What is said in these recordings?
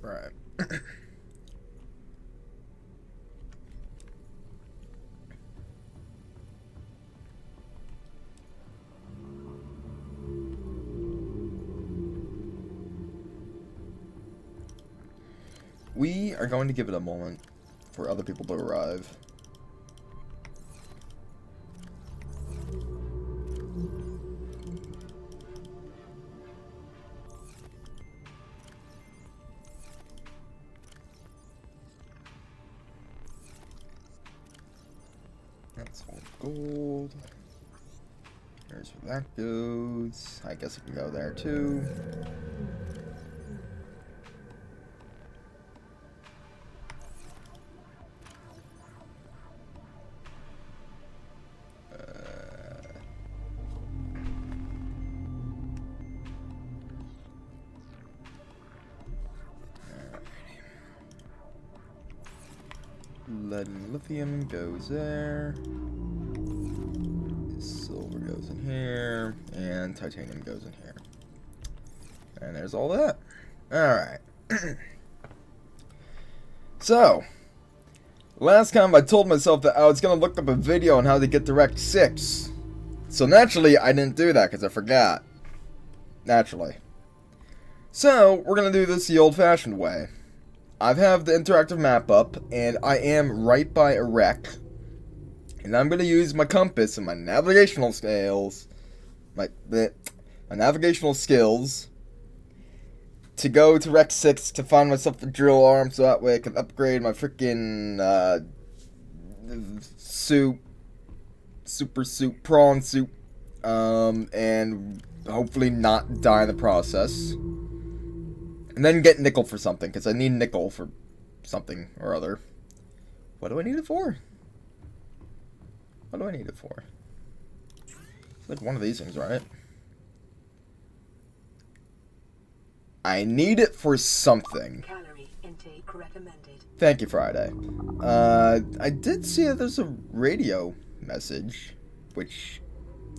Right. We are going to give it a moment for other people to arrive. That's all gold. Here's where that goes. I guess it can go there too. Lead and lithium goes there. Silver goes in here. And titanium goes in here. And there's all that. Alright. So, last time I told myself that I was going to look up a video on how to get to Rec 6. So naturally, I didn't do that because I forgot. Naturally. So, we're going to do this the old-fashioned way. I have the interactive map up, and I am right by a wreck. And I'm going to use my compass and my navigational skills, my navigational skills, to go to Rec 6 to find myself the drill arm, so that way I can upgrade my freaking super soup, prawn soup, and hopefully not die in the process. And then get nickel for something, because I need nickel for something or other. What do I need it for? What do I need it for? It's like one of these things, right? I need it for something. Calorie intake recommended. Thank you, Friday. I did see that there's a radio message, which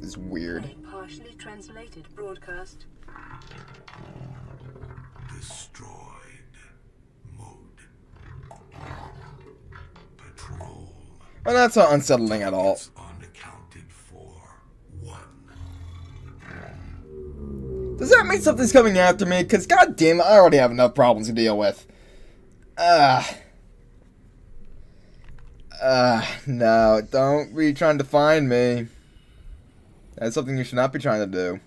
is weird. A partially translated broadcast. Destroyed. Mode. Patrol. Well, that's not unsettling at all. Unaccounted for. 1. Does that mean something's coming after me? Because, goddamn, I already have enough problems to deal with. No, don't be trying to find me. That's something you should not be trying to do.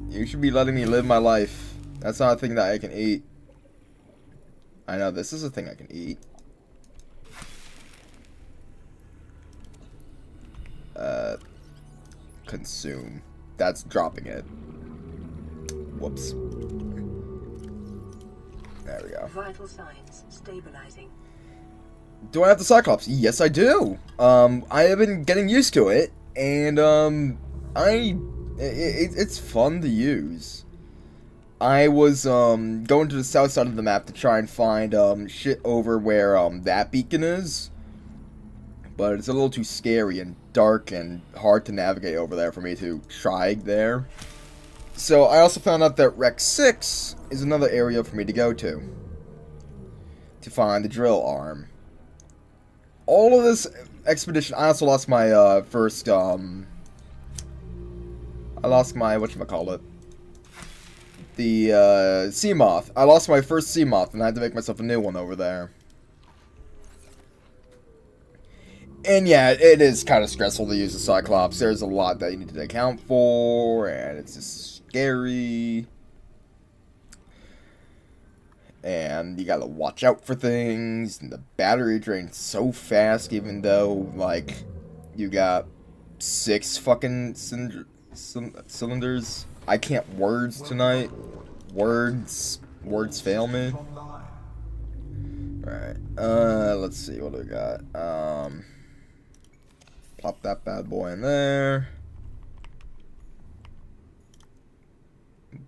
You should be letting me live my life. That's not a thing that I can eat. I know, this is a thing I can eat. Consume. That's dropping it. Whoops. There we go. Vital signs stabilizing. Do I have the Cyclops? Yes, I do. I have been getting used to it, and it's fun to use. I was going to the south side of the map to try and find shit over where that beacon is, but it's a little too scary and dark and hard to navigate over there for me to try there. So I also found out that Rec 6 is another area for me to go to find the drill arm. All of this expedition, I also lost my first I lost my whatchamacallit, the sea moth. I lost my first sea moth and I had to make myself a new one over there. And yeah, it is kind of stressful to use the Cyclops. There's a lot that you need to account for, and it's just scary. And you gotta watch out for things, and the battery drains so fast, even though, like, you got 6 fucking cylinders. I can't words tonight. Words fail me. Alright, let's see, what do we got? Pop that bad boy in there.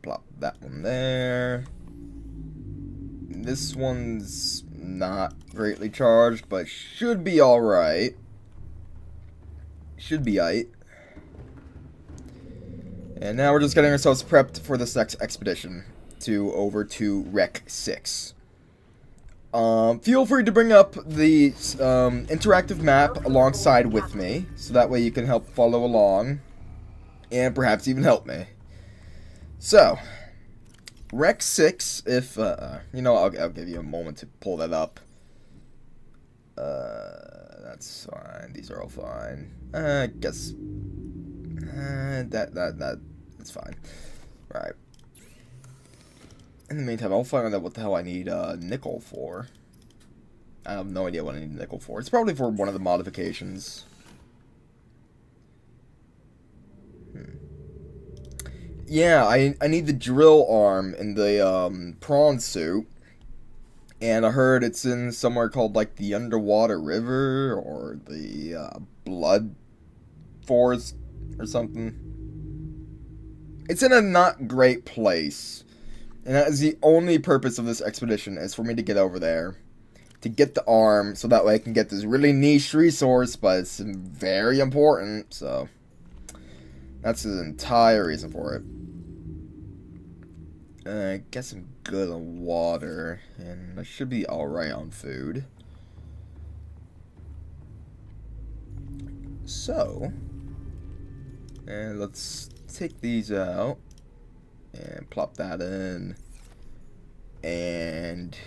Plop that one there. This one's not greatly charged, but should be alright. Should be aight. And now we're just getting ourselves prepped for this next expedition over to Rec 6. Feel free to bring up the interactive map alongside with me, so that way you can help follow along, and perhaps even help me. So, Rec 6, if, you know, I'll give you a moment to pull that up. That's fine, these are all fine. I guess, that's fine. Right. In the meantime, I'll find out what the hell I need nickel for. I have no idea what I need nickel for. It's probably for one of the modifications. Yeah, I need the drill arm in the prawn suit. And I heard it's in somewhere called like the Underwater River or the Blood Forest or something. It's in a not great place. And that is the only purpose of this expedition, is for me to get over there. To get the arm, so that way I can get this really niche resource, but it's very important, so. That's the entire reason for it. I guess I'm good on water, and I should be alright on food. So, and let's take these out. And plop that in. And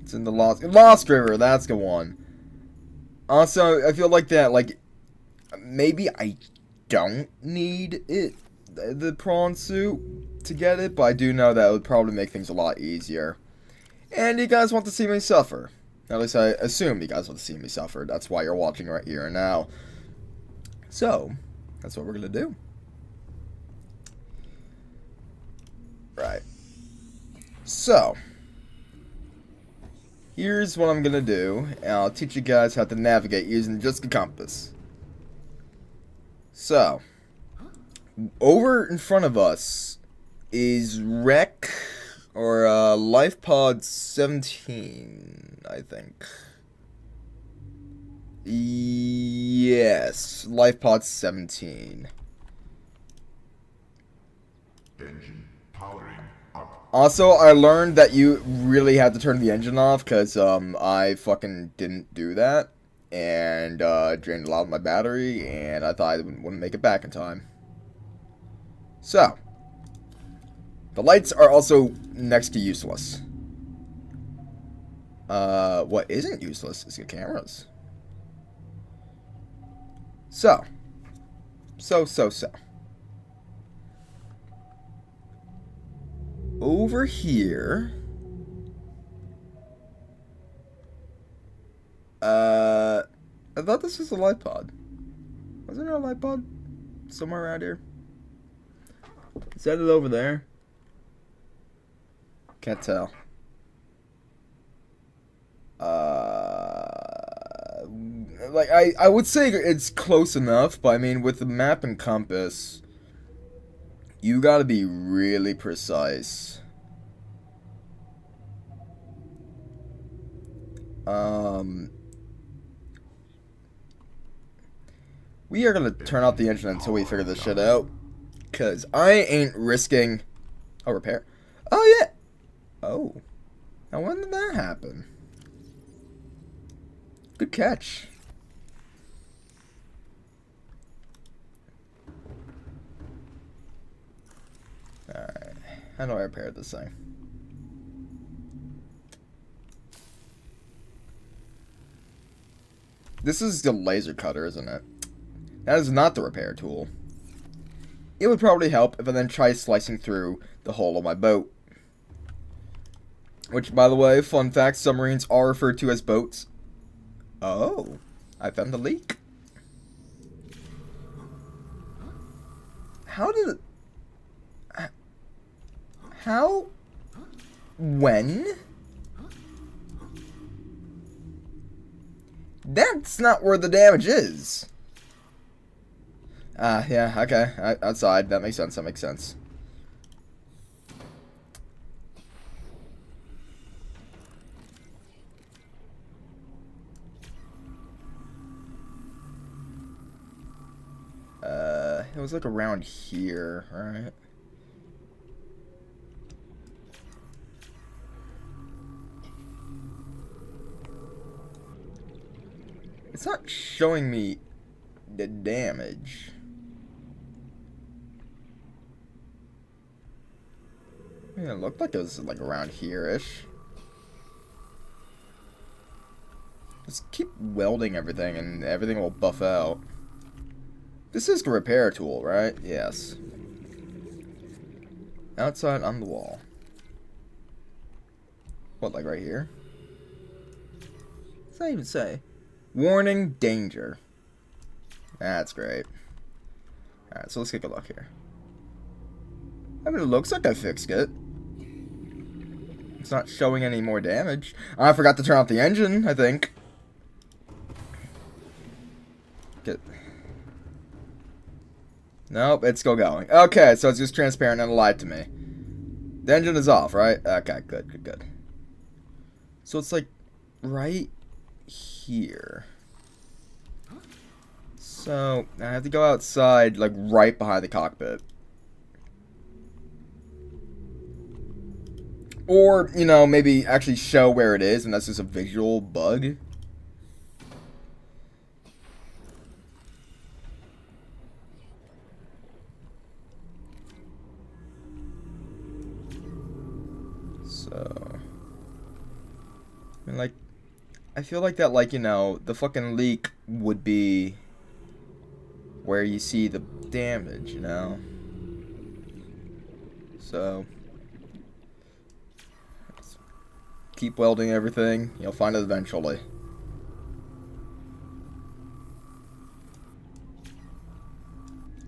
it's in the Lost River, that's the one. Also, I feel like that, like, maybe I don't need it, the prawn suit, to get it, but I do know that it would probably make things a lot easier. And you guys want to see me suffer. At least I assume you guys want to see me suffer. That's why you're watching right here and now. So, that's what we're going to do. Right. So, here's what I'm going to do. And I'll teach you guys how to navigate using just a compass. So, over in front of us is Rec, or Life Pod 17, I think. Yes, Life Pod 17. Engine powering up. Also, I learned that you really had to turn the engine off, because I fucking didn't do that. And drained a lot of my battery, and I thought I wouldn't make it back in time. So, the lights are also next to useless. What isn't useless is the cameras. So. Over here. I thought this was a light pod. Wasn't there a light pod somewhere around here? Is that it over there? Can't tell. Like, I would say it's close enough, but I mean, with the map and compass, you gotta be really precise. We are gonna turn off the engine until we figure this shit out, cause I ain't risking a repair. Oh yeah. Oh. Now when did that happen? Good catch. Alright. How do I repair this thing? This is the laser cutter, isn't it? That is not the repair tool. It would probably help if I then try slicing through the hull of my boat. Which, by the way, fun fact, submarines are referred to as boats. Oh, I found the leak. How did it... How? When? That's not where the damage is. Yeah, okay. Outside. That makes sense. That makes sense. was like around here, right? It's not showing me the damage. Yeah, it looked like it was like around here-ish. Just keep welding everything and everything will buff out. This is the repair tool, right? Yes. Outside on the wall. What, like right here? What's that even say? Warning, danger. That's great. Alright, so let's take a look here. I mean, it looks like I fixed it. It's not showing any more damage. I forgot to turn off the engine, I think. Get. Nope, it's still going. Okay, so it's just transparent and it lied to me. The engine is off, right? Okay, good. So it's like right here. So I have to go outside, like right behind the cockpit. Or, you know, maybe actually show where it is, and that's just a visual bug. So, I mean, like, I feel like that, like, you know, the fucking leak would be where you see the damage, you know? So, keep welding everything. You'll find it eventually.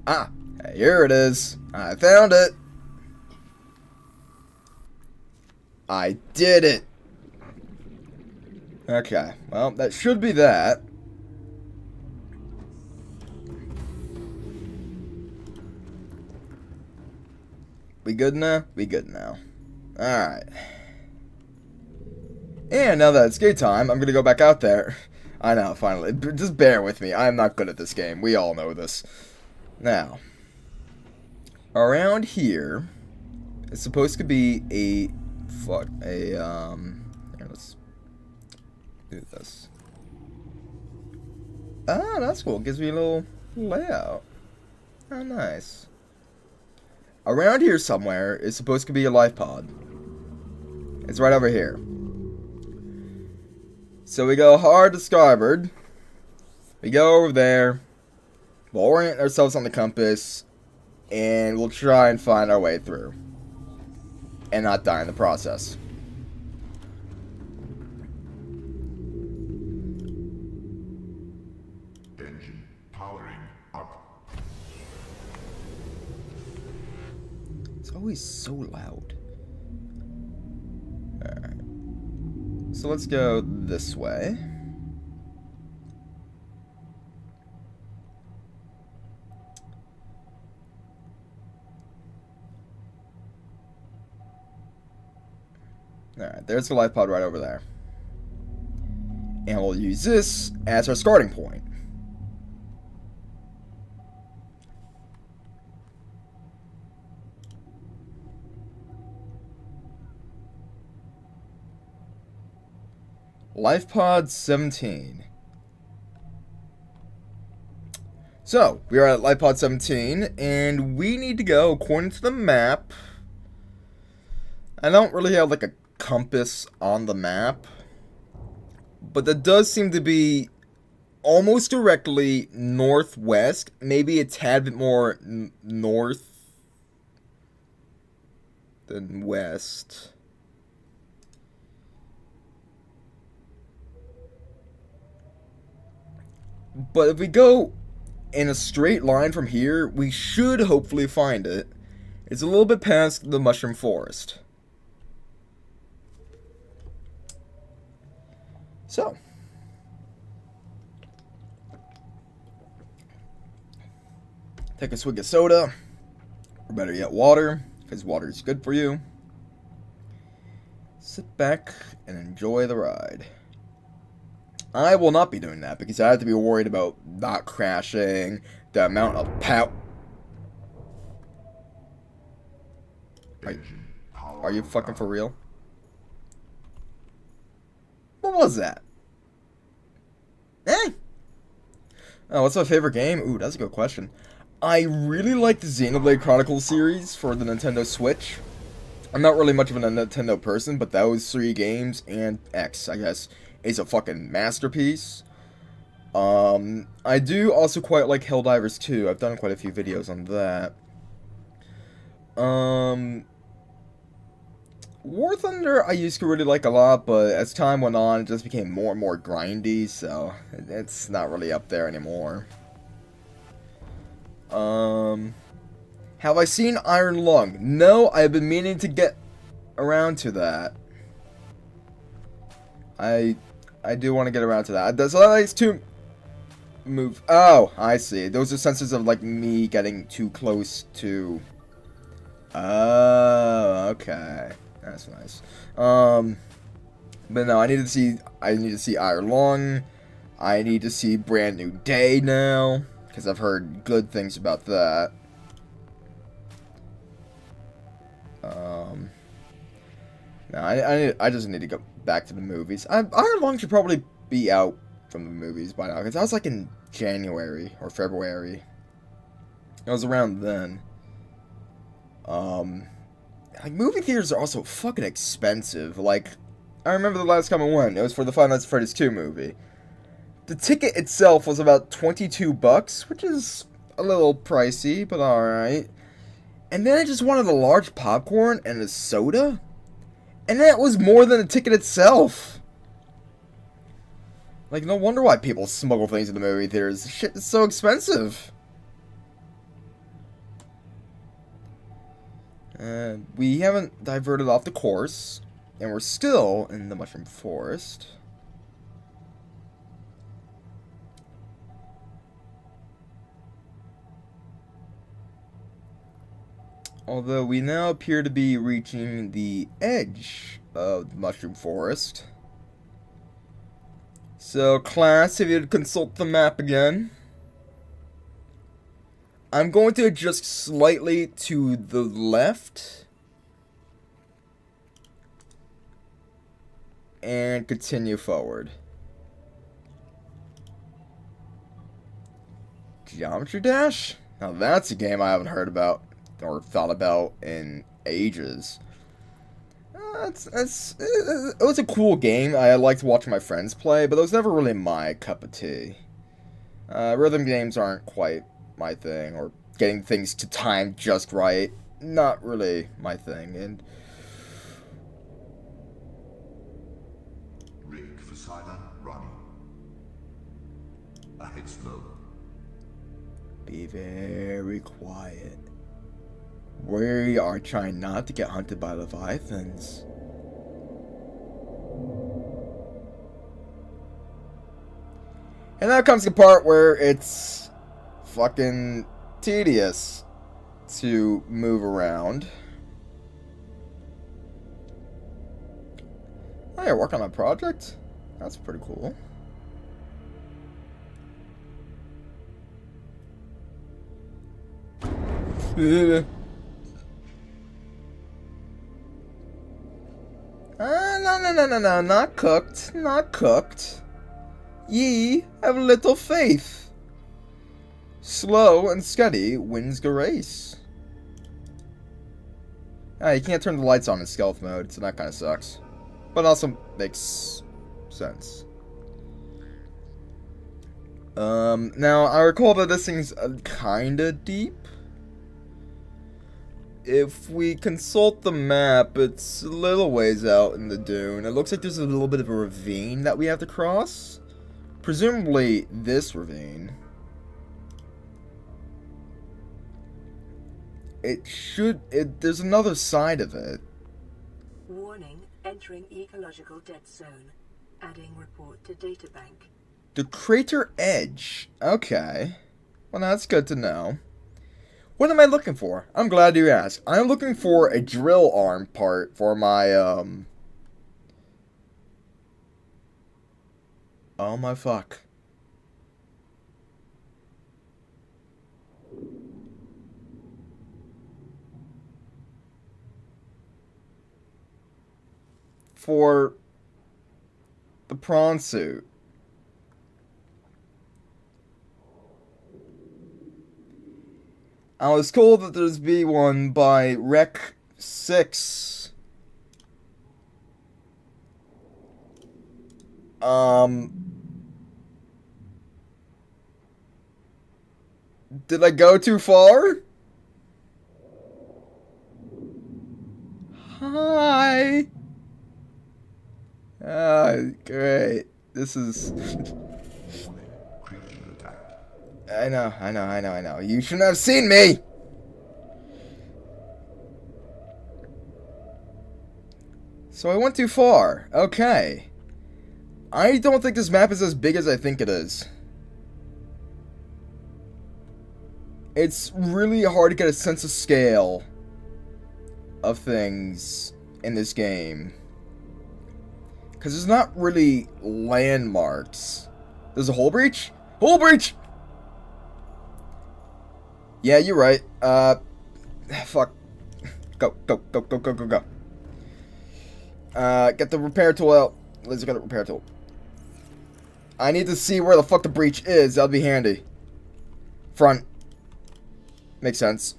Ah, here it is. I found it. I did it. Okay, well, that should be that. We good now? We good now. Alright. And now that it's game time, I'm gonna go back out there. I know, finally. Just bear with me. I'm not good at this game. We all know this. Now, around here, it's supposed to be here, let's do this. Ah, that's cool. It gives me a little layout. Oh, nice. Around here somewhere is supposed to be a life pod. It's right over here. So we go hard to starboard. We go over there. We'll orient ourselves on the compass. And we'll try and find our way through. And not die in the process. Engine powering up. It's always so loud. Alright. So let's go this way. Alright, there's the life pod right over there. And we'll use this as our starting point. Life pod 17. So, we are at life pod 17, and we need to go according to the map. I don't really have like a compass on the map, but that does seem to be almost directly northwest, maybe a tad bit more north than west. But if we go in a straight line from here, we should hopefully find it. It's a little bit past the mushroom forest. So, take a swig of soda, or better yet, water, because water is good for you. Sit back and enjoy the ride. I will not be doing that because I have to be worried about not crashing, the amount of power. Engine Are you powering fucking up. for real? What was that? Eh? Oh, what's my favorite game? Ooh, that's a good question. I really like the Xenoblade Chronicles series for the Nintendo Switch. I'm not really much of a Nintendo person, but those 3 games, and X, I guess, is a fucking masterpiece. I do also quite like Helldivers 2. I've done quite a few videos on that. War Thunder I used to really like a lot, but as time went on, it just became more and more grindy, so it's not really up there anymore. Have I seen Iron Lung? No, I've been meaning to get around to that. I do want to get around to that. So that likes to move. Oh, I see. Those are senses of like me getting too close to. Oh, okay. That's nice. But no, I need to see Iron Lung. I need to see Brand New Day now, because I've heard good things about that. No, I just need to go back to the movies. Iron Lung should probably be out from the movies by now, because that was like in January or February. It was around then. Like, movie theaters are also fucking expensive. Like, I remember the last time I went, it was for the Five Nights at Freddy's 2 movie. The ticket itself was about $22, which is a little pricey, but alright. And then I just wanted a large popcorn and a soda. And that was more than the ticket itself. Like, no wonder why people smuggle things in the movie theaters. Shit is so expensive. We haven't diverted off the course, and we're still in the Mushroom Forest. Although we now appear to be reaching the edge of the Mushroom Forest. So, class, if you'd consult the map again. I'm going to adjust slightly to the left. And continue forward. Geometry Dash? Now that's a game I haven't heard about or thought about in ages. It was a cool game. I liked watching my friends play, but it was never really my cup of tea. Rhythm games aren't quite my thing, or getting things to time just right. Not really my thing, and Rig for silent running. Ahead slow. be very quiet. We are trying not to get hunted by leviathans. And now comes the part where it's fucking tedious to move around. Oh, you're working on a project? That's pretty cool. No, not cooked, not cooked. Ye have little faith. Slow and steady wins the race. Ah, you can't turn the lights on in stealth mode, so that kind of sucks. But also makes sense. Now, I recall that this thing's kinda deep. If we consult the map, it's a little ways out in the dune. It looks like there's a little bit of a ravine that we have to cross. Presumably this ravine. There's another side of it. Warning, entering ecological dead zone. Adding report to databank. The crater edge. Okay. Well, that's good to know. What am I looking for? I'm glad you asked. I'm looking for a drill arm part for my, Oh my fuck. for the prawn suit. I was told that there's be one by Rec 6. Did I go too far? Hi. Ah, great. This is... Creature attack. I know. You shouldn't have seen me! So I went too far. Okay. I don't think this map is as big as I think it is. It's really hard to get a sense of scale of things in this game. Because there's not really landmarks. There's a hull breach? Hull breach! Yeah, you're right. Fuck. Go. Get the repair tool out. Let's get the repair tool. I need to see where the fuck the breach is. That'll be handy. Front. Makes sense.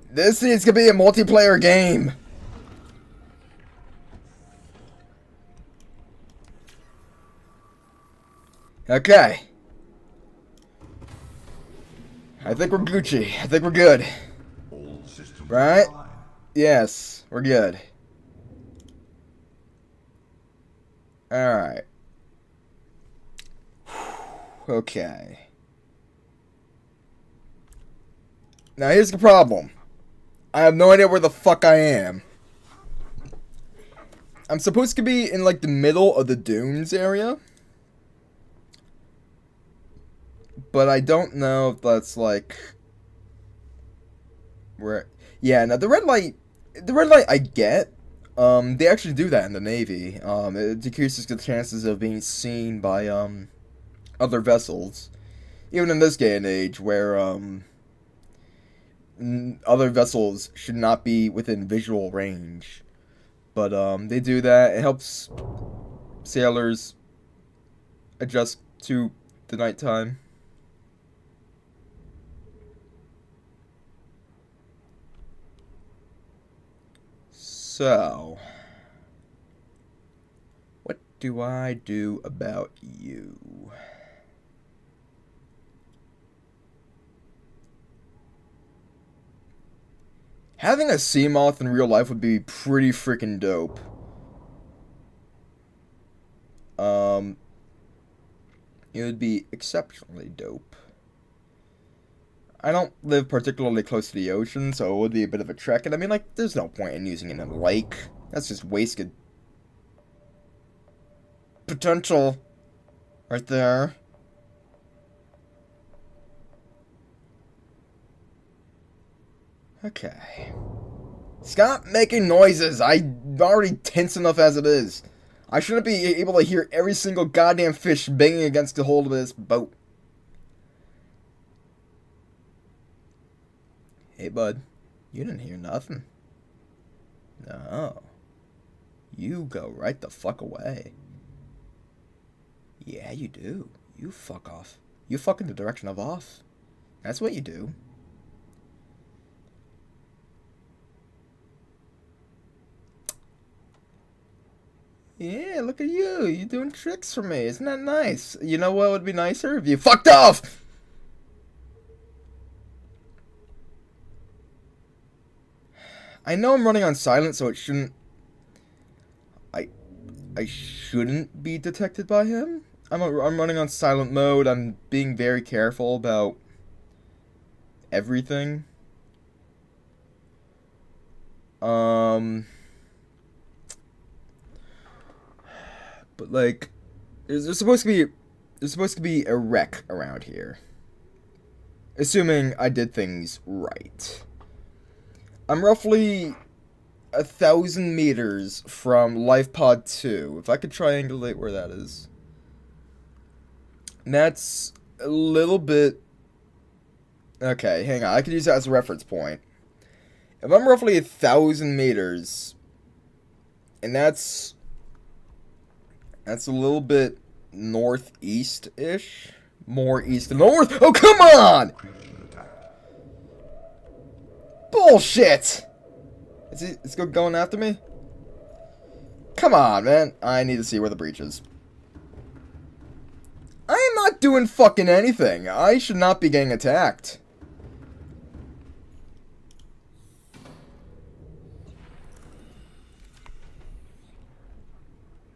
This needs to be a multiplayer game. Okay. I think we're Gucci. I think we're good. All systems Right? online. Yes, we're good. Alright. Okay. Now here's the problem. I have no idea where the fuck I am. I'm supposed to be in like the middle of the dunes area. But I don't know if that's like where. Yeah, now the red light I get. They actually do that in the Navy. It decreases the chances of being seen by other vessels. Even in this day and age where other vessels should not be within visual range. But they do that. It helps sailors adjust to the nighttime. So, what do I do about you? Having a sea moth in real life would be pretty freaking dope. It would be exceptionally dope. I don't live particularly close to the ocean, so it would be a bit of a trek. And I mean, like, there's no point in using it in a lake. That's just wasted potential right there. Okay. Stop making noises. I'm already tense enough as it is. I shouldn't be able to hear every single goddamn fish banging against the hull of this boat. Hey, bud. You didn't hear nothing. No. You go right the fuck away. Yeah, you do. You fuck off. You fuck in the direction of off. That's what you do. Yeah, look at you. You're doing tricks for me. Isn't that nice? You know what would be nicer? If you fucked off! I know I'm running on silent, so it shouldn't... I shouldn't be detected by him. I'm running on silent mode. I'm being very careful about everything. But like, there's supposed to be a wreck around here. Assuming I did things right. I'm roughly 1,000 meters from Life Pod 2. If I could triangulate where that is. And that's a little bit... Okay, hang on. I could use that as a reference point. If I'm roughly 1,000 meters And that's a little bit northeast-ish. More east than north. Oh, come on! Bullshit! Is he going after me? Come on, man. I need to see where the breach is. I am not doing fucking anything. I should not be getting attacked.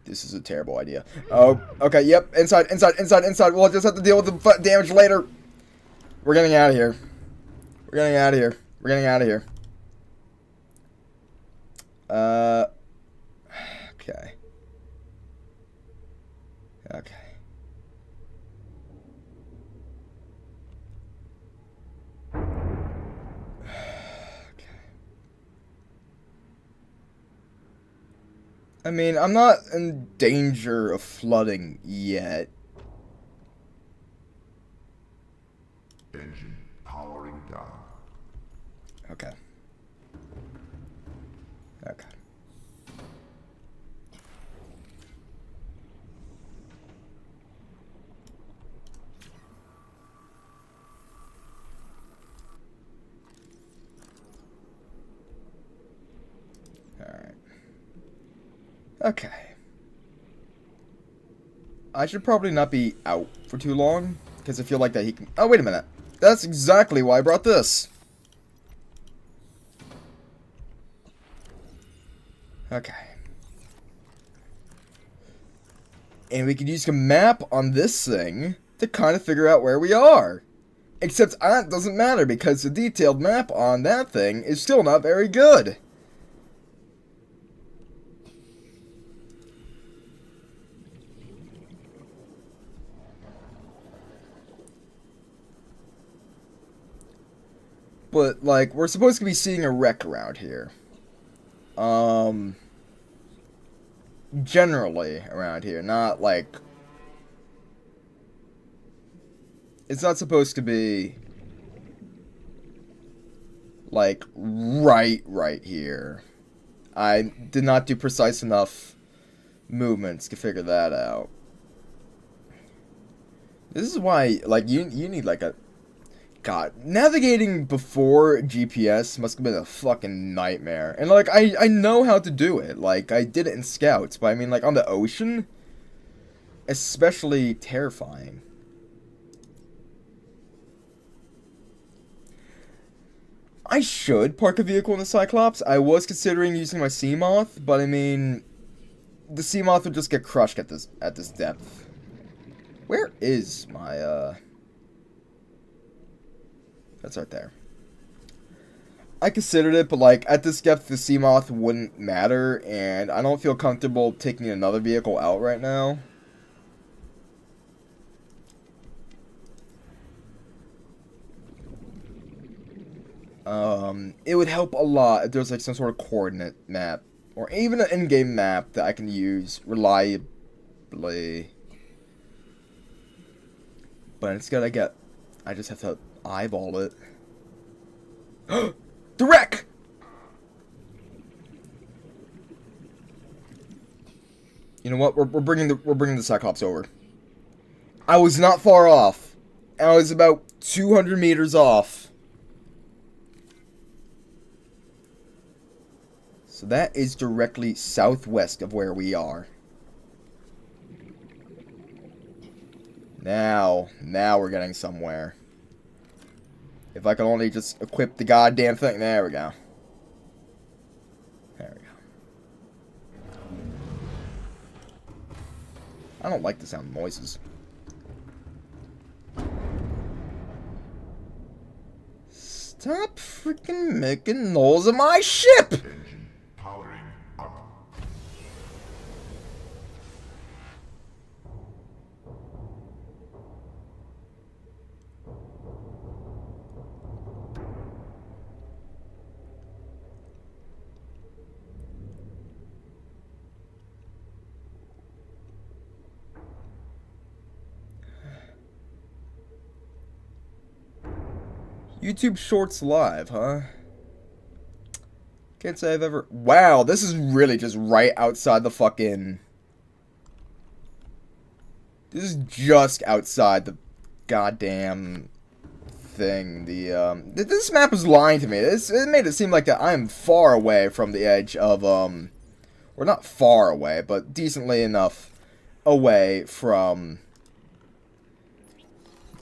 This is a terrible idea. Oh, okay, yep. Inside. We'll just have to deal with the damage later. We're getting out of here. Okay. Okay. I mean, I'm not in danger of flooding yet. Engine powering down. Okay. Okay. Alright. Okay. I should probably not be out for too long, because I feel like that he can... Oh, wait a minute. That's exactly why I brought this. Okay. And we could use a map on this thing to kind of figure out where we are. Except that doesn't matter, because the detailed map on that thing is still not very good. But, like, we're supposed to be seeing a wreck around here. Generally around here, not, like... It's not supposed to be... like, right here. I did not do precise enough movements to figure that out. This is why, like, you need, like, a... God, navigating before GPS must have been a fucking nightmare. And, like, I know how to do it. Like, I did it in Scouts, but I mean, like, on the ocean? Especially terrifying. I should park a vehicle in the Cyclops. I was considering using my Seamoth, but I mean... the Seamoth would just get crushed at this depth. Where is my, That's right there. I considered it, but like at this depth the Seamoth wouldn't matter, and I don't feel comfortable taking another vehicle out right now. It would help a lot if there's like some sort of coordinate map, or even an in-game map that I can use reliably. But instead I just have to eyeball it. The wreck! You know what? We're bringing the Cyclops over. I was not far off. I was about 200 meters off. So that is directly southwest of where we are. Now we're getting somewhere. If I can only just equip the goddamn thing. There we go. There we go. I don't like the sound of noises. Stop freaking making noise of my ship! Engine powering up. YouTube Shorts Live, huh? Can't say I've ever... Wow, this is really just right outside the fucking... This is just outside the goddamn thing. This map was lying to me. It made it seem like that I am far away from the edge of, or not far away, but decently enough away from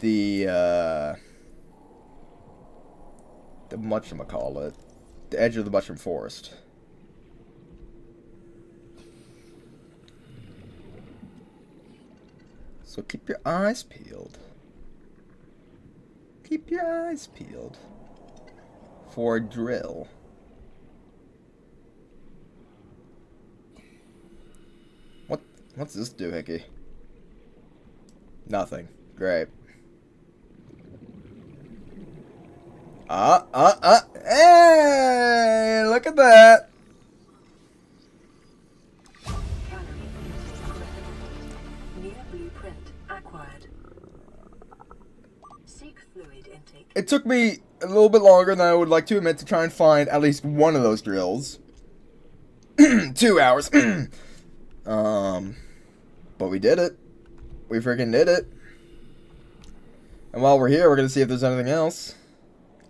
the whatchamacallit, the edge of the mushroom forest. So keep your eyes peeled. Keep your eyes peeled for a drill. What's this doohickey? Nothing. Great. Hey! Look at that! New blueprint acquired. Seek fluid intake. It took me a little bit longer than I would like to admit to try and find at least one of those drills. 2 hours. But we did it. We freaking did it. And while we're here, we're gonna see if there's anything else.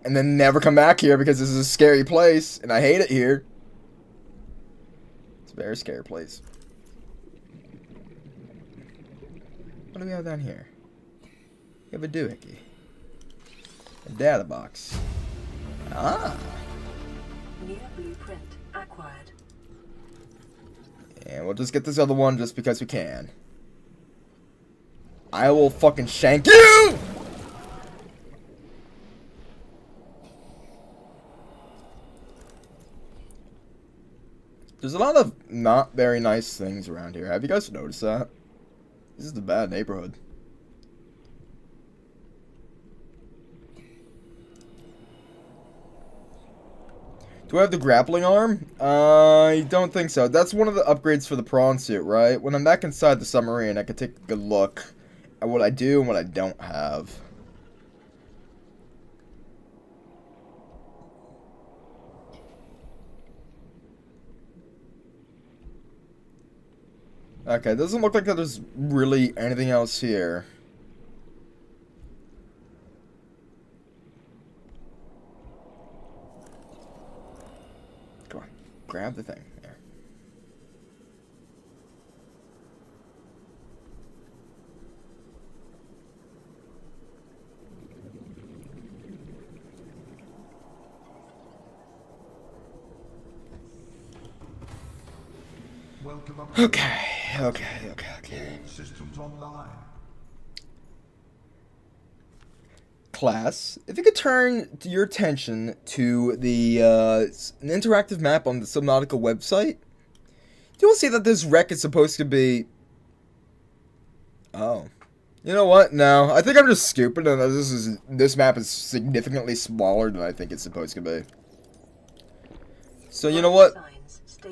And then never come back here because this is a scary place, and I hate it here. It's a very scary place. What do we have down here? We have a doohickey. A data box. Ah. New blueprint acquired. And we'll just get this other one just because we can. I will fucking shank you! There's a lot of not very nice things around here. Have you guys noticed that? This is the bad neighborhood. Do I have the grappling arm? I don't think so. That's one of the upgrades for the prawn suit, right? When I'm back inside the submarine, I can take a good look at what I do and what I don't have. Okay, it doesn't look like there's really anything else here. Come on, grab the thing. There. Welcome up. Okay. All systems online. Class, if you could turn your attention to the an interactive map on the Subnautica website, you will see that this wreck is supposed to be... Oh. You know what? No, I think I'm just stupid and this map is significantly smaller than I think it's supposed to be. So you know what?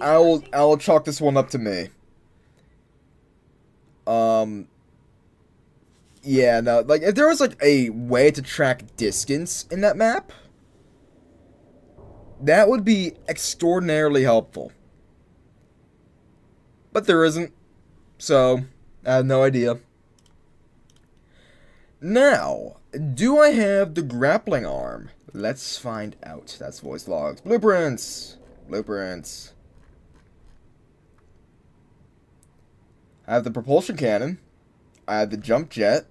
I'll chalk this one up to me. Yeah, no, like, if there was, like, a way to track distance in that map, that would be extraordinarily helpful. But there isn't, so I have no idea. Now, do I have the grappling arm? Let's find out. That's voice logs. Blueprints! Blueprints. I have the propulsion cannon. I have the jump jet.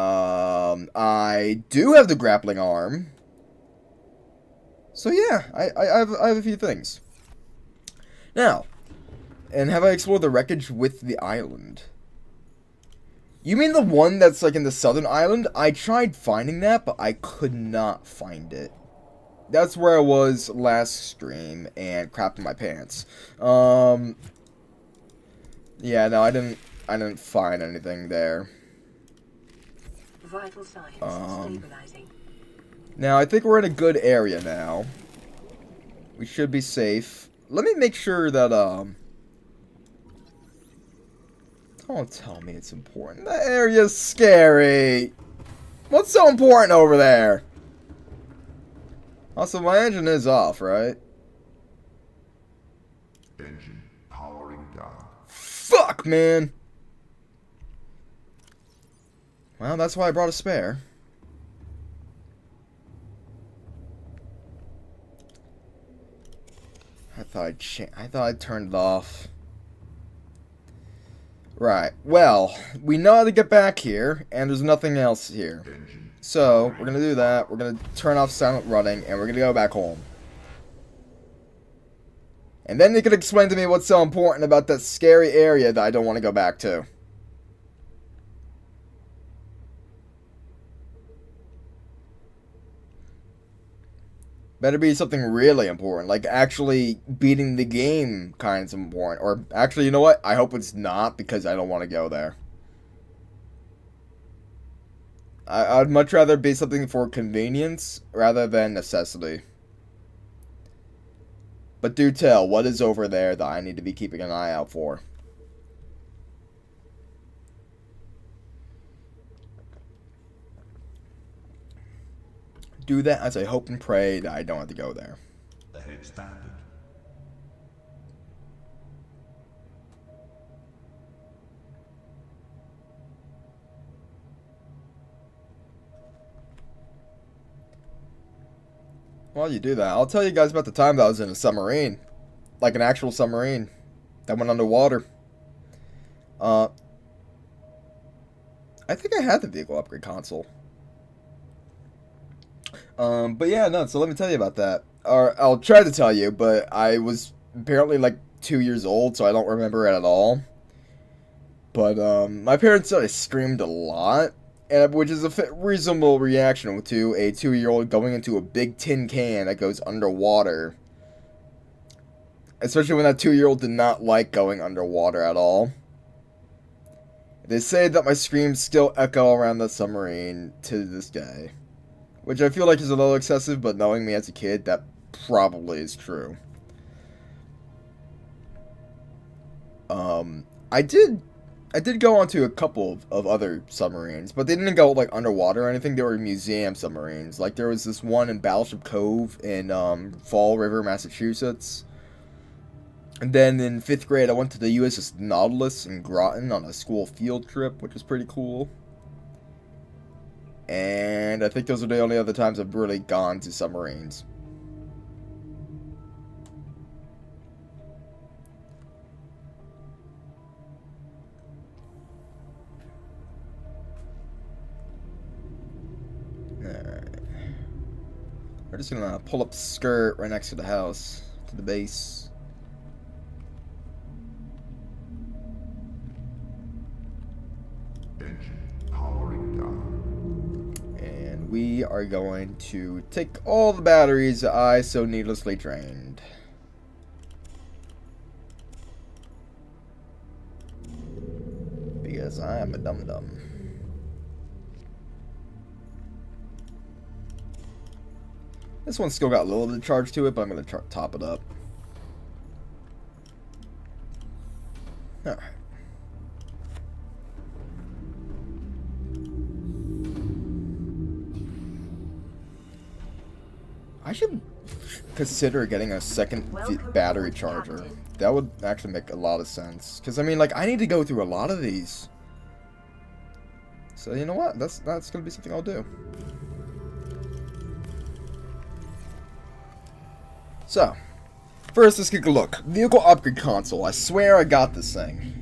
I do have the grappling arm. So yeah, I have a few things. Now, and have I explored the wreckage with the island? You mean the one that's like in the southern island? I tried finding that, but I could not find it. That's where I was last stream and crapped in my pants. Yeah, no, I didn't find anything there. Vital signs stabilizing. Now, I think we're in a good area now. We should be safe. Let me make sure that, don't tell me it's important. That area's scary. What's so important over there? Also, my engine is off, right? Engine powering down. Fuck, man! Well, that's why I brought a spare. I thought I'd turned it off. Right. Well, we know how to get back here, and there's nothing else here. So, we're gonna do that. We're gonna turn off silent running, and we're gonna go back home. And then you can explain to me what's so important about that scary area that I don't want to go back to. Better be something really important, like actually beating the game kind of important. Or actually, you know what? I hope it's not, because I don't want to go there. I'd much rather be something for convenience rather than necessity. But do tell, what is over there that I need to be keeping an eye out for? Do that as I hope and pray that I don't have to go there. Ahead standard. While you do that, I'll tell you guys about the time that I was in a submarine. Like an actual submarine. That went underwater. I think I had the vehicle upgrade console. But yeah, no, so let me tell you about that. Or, I'll try to tell you, but I was apparently like 2 years old, so I don't remember it at all. But, my parents said I screamed a lot, and which is a reasonable reaction to a 2-year-old going into a big tin can that goes underwater. Especially when that 2-year-old did not like going underwater at all. They say that my screams still echo around the submarine to this day. Which I feel like is a little excessive, but knowing me as a kid, that probably is true. I did go onto a couple of other submarines, but they didn't go like underwater or anything. They were museum submarines. Like there was this one in Battleship Cove in Fall River, Massachusetts. And then in 5th grade, I went to the USS Nautilus in Groton on a school field trip, which was pretty cool. And I think those are the only other times I've really gone to submarines. Alright. We're just gonna pull up the skirt right next to the house, to the base. We are going to take all the batteries I so needlessly drained. Because I am a dum-dum. This one's still got a little bit of charge to it, but I'm going to top it up. Alright. I should consider getting a second battery charger. That would actually make a lot of sense. Because, I mean, like, I need to go through a lot of these. So, you know what? That's going to be something I'll do. So, first, let's take a look. Vehicle upgrade console. I swear I got this thing.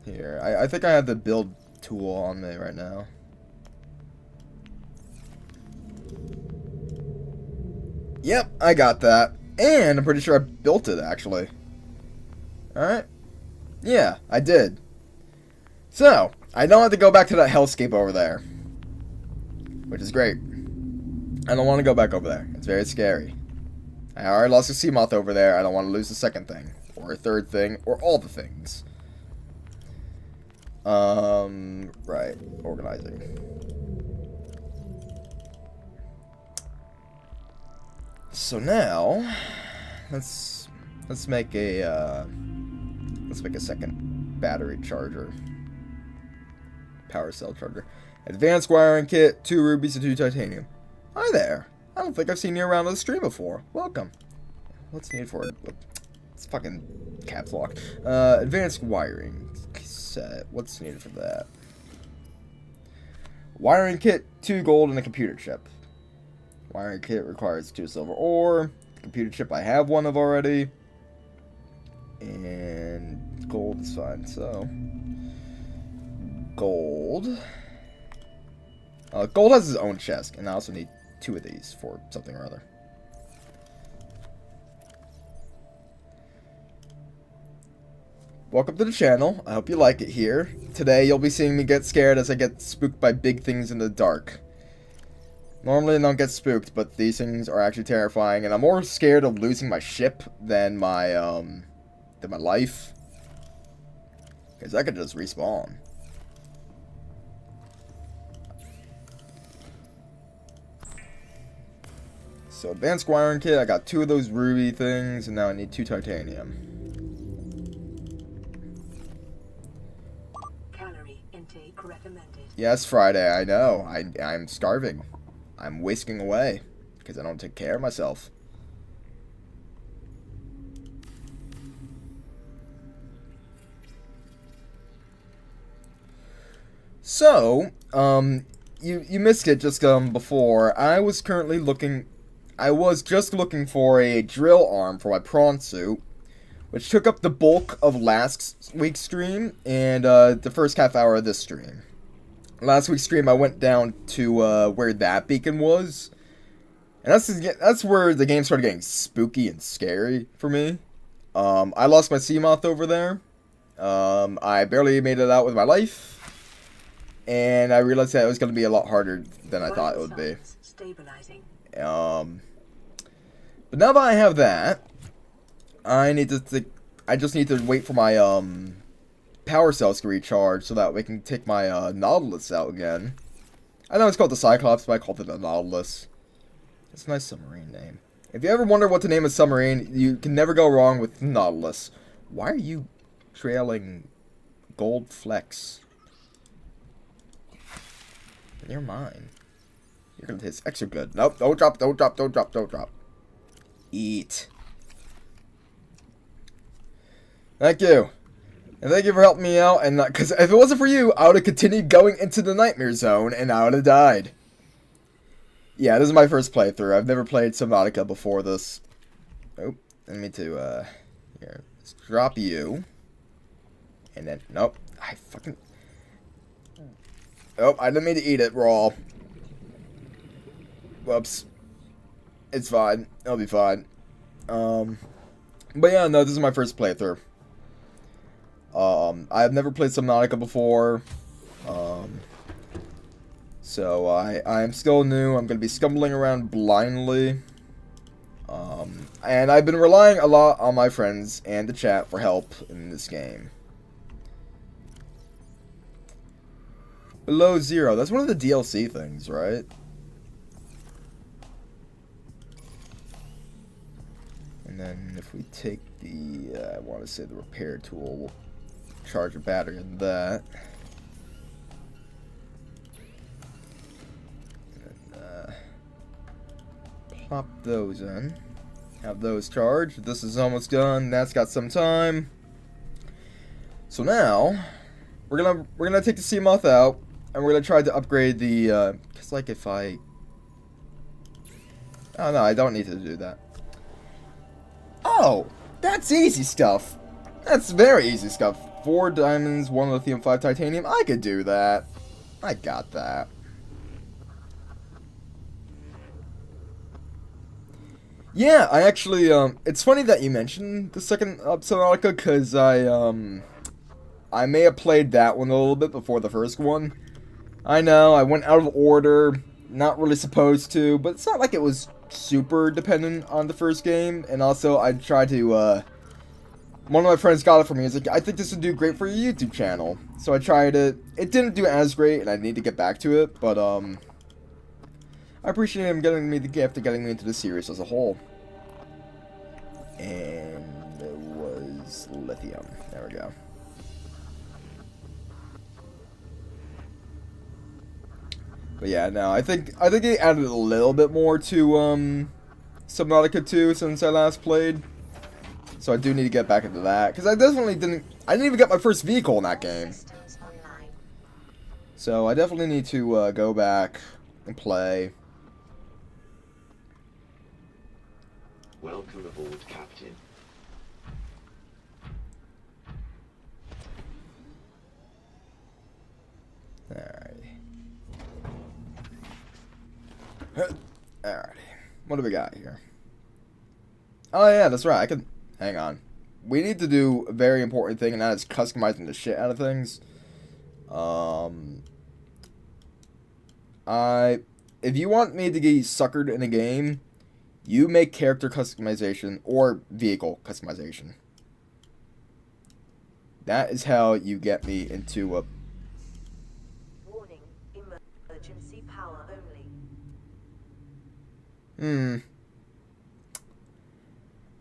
Here, I think I have the build tool on me right now. Yep, I got that. And I'm pretty sure I built it, actually. Alright. Yeah, I did. So, I don't have to go back to that hellscape over there. Which is great. I don't want to go back over there. It's very scary. I already lost a sea moth over there. I don't want to lose the second thing. Or a third thing. Or all the things. Right. Organizing. So now, let's make a second battery charger. power cell charger. Advanced wiring kit, 2 rubies and 2 titanium. Hi there. I don't think I've seen you around on the stream before. Welcome. What's needed for it? It's fucking caps lock. Advanced wiring set. What's needed for that? Wiring kit, 2 gold and a computer chip. Wiring kit requires 2 silver ore. Computer chip, I have 1 of already. And gold is fine, so gold. Gold has his own chest, and I also need 2 of these for something or other. Welcome to the channel. I hope you like it here. Today you'll be seeing me get scared as I get spooked by big things in the dark. Normally I don't get spooked, but these things are actually terrifying, and I'm more scared of losing my ship than my life. Because I could just respawn. So advanced wiring kit, I got 2 of those ruby things, and now I need 2 titanium. Calorie intake recommended. Yes, Friday, I know. I'm starving. I'm wasting away because I don't take care of myself. So, you missed it just before. I was just looking for a drill arm for my prawn suit, which took up the bulk of last week's stream and the first half hour of this stream. Last week's stream, I went down to where that beacon was, and that's where the game started getting spooky and scary for me. I lost my sea moth over there. I barely made it out with my life, and I realized that it was going to be a lot harder than I thought it would be. Stabilizing. But now that I have that, I just need to wait for my power cells to recharge so that we can take my Nautilus out again. I know it's called the Cyclops, but I called it the Nautilus. It's a nice submarine name. If you ever wonder what to name a submarine, you can never go wrong with Nautilus. Why are you trailing gold flecks? You're mine. You're gonna taste extra good. Nope, don't drop, don't drop, don't drop, don't drop. Eat. Thank you. And thank you for helping me out, and because if it wasn't for you, I would have continued going into the nightmare zone, and I would have died. Yeah, this is my first playthrough. I've never played Subnautica before this. Oh, I need to, here, let's drop you. And then, nope, I fucking... Oh, I didn't mean to eat it raw. Whoops. It's fine. It'll be fine. But yeah, no, this is my first playthrough. I've never played Subnautica before, so I am still new. I'm going to be stumbling around blindly, and I've been relying a lot on my friends and the chat for help in this game. Below Zero, that's one of the DLC things, right? And then if we take the, I want to say the repair tool, we'll charge a battery in that. And plop those in. Have those charged. This is almost done. That's got some time. So now we're gonna take the sea moth out, and we're gonna try to upgrade the. Cause like if I. Oh no, I don't need to do that. Oh, that's easy stuff. That's very easy stuff. 4 diamonds, 1 lithium, 5 titanium. I could do that. I got that. Yeah, I actually, it's funny that you mentioned the second Subnautica, because I may have played that one a little bit before the first one. I know, I went out of order, not really supposed to, but it's not like it was super dependent on the first game, and also I tried to, one of my friends got it for me. He's like, I think this would do great for your YouTube channel. So I tried it. It didn't do as great, and I need to get back to it. But I appreciate him getting me the gift of getting me into the series as a whole. And it was lithium. There we go. But yeah, no, I think they added a little bit more to Subnautica 2 since I last played. So I do need to get back into that, because I didn't even get my first vehicle in that game. So I definitely need to go back and play. Welcome aboard, Captain. Alrighty. What do we got here? Oh yeah, that's right. I can... Hang on. We need to do a very important thing, and that is customizing the shit out of things. If you want me to get suckered in a game, you make character customization or vehicle customization. That is how you get me into a... Warning, emergency power only.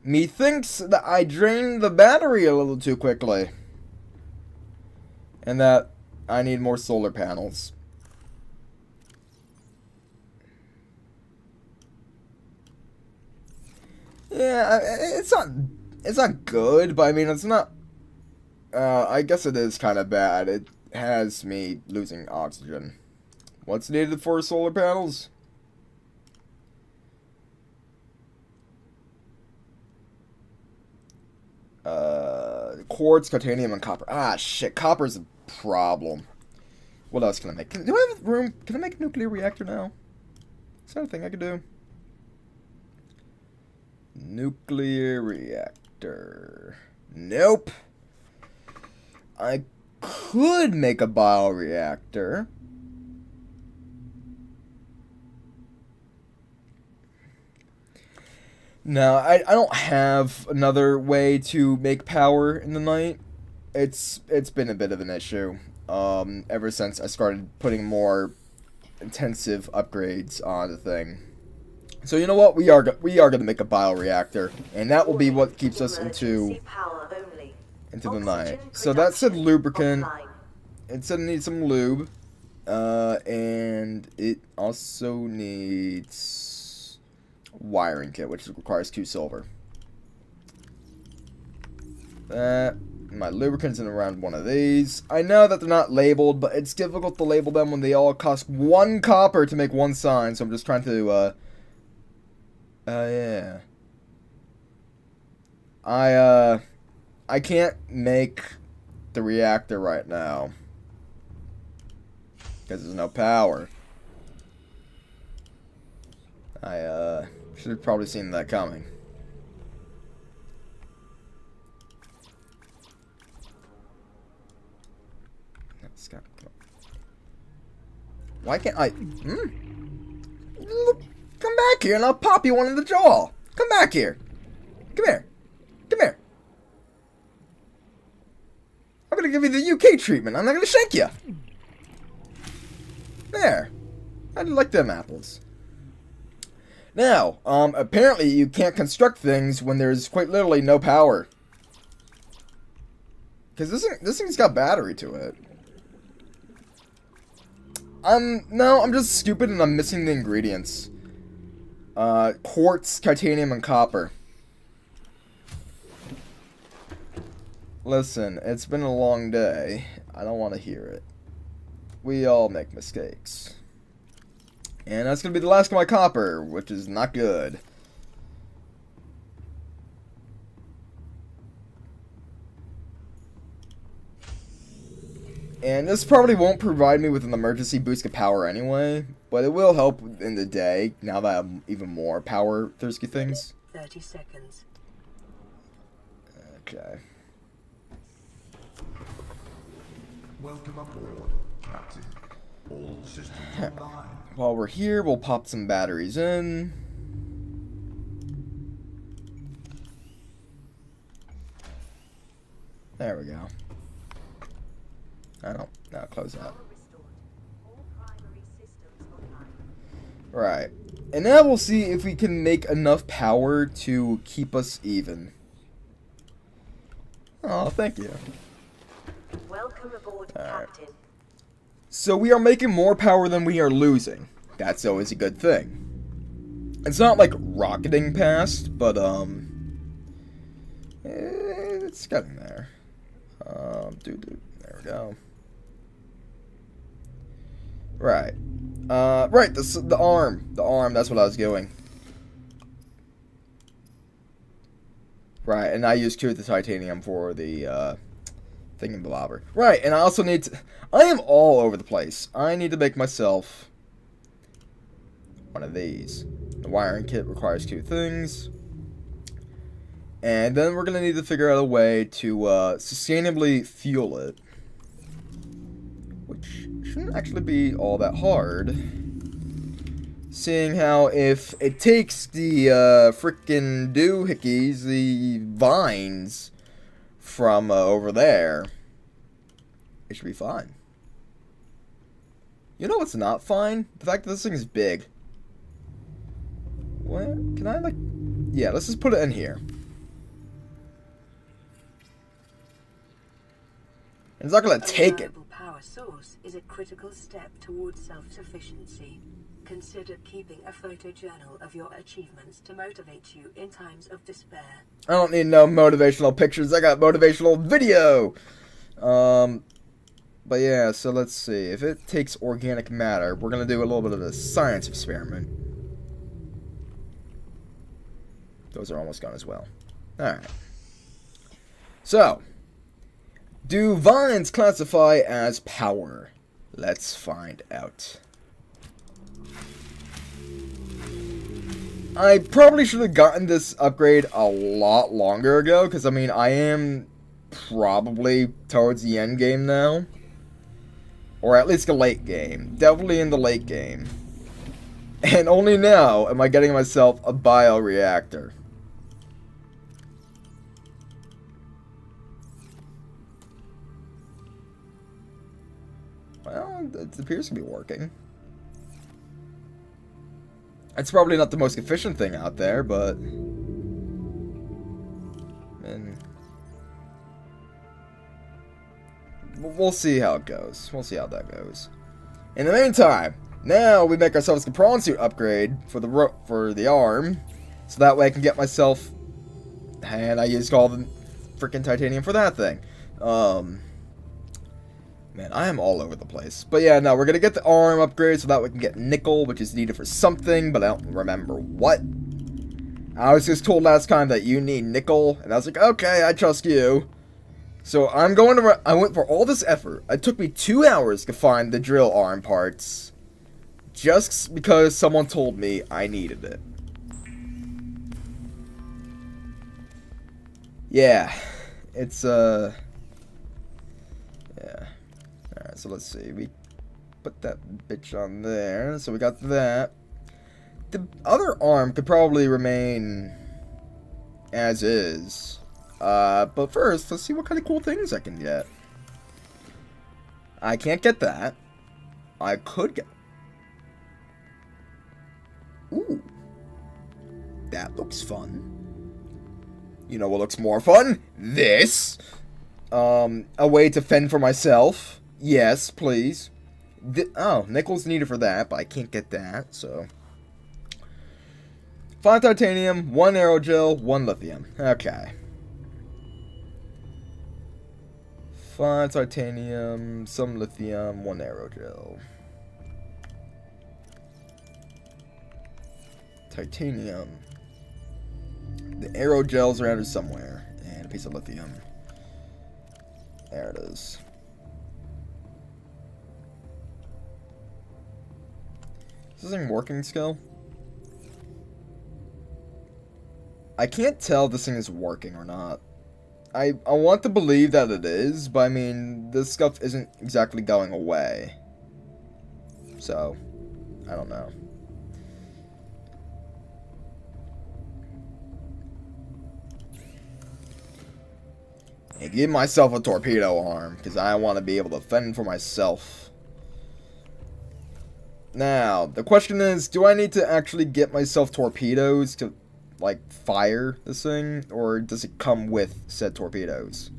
Methinks that I drained the battery a little too quickly. And that I need more solar panels. Yeah, it's not good, but I mean, it's not... I guess it is kind of bad. It has me losing oxygen. What's needed for solar panels? Quartz, titanium, and copper. Ah, shit. Copper's a problem. What else can I make? Do I have room? Can I make a nuclear reactor now? Is that a thing I could do? Nuclear reactor. Nope. I could make a bioreactor. No, I don't have another way to make power in the night. It's been a bit of an issue. Ever since I started putting more intensive upgrades on the thing. So you know what? We are gonna make a bioreactor, and that will be what keeps us into the night. So that said lubricant. It said it needs some lube, and it also needs wiring kit, which requires 2 silver. My lubricant's in around one of these. I know that they're not labeled, but it's difficult to label them when they all cost 1 copper to make 1 sign, so I'm just trying to, yeah. I can't make the reactor right now, because there's no power. I should have probably seen that coming. Why can't I? Look, come back here and I'll pop you one in the jaw. Come back here. Come here. Come here. I'm gonna give you the UK treatment. I'm not gonna shake you. There. I like them apples. Now, apparently you can't construct things when there's quite literally no power. Because this thing's got battery to it. No, I'm just stupid and I'm missing the ingredients. Quartz, titanium, and copper. Listen, it's been a long day. I don't want to hear it. We all make mistakes. And that's going to be the last of my copper, which is not good. And this probably won't provide me with an emergency boost of power anyway, but it will help in the day, now that I have even more power-thirsty things. 30 seconds. Okay. Welcome aboard, Captain. All systems online. While we're here, we'll pop some batteries in. There we go. Oh, now close that. Right. And now we'll see if we can make enough power to keep us even. Oh, thank you. Welcome aboard, Captain. So we are making more power than we are losing. That's always a good thing. It's not like rocketing past, but it's getting there. There we go. Right. Right, the arm. The arm, that's what I was doing. Right, and I used the titanium for the, thingamabobber. Right, and I also need to... I am all over the place. I need to make myself one of these. The wiring kit requires 2 things. And then we're going to need to figure out a way to sustainably fuel it. Which shouldn't actually be all that hard. Seeing how if it takes the frickin' doohickeys, the vines, from over there, it should be fine. You know what's not fine? The fact that this thing is big. What? Can I, like... Yeah, let's just put it in here. It's not gonna take it. A reliable power source is a critical step towards self-sufficiency. Consider keeping a photojournal of your achievements to motivate you in times of despair. I don't need no motivational pictures. I got motivational video. But yeah, so let's see. If it takes organic matter, we're gonna do a little bit of a science experiment. Those are almost gone as well. Alright. So, do vines classify as power? Let's find out. I probably should have gotten this upgrade a lot longer ago, because, I mean, I am probably towards the end game now. Or at least the late game. Definitely in the late game. And only now am I getting myself a bioreactor. Well, it appears to be working. It's probably not the most efficient thing out there, but... And we'll see how it goes. We'll see how that goes. In the meantime, now we make ourselves a prawn suit upgrade for the arm, so that way I can get myself... And I used all the freaking titanium for that thing. Man, I am all over the place. But yeah, no, we're going to get the arm upgrade so that we can get nickel, which is needed for something, but I don't remember what. I was just told last time that you need nickel, and I was like, okay, I trust you. So I'm going to... I went for all this effort. It took me 2 hours to find the drill arm parts, just because someone told me I needed it. Yeah, it's, yeah. Alright, so let's see. We put that bitch on there. So we got that. The other arm could probably remain as is. But first, let's see what kind of cool things I can get. I can't get that. I could get... Ooh. That looks fun. You know what looks more fun? This. A way to fend for myself. Yes, please. Oh, nickel's needed for that, but I can't get that, so... 5 titanium, 1 aerogel, 1 lithium. Okay. 5 titanium, some lithium, 1 aerogel. Titanium. The aerogel's around here somewhere. And a piece of lithium. There it is. Is this thing working still? I can't tell if this thing is working or not. I want to believe that it is, but I mean, this stuff isn't exactly going away. So, I don't know. And give myself a torpedo arm, because I want to be able to fend for myself. Now, the question is, do I need to actually get myself torpedoes to, like, fire this thing? Or does it come with said torpedoes?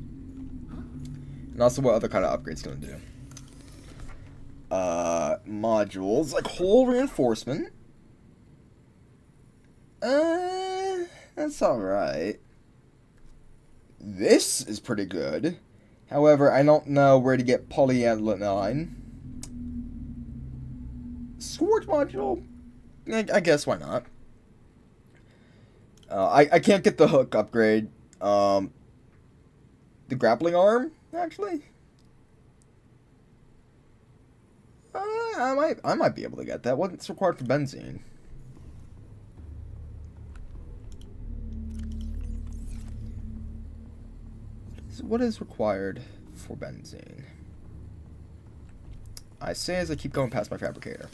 And also, what other kind of upgrades can it do? modules, like hull reinforcement. That's alright. This is pretty good. However, I don't know where to get polyethylene. Scorch module? I guess why not. I can't get the hook upgrade. The grappling arm, actually. I might be able to get that. What's required for benzene? What is required for benzene? I say as I keep going past my fabricator.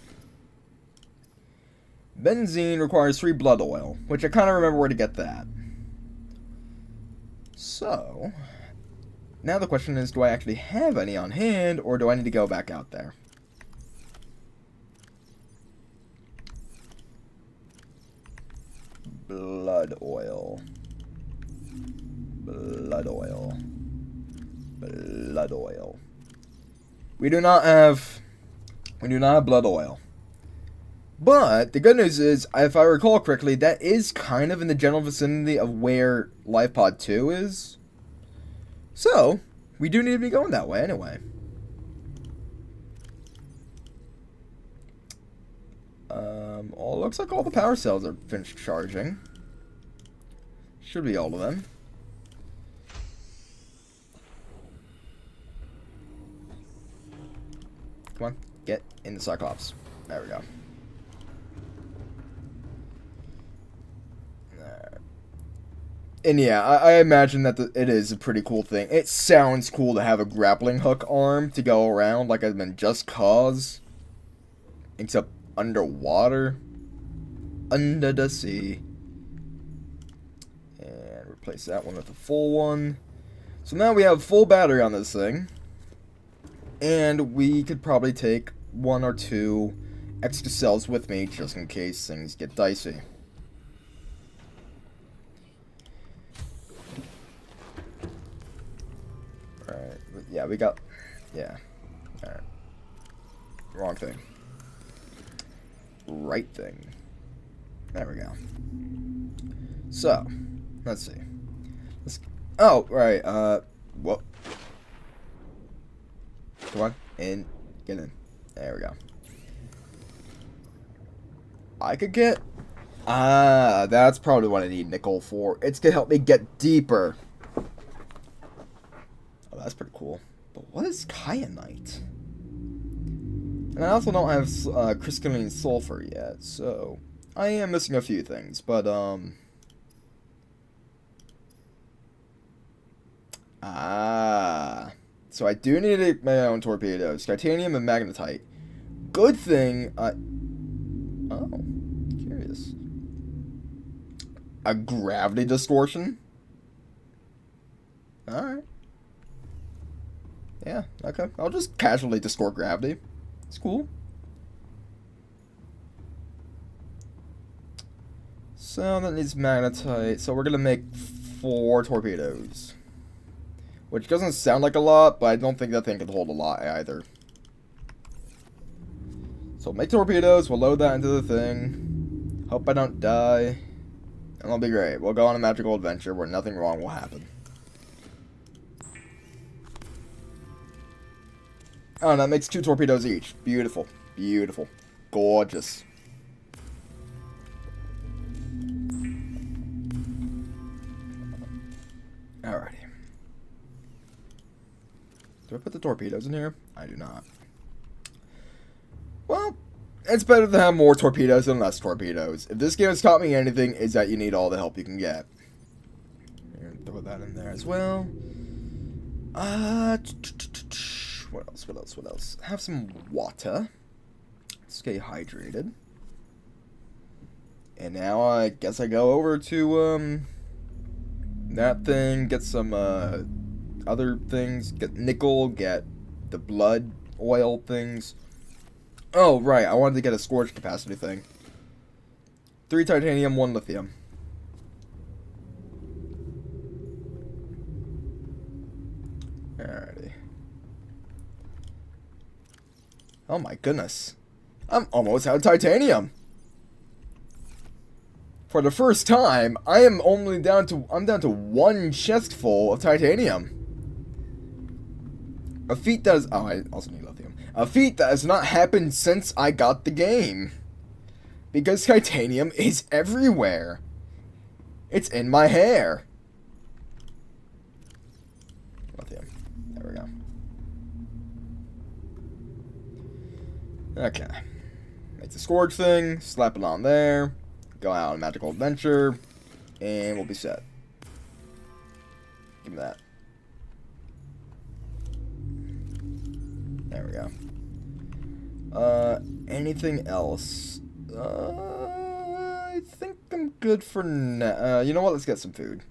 Benzene requires 3 blood oil, which I kind of remember where to get that. So, now the question is, do I actually have any on hand, or do I need to go back out there? Blood oil. Blood oil. Blood oil. We do not have blood oil. But the good news is, if I recall correctly, that is kind of in the general vicinity of where LifePod 2 is. So, we do need to be going that way anyway. Looks like all the power cells are finished charging. Should be all of them. Come on, get in the Cyclops. There we go. And yeah, I imagine that it is a pretty cool thing. It sounds cool to have a grappling hook arm to go around like I've been Just Cause. Except underwater. Under the sea. And replace that one with a full one. So now we have full battery on this thing. And we could probably take 1 or 2 extra cells with me just in case things get dicey. Alright, yeah, we got... Yeah. Alright. Wrong thing. Right thing. There we go. So, let's see. Oh, right, whoop. Come on, in, get in. There we go. I could get... that's probably what I need nickel for. It's gonna help me get deeper. Oh, that's pretty cool. But what is kyanite? And I also don't have crystalline sulfur yet, so... I am missing a few things, but, so I do need to make my own torpedoes. Titanium and magnetite. Good thing oh, curious. A gravity distortion? Alright. Yeah, okay. I'll just casually distort gravity. It's cool. So that needs magnetite. So we're gonna make 4 torpedoes. Which doesn't sound like a lot, but I don't think that thing can hold a lot either. So we'll make torpedoes, we'll load that into the thing. Hope I don't die. And it'll be great. We'll go on a magical adventure where nothing wrong will happen. Oh, and that makes 2 torpedoes each. Beautiful. Beautiful. Gorgeous. Alrighty. Do I put the torpedoes in here? I do not. Well, it's better to have more torpedoes than less torpedoes. If this game has taught me anything, it's that you need all the help you can get. Throw that in there as well. What else? What else? What else? Have some water. Stay hydrated. And now I guess I go over to that thing, get some other things, get nickel, get the blood oil things. Oh, right, I wanted to get a storage capacity thing. 3 titanium, 1 lithium. Alrighty. Oh my goodness. I'm almost out of titanium. For the first time, I'm down to one chest full of titanium. A feat that is, oh, I also need lithium. A feat that has not happened since I got the game. Because titanium is everywhere. It's in my hair. Lithium. There we go. Okay. Make the scourge thing, slap it on there, go out on a magical adventure, and we'll be set. Give me that. There we go. Anything else? I think I'm good for now. You know what? Let's get some food.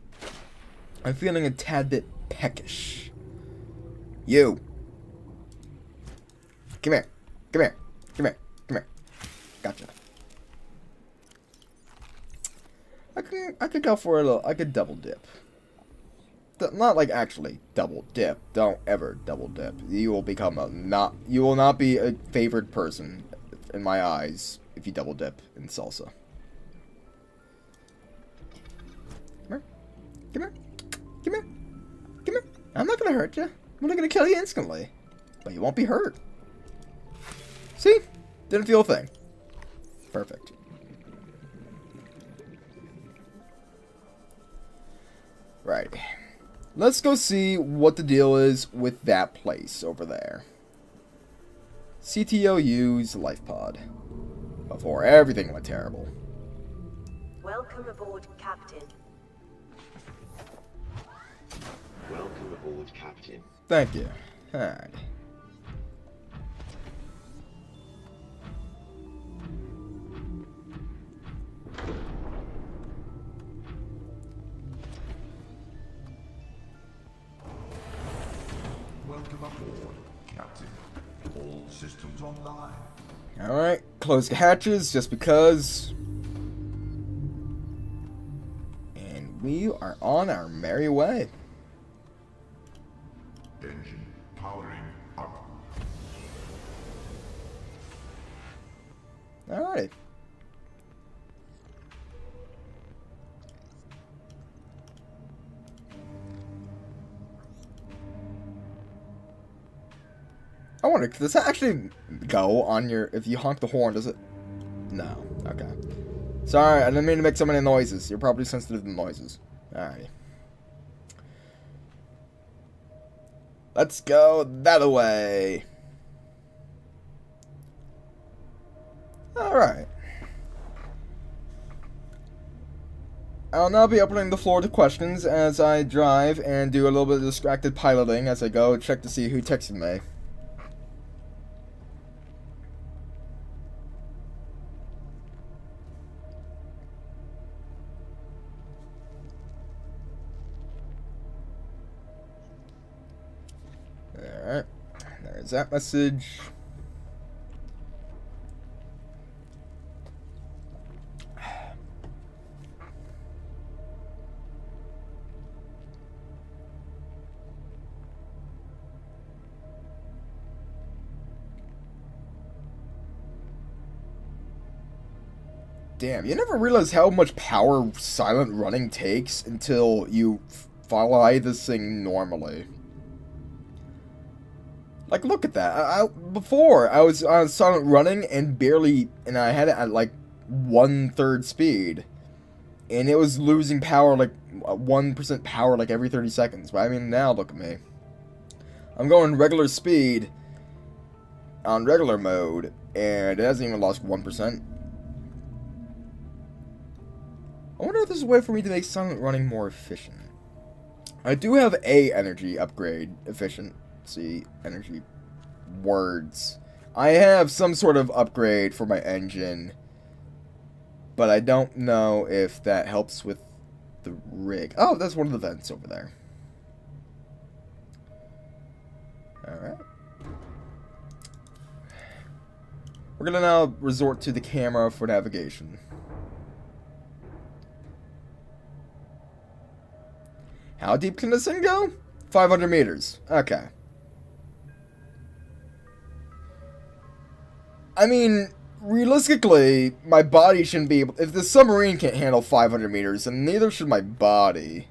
I'm feeling a tad bit peckish. You. Come here. Come here. Come here. Come here. Gotcha. I could go for a little. I could double dip. Not like actually double dip. Don't ever double dip. You will become you will not be a favored person in my eyes if you double dip in salsa. Come here. Come here. Come here. Come here. I'm not gonna hurt you. I'm not gonna kill you instantly. But you won't be hurt. See? Didn't feel a thing. Perfect. Right. Let's go see what the deal is with that place over there. CTOU's life pod. Before everything went terrible. Welcome aboard, Captain. Welcome aboard, Captain. Thank you. Alright. Welcome aboard, Captain. All systems online. Alright. Close the hatches just because. And we are on our merry way. Engine powering up. Alright. I wonder, does that actually go on your... If you honk the horn, does it... No. Okay. Sorry, I didn't mean to make so many noises. You're probably sensitive to noises. Alrighty. Let's go that way. Alright. I'll now be opening the floor to questions as I drive and do a little bit of distracted piloting as I go check to see who texted me. Alright, there's that message. Damn, you never realize how much power silent running takes until you fly this thing normally. Like, look at that. Before, I was on silent running and I had it at like 1/3 speed. And it was losing power, like 1% power like every 30 seconds. But I mean, now look at me. I'm going regular speed on regular mode, and it hasn't even lost 1%. I wonder if there's a way for me to make silent running more efficient. I do have a energy upgrade efficiency energy words. I have some sort of upgrade for my engine, but I don't know if that helps with the rig. Oh, that's one of the vents over there. Alright. We're gonna now resort to the camera for navigation. How deep can this thing go? 500 meters. Okay. I mean, realistically, my body shouldn't be able... If the submarine can't handle 500 meters, then neither should my body.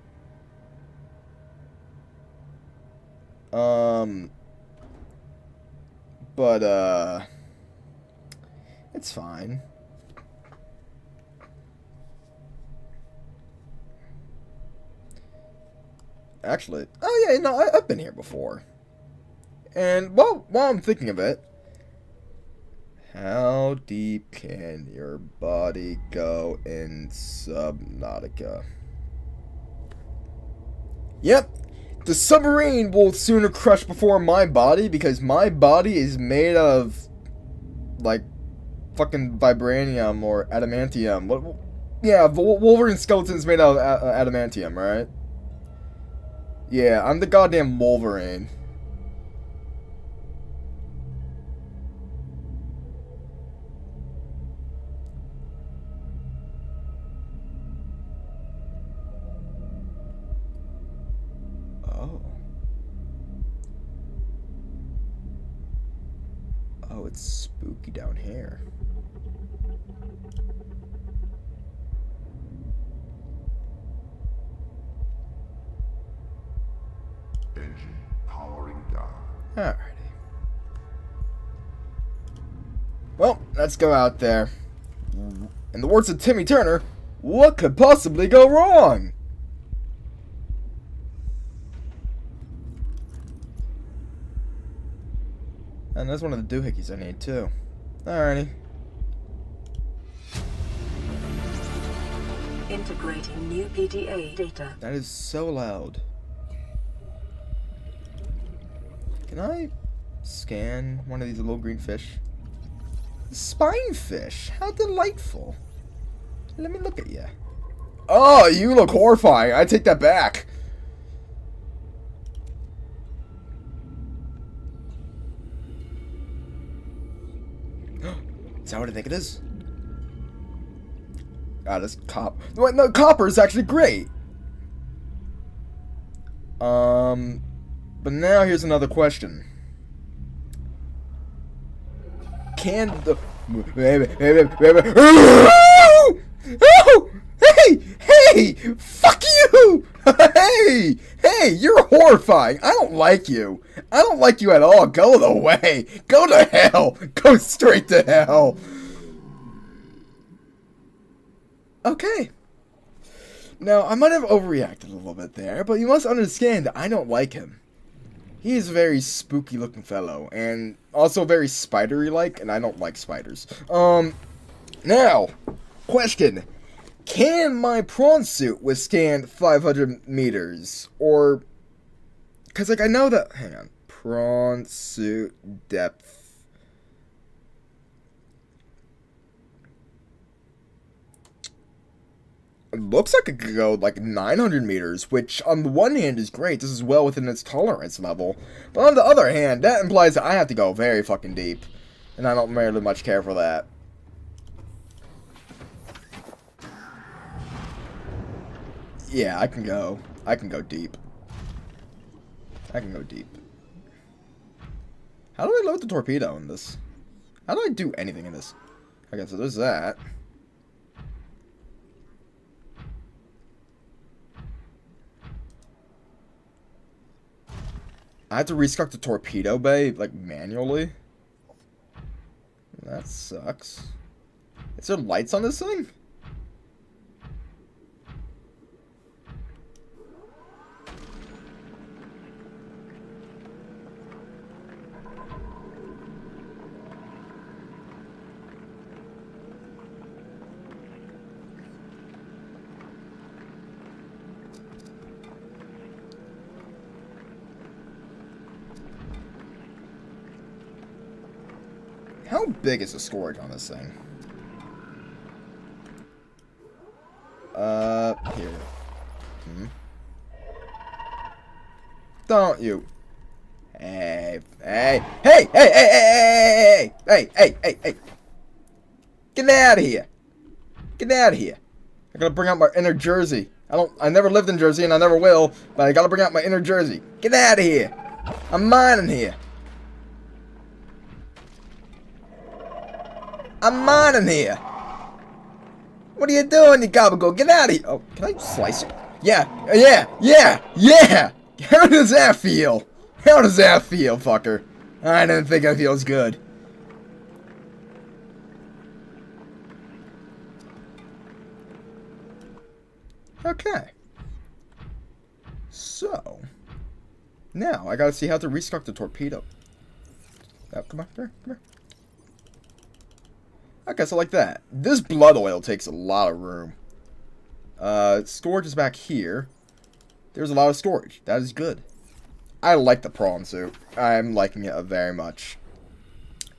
But, it's fine. Actually, oh yeah, no, I've been here before. And, well, while I'm thinking of it, how deep can your body go in Subnautica? Yep, the submarine will sooner crush before my body, because my body is made of, like, fucking vibranium or adamantium. What? Yeah, Wolverine's skeleton's made out of adamantium, right? Yeah, I'm the goddamn Wolverine. Oh. Oh, it's spooky down here. Engine powering down. Alrighty. Well, let's go out there. In the words of Timmy Turner, what could possibly go wrong? And that's one of the doohickeys I need too. Alrighty. Integrating new PDA data. That is so loud. Can I scan one of these little green fish? Spinefish! How delightful. Let me look at you. Oh, you look horrifying. I take that back. Is that what I think it is? Ah, this cop. No, copper is actually great. But now here's another question. Can the... Oh! Hey! Fuck you! Hey! You're horrifying. I don't like you. I don't like you at all. Go away. Go to hell. Go straight to hell. Okay. Now, I might have overreacted a little bit there, but you must understand that I don't like him. He is a very spooky looking fellow, and also very spidery-like, and I don't like spiders. Now, question. Can my prawn suit withstand 500 meters? Or, because, like, I know that, hang on, prawn suit depth. It looks like it could go like 900 meters, which on the one hand is great. This is well within its tolerance level. But on the other hand, that implies that I have to go very fucking deep. And I don't really much care for that. Yeah, I can go deep. I can go deep. How do I load the torpedo in this? How do I do anything in this? Okay, so there's that. I had to restock the torpedo bay, like, manually. That sucks. Is there lights on this thing? How big is the storage on this thing? Here. Don't you? Hey. Get out of here. Get out of here. I gotta bring out my inner Jersey. I never lived in Jersey and I never will, but I gotta bring out my inner Jersey. Get out of here. I'm mining here. I'm mining here. What are you doing, you gabagool? Get out of here. Oh, can I slice it? Yeah. How does that feel? How does that feel, fucker? I didn't think that feels good. Okay. So, now I gotta see how to restock the torpedo. Oh, come on, come here. Okay, so like that. This blood oil takes a lot of room. Storage is back here. There's a lot of storage. That is good. I like the prawn suit. I'm liking it very much.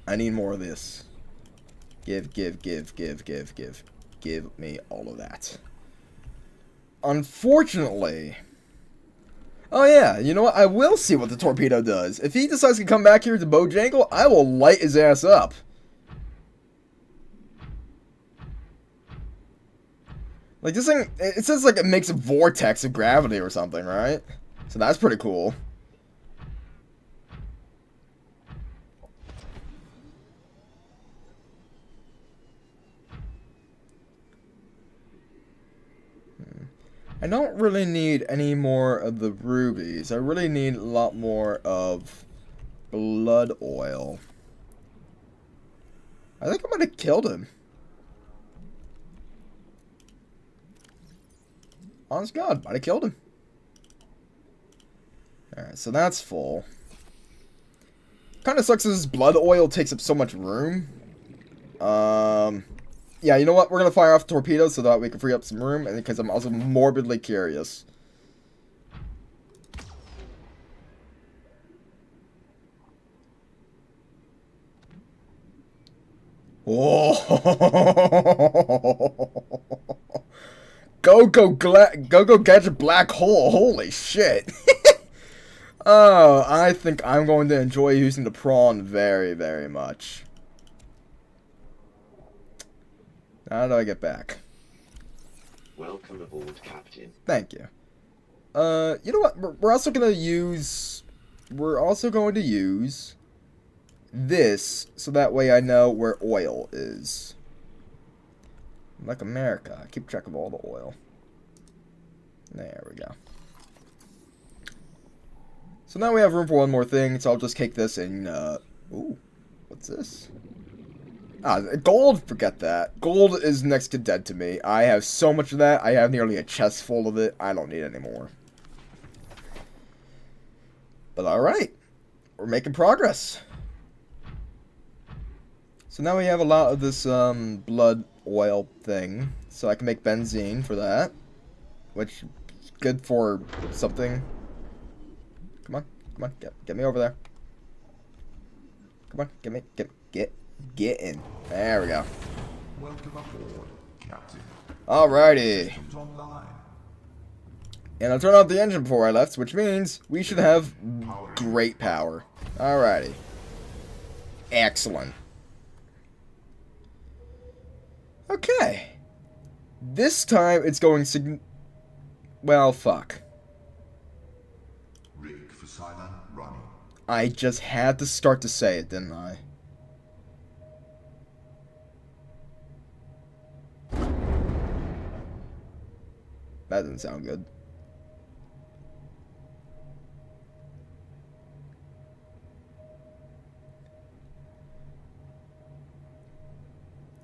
I need more of this. Give me all of that. Unfortunately... Oh yeah, you know what? I will see what the torpedo does. If he decides to come back here to Bojangle, I will light his ass up. Like, this thing, it says like it makes a vortex of gravity or something, right? So that's pretty cool. I don't really need any more of the rubies. I really need a lot more of blood oil. I think I might have killed him. Honest God, might have killed him. Alright, so that's full. Kind of sucks that this blood oil takes up so much room. Yeah, you know what? We're going to fire off torpedoes so that we can free up some room, and because I'm also morbidly curious. Oh! Go gadget black hole. Holy shit. Oh, I think I'm going to enjoy using the prawn very, very much. How do I get back? Welcome aboard, Captain. Thank you. You know what? We're also going to use this so that way I know where oil is. Like America, I keep track of all the oil. There we go. So now we have room for one more thing, so I'll just take this and, ooh, what's this? Ah, gold, forget that. Gold is next to dead to me. I have so much of that, I have nearly a chest full of it. I don't need any more. But alright, we're making progress. So now we have a lot of this, blood oil thing, so I can make benzene for that, which is good for something. Come on, get me over there. Come on, get in. There we go. Welcome aboard, Captain. Alrighty. Systems online. And I'll turn off the engine before I left, which means we should have great power. Alrighty. Excellent. Okay. This time it's going well, fuck. Rig for silent running. I just had to start to say it, didn't I? That didn't sound good.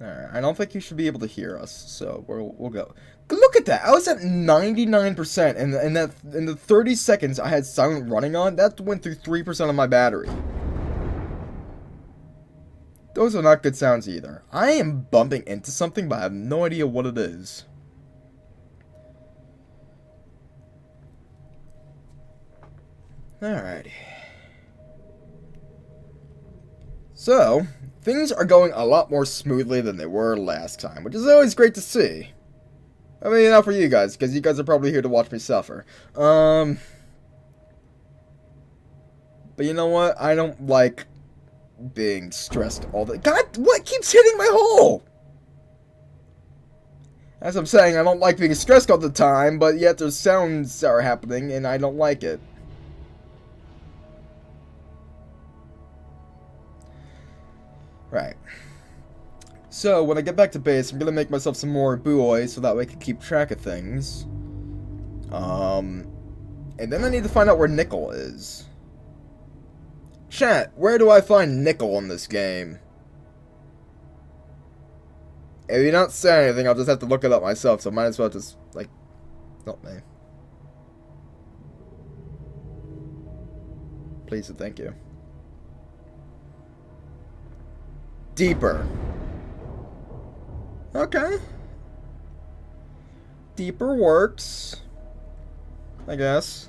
Alright, I don't think you should be able to hear us, so we'll go. Look at that! I was at 99%, and in the 30 seconds I had silent running on, that went through 3% of my battery. Those are not good sounds either. I am bumping into something, but I have no idea what it is. Alrighty. So, things are going a lot more smoothly than they were last time, which is always great to see. I mean, not for you guys, because you guys are probably here to watch me suffer. But you know what? I don't like being stressed all the... God, what keeps hitting my hole? As I'm saying, I don't like being stressed all the time, but yet there's sounds that are happening, and I don't like it. Right. So, when I get back to base, I'm gonna make myself some more buoys so that way I can keep track of things. And then I need to find out where nickel is. Chat, where do I find nickel in this game? If you don't say anything, I'll just have to look it up myself, so might as well just, like, help me. Please and thank you. Deeper. Okay. Deeper works, I guess.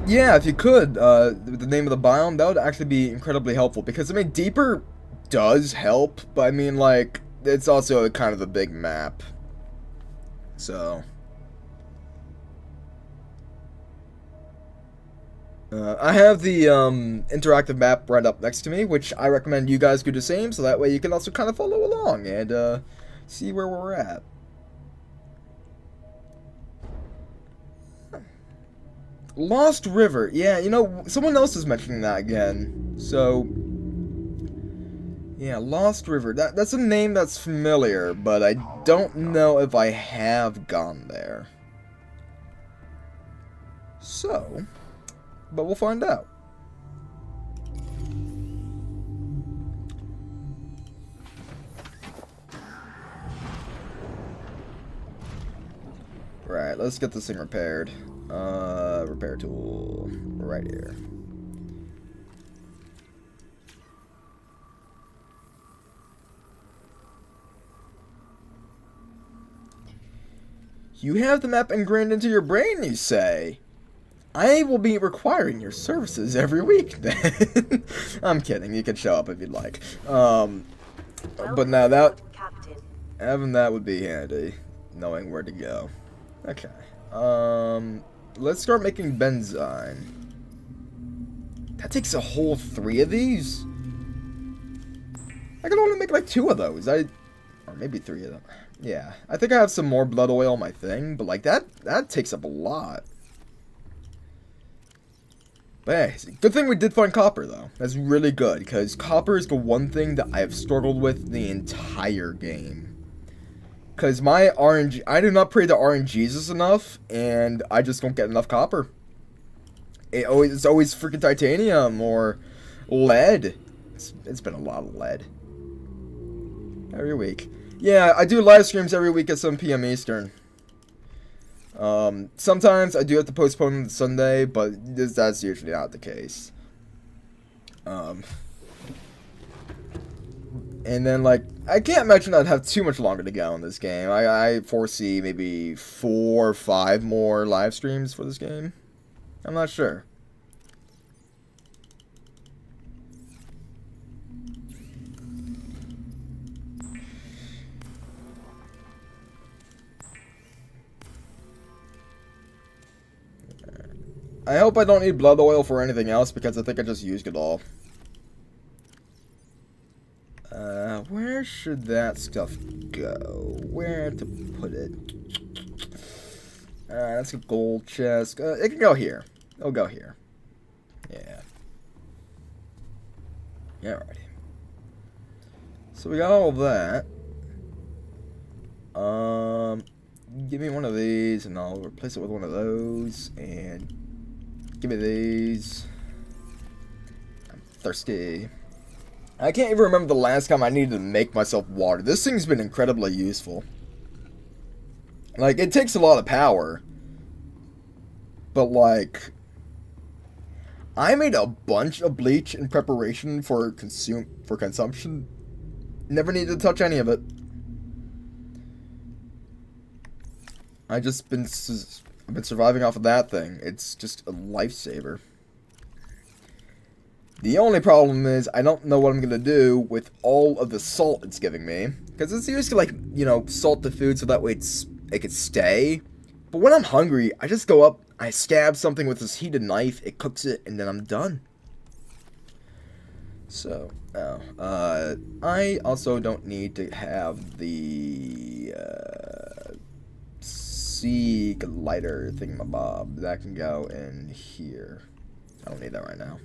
Yeah, if you could, the name of the biome, that would actually be incredibly helpful, because, I mean, deeper does help, but, I mean, like, it's also kind of a big map, so. I have the, interactive map right up next to me, which I recommend you guys do the same, so that way you can also kind of follow along and, see where we're at. Lost River. Yeah, you know, someone else is mentioning that again. So, yeah, Lost River. That's a name that's familiar, but I don't know if I have gone there. So, but we'll find out. Right, let's get this thing repaired. Repair tool right here. You have the map ingrained into your brain, you say? I will be requiring your services every week then. I'm kidding, you can show up if you'd like. But now that having that would be handy, knowing where to go. Okay. Let's start making benzine. That takes a whole 3 of these? I can only make like 2 of those. Or maybe 3 of them. Yeah. I think I have some more blood oil on my thing, but like that takes up a lot. But hey, good thing we did find copper though. That's really good, because copper is the one thing that I have struggled with the entire game. Because my RNG, I do not pray to RNGs enough, and I just don't get enough copper. It's always freaking titanium or lead. It's been a lot of lead. Every week. Yeah, I do live streams every week at 7 p.m. Eastern. Sometimes I do have to postpone them to Sunday, but that's usually not the case. And then, like, I can't imagine I'd have too much longer to go in this game. I foresee maybe 4 or 5 more live streams for this game. I'm not sure. I hope I don't need blood oil for anything else, because I think I just used it all. Where should that stuff go? Where to put it? That's a gold chest. It can go here. It'll go here. Yeah. Alrighty. So we got all of that. Give me one of these, and I'll replace it with one of those, and give me these. I'm thirsty. I can't even remember the last time I needed to make myself water. This thing's been incredibly useful. Like, it takes a lot of power. But, like, I made a bunch of bleach in preparation for consumption. Never needed to touch any of it. I've been surviving off of that thing. It's just a lifesaver. The only problem is I don't know what I'm gonna do with all of the salt it's giving me, because it's used to, like, you know, salt the food so that way it could stay. But when I'm hungry, I just go up I stab something with this heated knife, it cooks it, and then I'm done. So, I also don't need to have the sea lighter thingamabob. That can go in here. I don't need that right now.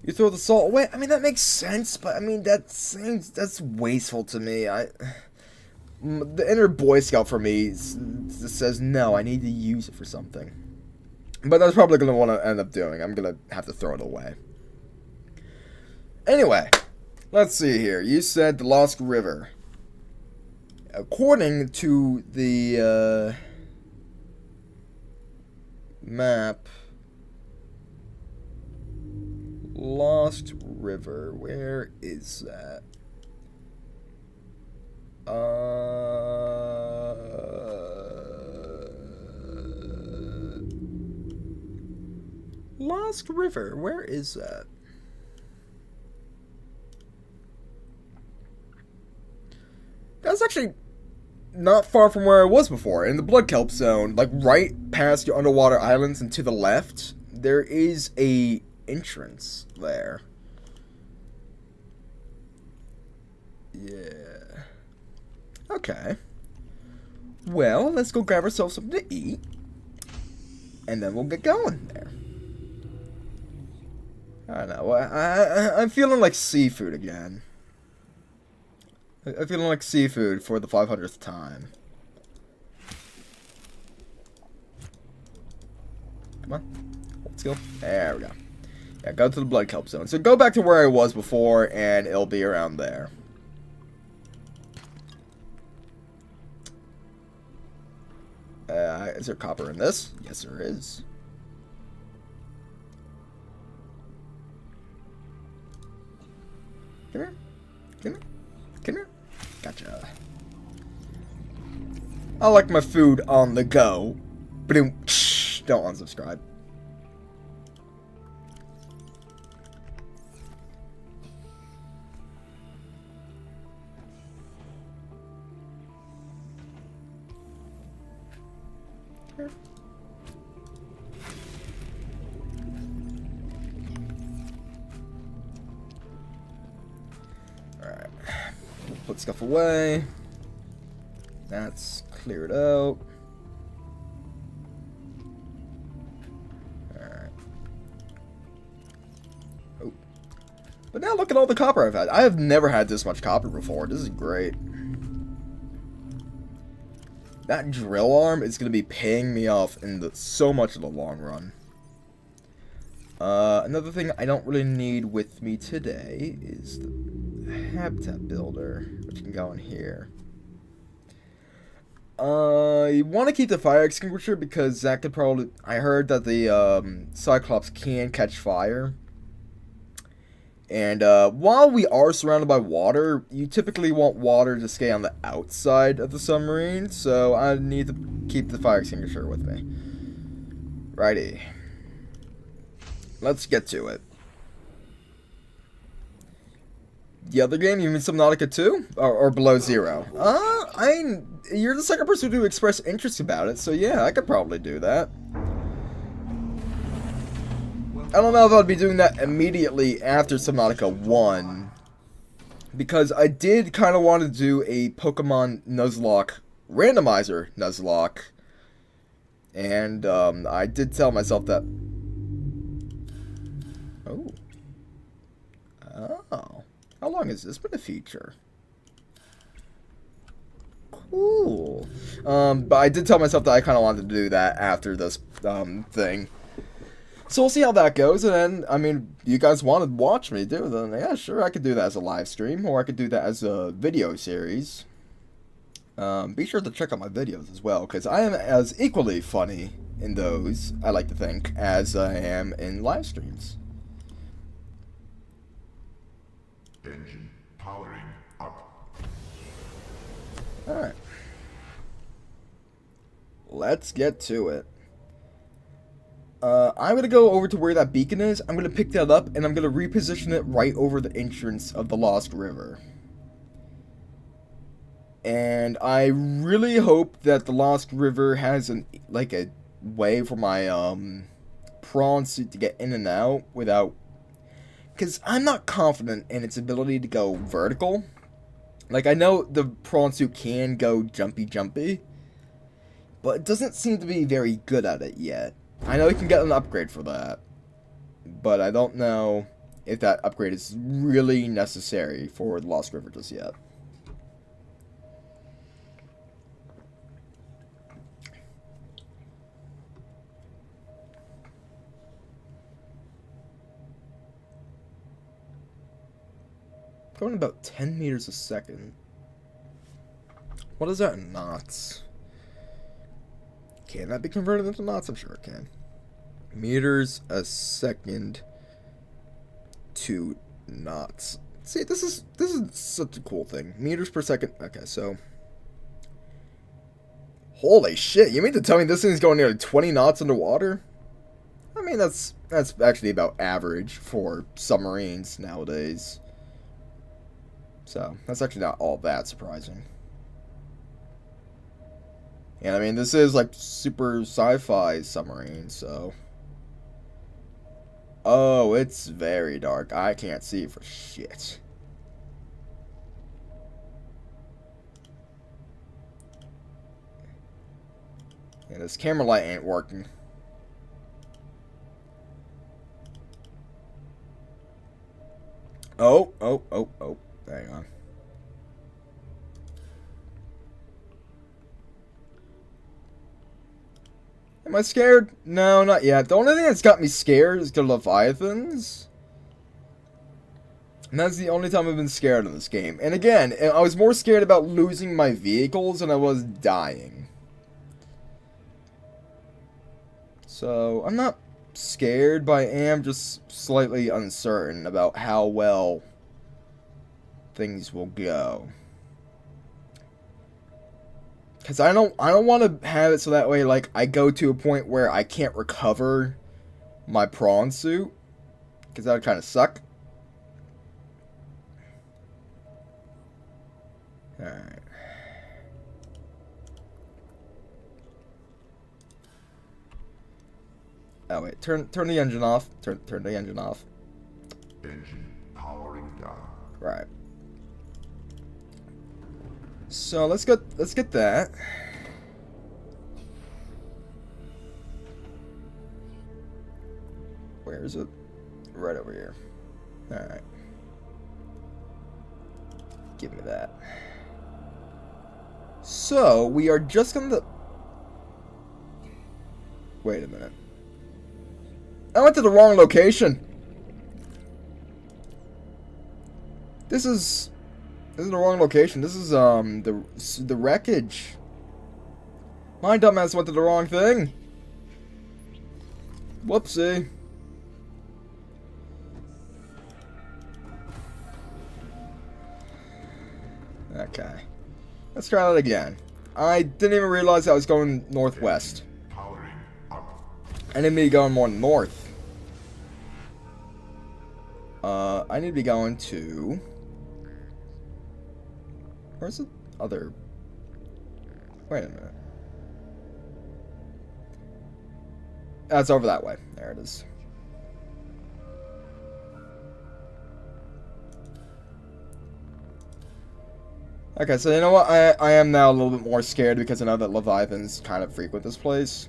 You throw the salt away? I mean, that makes sense, but I mean, that's wasteful to me. The inner Boy Scout for me says, no, I need to use it for something. But that's probably going to want to end up doing. I'm going to have to throw it away. Anyway, let's see here. You said the Lost River. According to the map, Lost River, where is that? Lost River, where is that? That's actually not far from where I was before, in the Blood Kelp Zone, like right past your underwater islands and to the left, there is a entrance there. Yeah. Okay. Well, let's go grab ourselves something to eat, and then we'll get going there. I don't know. I'm feeling like seafood again. I'm feeling like seafood for the 500th time. Come on. Let's go. There we go. Yeah, go to the Blood Kelp Zone. So go back to where I was before, and it'll be around there. Is there copper in this? Yes, there is. Come here. Come here. Come here. Gotcha. I like my food on the go. But don't unsubscribe. Here. Alright. We'll put stuff away. That's cleared out. Alright. Oh. But now look at all the copper I've had. I have never had this much copper before. This is great. That drill arm is going to be paying me off in so much in the long run. Another thing I don't really need with me today is the habitat builder, which can go in here. You want to keep the fire extinguisher because that could probably... I heard that the Cyclops can catch fire. And while we are surrounded by water, you typically want water to stay on the outside of the submarine, so I need to keep the fire extinguisher with me. Righty. Let's get to it. The other game, you mean Subnautica 2? Or Below Zero? You're the second person to express interest about it, so yeah, I could probably do that. I don't know if I'd be doing that immediately after Subnautica 1, because I did kind of want to do a Pokemon Nuzlocke randomizer Nuzlocke, and I did tell myself that... Oh. How long has this been a feature? Cool. But I did tell myself that I kind of wanted to do that after this thing. So we'll see how that goes, and then, I mean, you guys want to watch me do it, then yeah, sure, I could do that as a live stream, or I could do that as a video series. Be sure to check out my videos as well, because I am as equally funny in those, I like to think, as I am in live streams. Engine powering up. Alright. Let's get to it. I'm going to go over to where that beacon is. I'm going to pick that up, and I'm going to reposition it right over the entrance of the Lost River. And I really hope that the Lost River has a way for my prawn suit to get in and out without, because I'm not confident in its ability to go vertical. Like, I know the prawn suit can go jumpy, but it doesn't seem to be very good at it yet. I know you can get an upgrade for that, but I don't know if that upgrade is really necessary for the Lost River just yet. Going about 10 meters a second. What is that in knots? Can that be converted into knots? I'm sure it can. Meters a second to knots. See, this is such a cool thing. Meters per second. Okay, so holy shit! You mean to tell me this thing's going nearly 20 knots underwater? I mean, that's actually about average for submarines nowadays. So that's actually not all that surprising. And I mean, this is like super sci-fi submarine, so. Oh, it's very dark. I can't see for shit. And this camera light ain't working. Oh. Hang on. Am I scared? No, not yet. The only thing that's got me scared is the Leviathans. And that's the only time I've been scared in this game. And again, I was more scared about losing my vehicles than I was dying. So, I'm not scared, but I am just slightly uncertain about how well things will go. Because I don't want to have it so that way, like, I go to a point where I can't recover my prawn suit. Because that would kind of suck. Alright. Oh, wait. Turn the engine off. Turn the engine off. Engine powering down. Right. So let's get that. Where is it? Right over here. Alright. Give me that. So we are just gonna. Wait a minute. I went to the wrong location. This is the wrong location. This is the wreckage. My dumbass went to the wrong thing. Whoopsie. Okay. Let's try that again. I didn't even realize I was going northwest. Powering up. I didn't mean to be going more north. I need to be going to. Where's the other? Wait a minute. That's over that way. There it is. Okay, so you know what? I am now a little bit more scared because I know that Leviathans kind of frequent this place.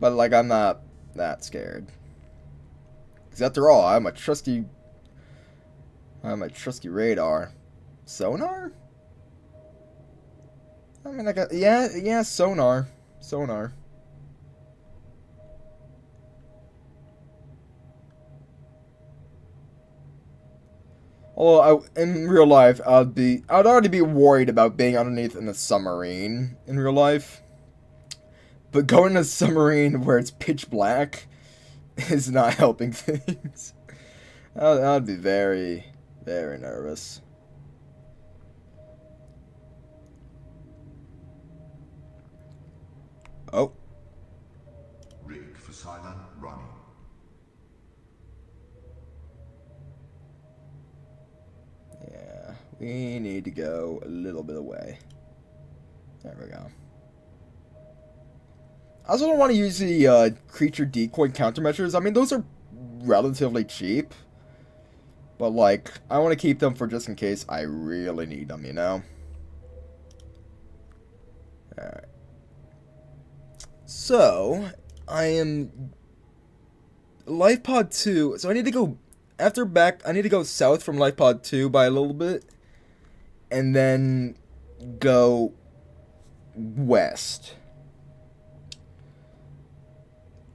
But, like, I'm not that scared. Because after all, I'm a trusty radar. Sonar? I mean, like, yeah, sonar. Sonar. Although, in real Life, I'd already be worried about being underneath in a submarine in real life. But going in a submarine where it's pitch black is not helping things. I'd be very, very nervous. Oh. Rig for silent running. Yeah. We need to go a little bit away. There we go. I also don't want to use the creature decoy countermeasures. I mean, those are relatively cheap. But, like, I want to keep them for just in case I really need them, you know? Alright. So, I am... Life Pod 2. So I need to go... I need to go south from Life Pod 2 by a little bit. And then go west.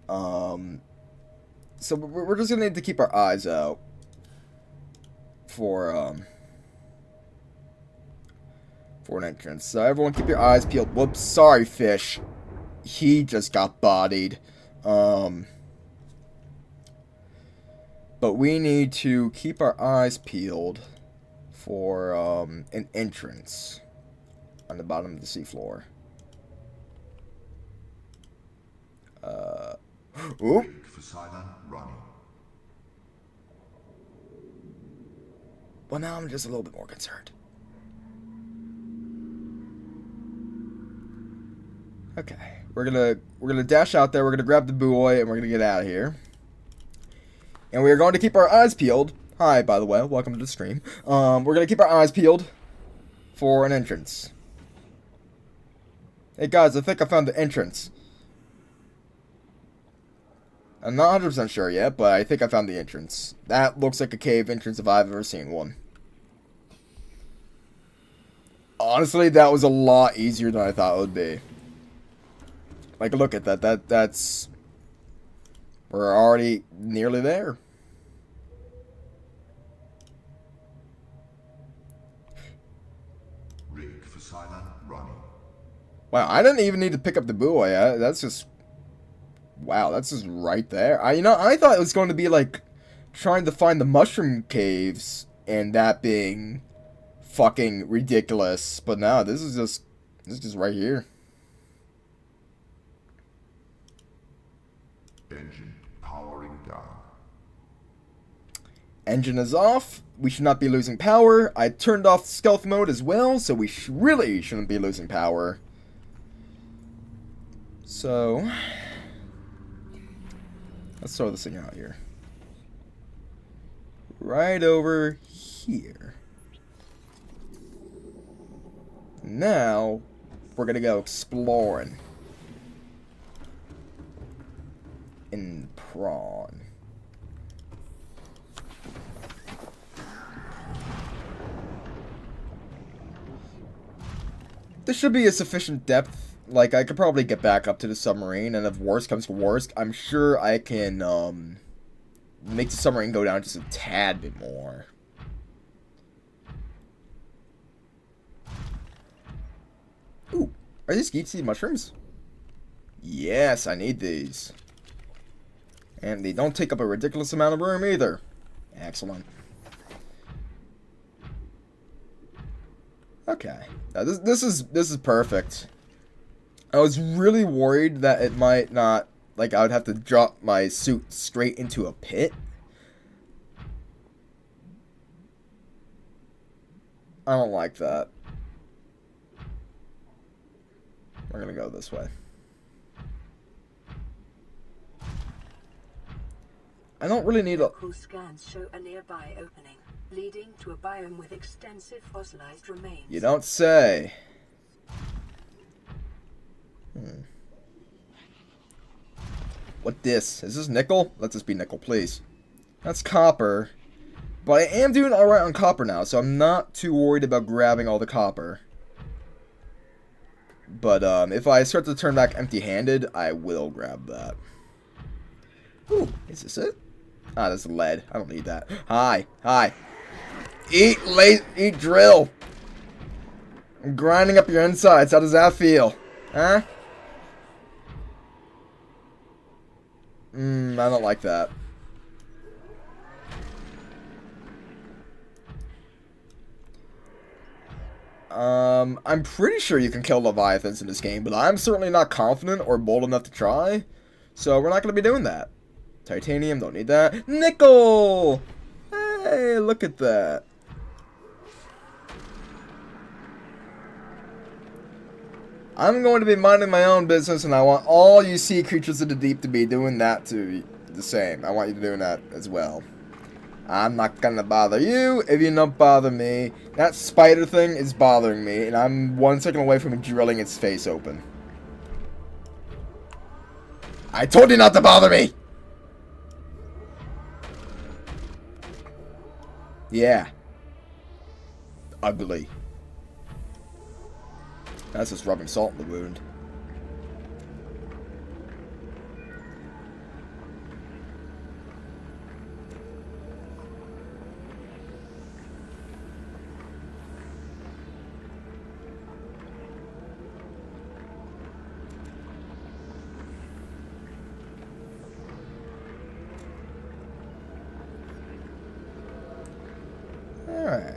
So we're just gonna need to keep our eyes out for an entrance. So everyone keep your eyes peeled. Whoops, sorry fish. He just got bodied. But we need to keep our eyes peeled for an entrance on the bottom of the seafloor. Oop. For silent running. Well, now I'm just a little bit more concerned. Okay, we're gonna dash out there. We're gonna grab the buoy and we're gonna get out of here. And we are going to keep our eyes peeled. Hi, by the way, welcome to the stream. We're gonna keep our eyes peeled for an entrance. Hey guys, I think I found the entrance. I'm not 100% sure yet, but I think I found the entrance. That looks like a cave entrance if I've ever seen one. Honestly, that was a lot easier than I thought it would be. Like, look at that. That's... We're already nearly there. Rig for silent running. Wow, I didn't even need to pick up the buoy. That's just... Wow, that's just right there. I thought it was going to be like trying to find the mushroom caves and that being fucking ridiculous. But no, this is just right here. Engine powering down. Engine is off. We should not be losing power. I turned off stealth mode as well, so we really shouldn't be losing power. So... let's throw this thing out here. Right over here. Now, we're gonna go exploring. In prawn. This should be a sufficient depth. Like, I could probably get back up to the submarine, and if worst comes to worst, I'm sure I can, make the submarine go down just a tad bit more. Ooh, are these deep sea mushrooms? Yes, I need these. And they don't take up a ridiculous amount of room either. Excellent. Okay, now this is perfect. I was really worried that it might not, like, I would have to drop my suit straight into a pit. I don't like that. We're gonna go this way. I don't really need a... Local scans show a nearby opening, leading to a biome with extensive fossilized remains. You don't say. What this? Is this nickel? Let this be nickel, please. That's copper. But I am doing alright on copper now, so I'm not too worried about grabbing all the copper. But if I start to turn back empty-handed, I will grab that. Ooh, is this it? Ah, that's lead. I don't need that. Hi. Eat drill. I'm grinding up your insides. How does that feel? Huh? I don't like that. I'm pretty sure you can kill Leviathans in this game, but I'm certainly not confident or bold enough to try. So we're not going to be doing that. Titanium, don't need that. Nickel! Hey, look at that. I'm going to be minding my own business, and I want all you sea creatures of the deep to be doing that to the same. I want you to do that as well. I'm not gonna bother you if you don't bother me. That spider thing is bothering me, and I'm 1 second away from drilling its face open. I told you not to bother me! Yeah. Ugly. That's just rubbing salt in the wound. Alright.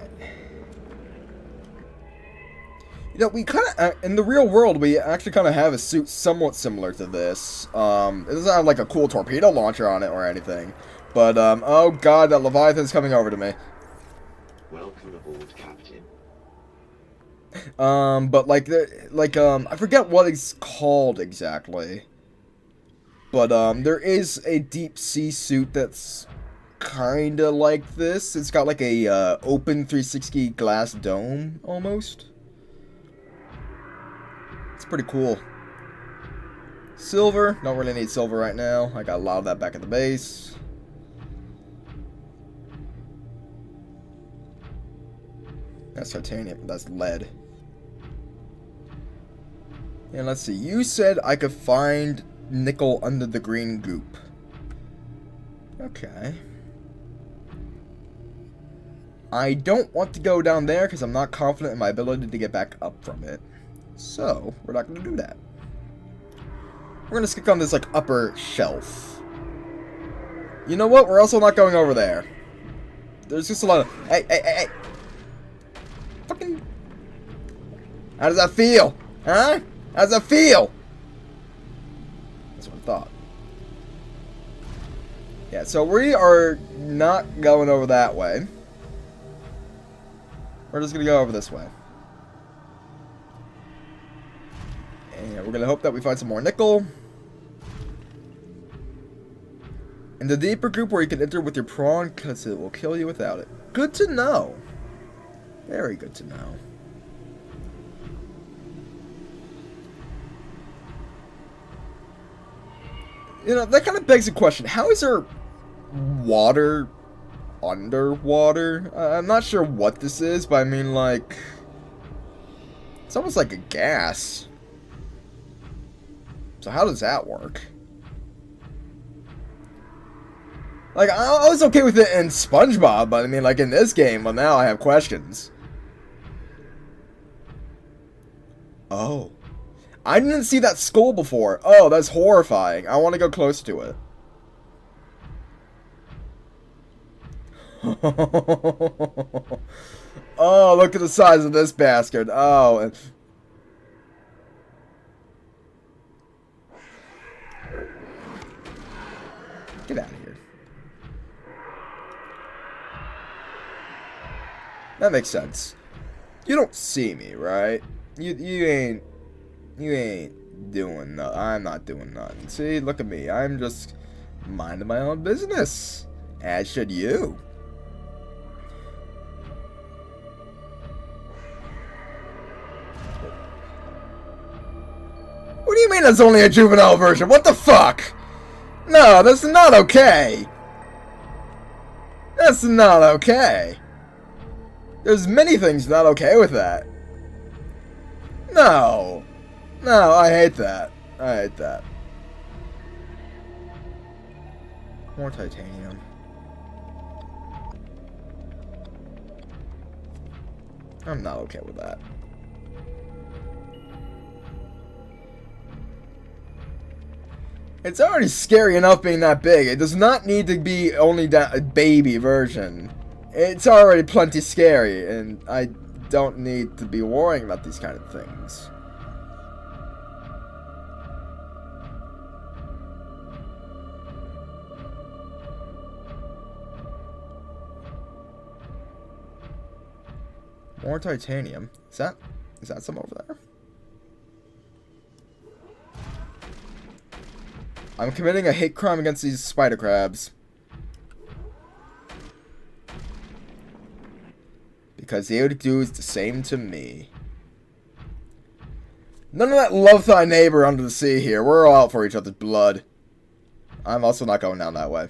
You know, we kind of, in the real world, we actually kind of have a suit somewhat similar to this. It doesn't have like a cool torpedo launcher on it or anything. But, oh god, that Leviathan's coming over to me. Welcome aboard, Captain. But like, I forget what it's called exactly. But, there is a deep sea suit that's kinda like this. It's got like a, open 360 glass dome, almost. It's pretty cool. Silver. Don't really need silver right now. I got a lot of that back at the base. That's titanium. That's lead. And let's see. You said I could find nickel under the green goop. Okay. I don't want to go down there because I'm not confident in my ability to get back up from it. So, we're not going to do that. We're going to stick on this, like, upper shelf. You know what? We're also not going over there. There's just a lot of... Hey! Fucking... How does that feel? Huh? How does that feel? That's what I thought. Yeah, so we are not going over that way. We're just going to go over this way. And we're going to hope that we find some more nickel. In the deeper group where you can enter with your prawn, because it will kill you without it. Good to know. Very good to know. You know, that kind of begs the question. How is there water underwater? I'm not sure what this is, but I mean, like... It's almost like a gas. So how does that work? Like, I was okay with it in SpongeBob, but I mean, like, in this game, well, now I have questions. Oh. I didn't see that skull before. Oh, that's horrifying. I want to go close to it. Oh, look at the size of this bastard. Oh, and... Get out of here. That makes sense. You don't see me, right? You ain't doing nothing. I'm not doing nothing. See, look at me. I'm just minding my own business. As should you. What do you mean that's only a juvenile version? What the fuck? No, that's not okay. That's not okay. There's many things not okay with that. No. No, I hate that. I hate that. More titanium. I'm not okay with that. It's already scary enough being that big. It does not need to be only that baby version. It's already plenty scary, and I don't need to be worrying about these kind of things. More titanium. Is that some over there? I'm committing a hate crime against these spider crabs. Because they would do the same to me. None of that love thy neighbor under the sea here. We're all out for each other's blood. I'm also not going down that way.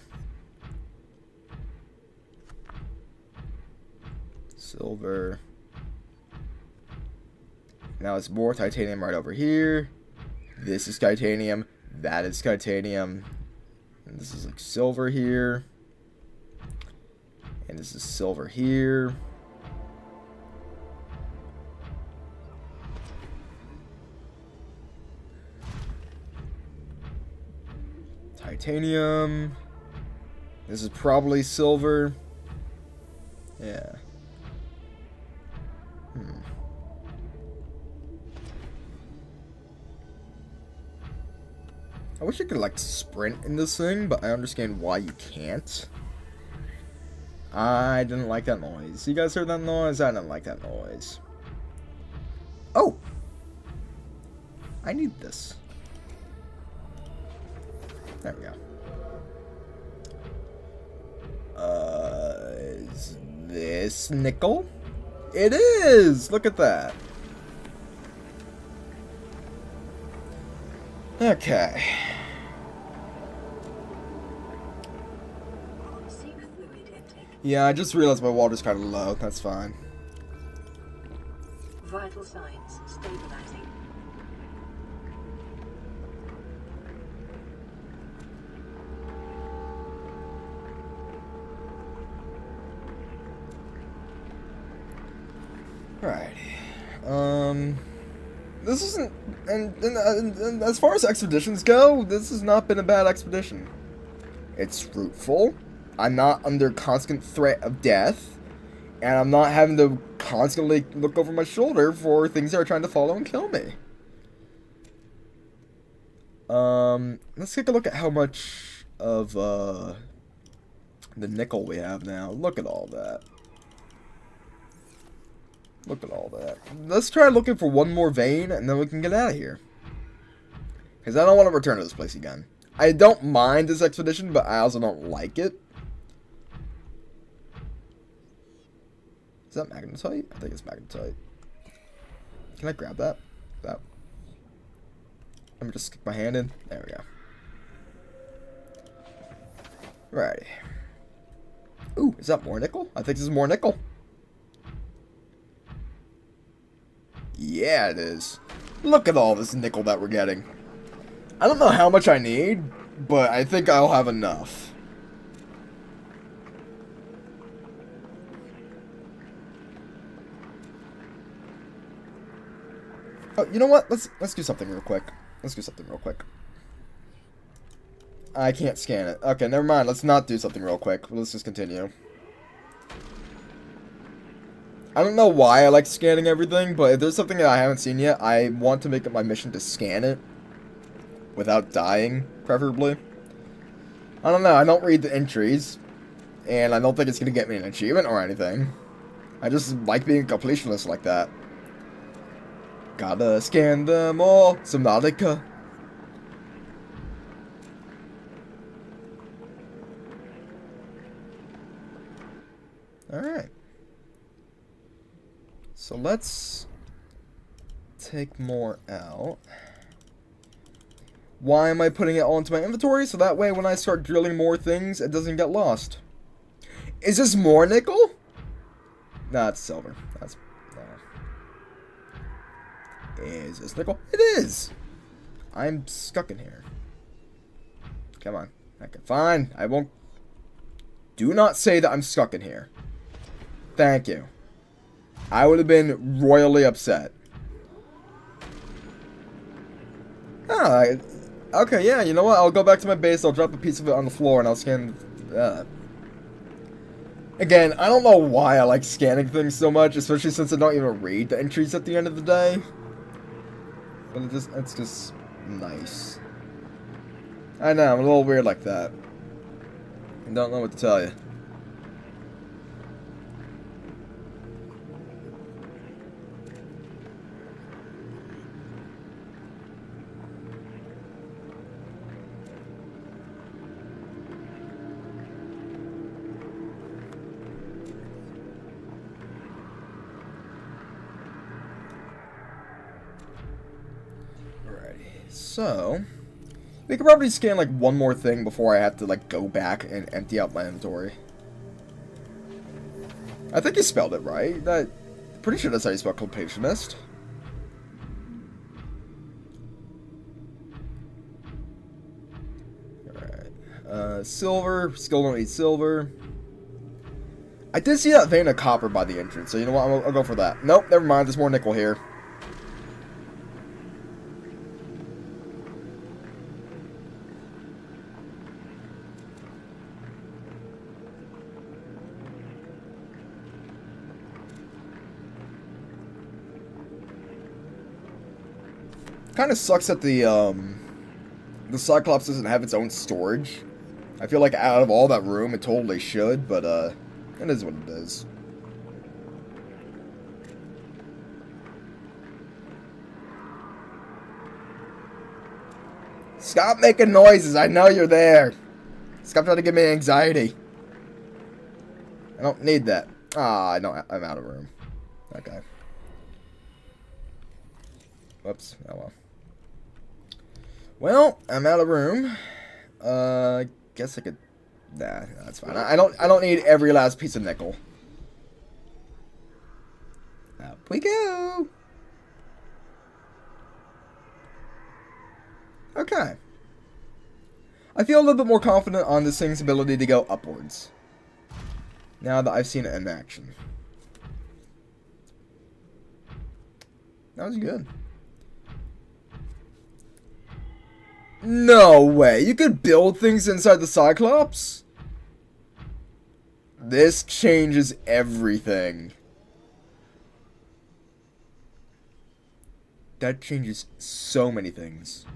Silver. Now it's more titanium right over here. This is titanium. That is titanium. And this is like silver here. And this is silver here. Titanium. This is probably silver. Yeah. I wish I could, like, sprint in this thing, but I understand why you can't. I didn't like that noise. You guys heard that noise? I didn't like that noise. Oh! I need this. There we go. Is this nickel? It is! Look at that. Okay. Seek fluid intake. Yeah, I just realized my water's kind of low. That's fine. Vital signs stabilizing. Alrighty. This isn't, and as far as expeditions go, this has not been a bad expedition. It's fruitful. I'm not under constant threat of death, and I'm not having to constantly look over my shoulder for things that are trying to follow and kill me. Let's take a look at how much of, the nickel we have now. Look at all that. Look at all that. Let's try looking for one more vein, and then we can get out of here. Because I don't want to return to this place again. I don't mind this expedition, but I also don't like it. Is that magnetite? I think it's magnetite. Can I grab that? Let me just stick my hand in. There we go. Right. Ooh, is that more nickel? I think this is more nickel. Yeah, it is. Look at all this nickel that we're getting. I don't know how much I need, but I think I'll have enough. Oh, you know what? Let's do something real quick. I can't scan it. Okay, never mind. Let's not do something real quick. Let's just continue. I don't know why I like scanning everything, but if there's something that I haven't seen yet, I want to make it my mission to scan it. Without dying, preferably. I don't know, I don't read the entries. And I don't think it's going to get me an achievement or anything. I just like being a completionist like that. Gotta scan them all. Subnautica. Alright. So let's take more out. Why am I putting it all into my inventory? So that way when I start drilling more things, it doesn't get lost. Is this more nickel? Nah, it's silver. That's... Is this nickel? It is! I'm stuck in here. Come on. Okay, fine. I won't... Do not say that I'm stuck in here. Thank you. I would have been royally upset. Ah, okay, yeah, you know what? I'll go back to my base, I'll drop a piece of it on the floor, and I'll scan... Again, I don't know why I like scanning things so much, especially since I don't even read the entries at the end of the day. But it's just nice. I know, I'm a little weird like that. I don't know what to tell you. So, we could probably scan like one more thing before I have to like go back and empty out my inventory. I think you spelled it right. Pretty sure that's how you spell completionist. Alright. Silver. Still don't need silver. I did see that vein of copper by the entrance, so you know what? I'll go for that. Nope, never mind. There's more nickel here. Kind of sucks that the Cyclops doesn't have its own storage. I feel like out of all that room, it totally should, but it is what it is. Stop making noises. I know you're there. Stop trying to give me anxiety. I don't need that. Ah, no, I'm out of room. Okay. Whoops. Oh well. Well, I'm out of room. Guess I could. Nah, that's fine. I don't need every last piece of nickel. Up we go. Okay. I feel a little bit more confident on this thing's ability to go upwards. Now that I've seen it in action. That was good. No way. You could build things inside the Cyclops? This changes everything. That changes so many things.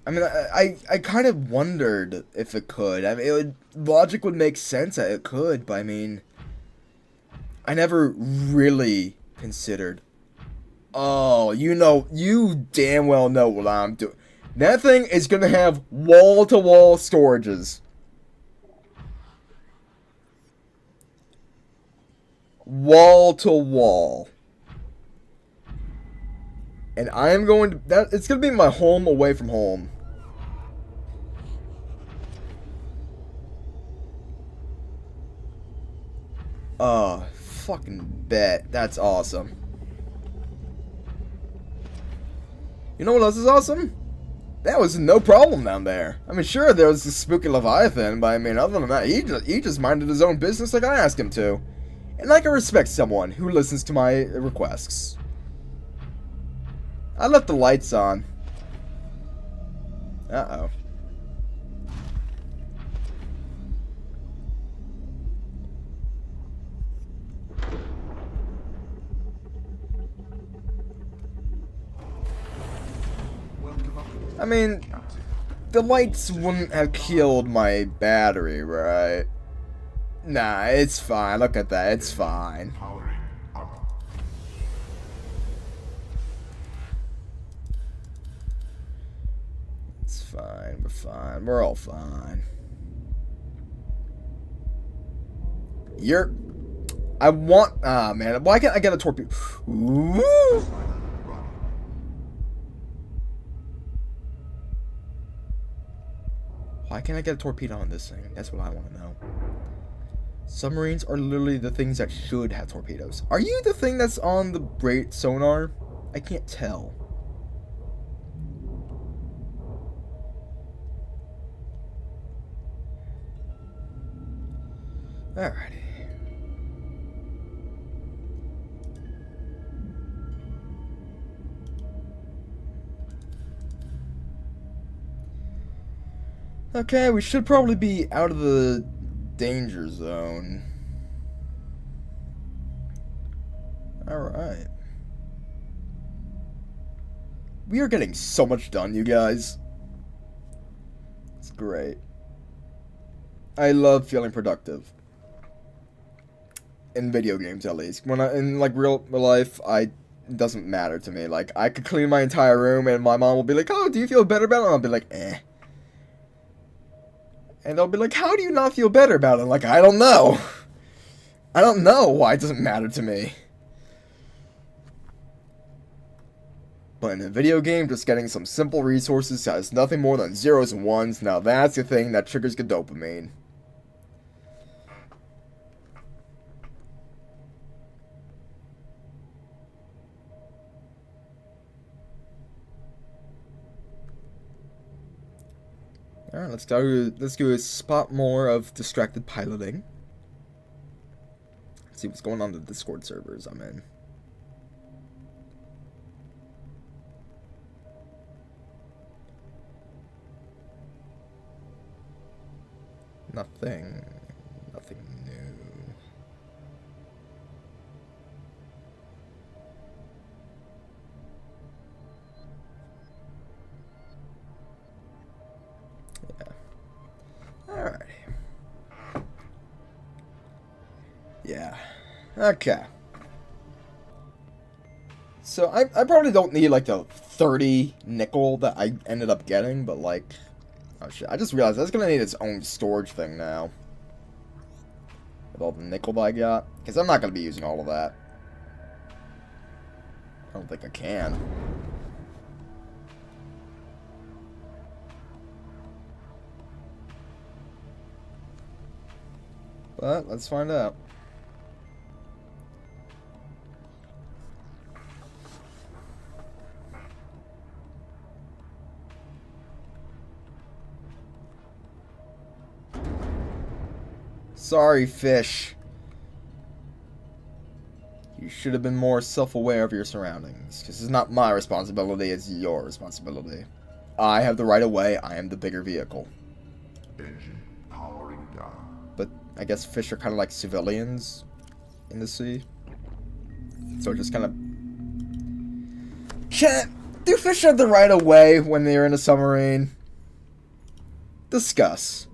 I mean, I kind of wondered if it could. I mean, logic would make sense that it could, but I mean, I never really considered. Oh, you damn well know what I'm doing. That thing is gonna have wall-to-wall storages. Wall-to-wall. And I am going to... it's gonna be my home away from home. Oh, fucking bet. That's awesome. You know what else is awesome? That was no problem down there. I mean, sure, there was the spooky Leviathan, but I mean, other than that, he just minded his own business like I asked him to. And I can respect someone who listens to my requests. I left the lights on. Uh-oh. I mean, the lights wouldn't have killed my battery, right? Nah, it's fine. Look at that. It's fine. Powering up. It's fine. We're fine. We're all fine. I want... Ah, man. Why can't I get a torpedo? Ooh. Why can't I get a torpedo on this thing? That's what I want to know. Submarines are literally the things that should have torpedoes. Are you the thing that's on the great sonar? I can't tell. Alrighty. Okay, we should probably be out of the danger zone. Alright. We are getting so much done, you guys. It's great. I love feeling productive. In video games, at least. When in like real life, it doesn't matter to me. Like, I could clean my entire room and my mom will be like, "Oh, do you feel better about it?" And I'll be like, "Eh." And they'll be like, "How do you not feel better about it?" I'm like, I don't know. I don't know why it doesn't matter to me. But in a video game, just getting some simple resources that has nothing more than zeros and ones, now that's the thing that triggers the dopamine. Alright, let's do a spot more of distracted piloting. Let's see what's going on the Discord servers I'm in. Nothing new. Alrighty. Yeah. Okay. So I probably don't need like the 30 nickel that I ended up getting, but like, oh shit, I just realized that's gonna need its own storage thing now. With all the nickel that I got. Because I'm not gonna be using all of that. I don't think I can. But let's find out. Sorry, fish. You should have been more self-aware of your surroundings. This is not my responsibility, it's your responsibility. I have the right of way, I am the bigger vehicle. Engine powering down. But I guess fish are kind of like civilians in the sea. So it just kind of... Do fish have the right of way when they're in a submarine? Discuss.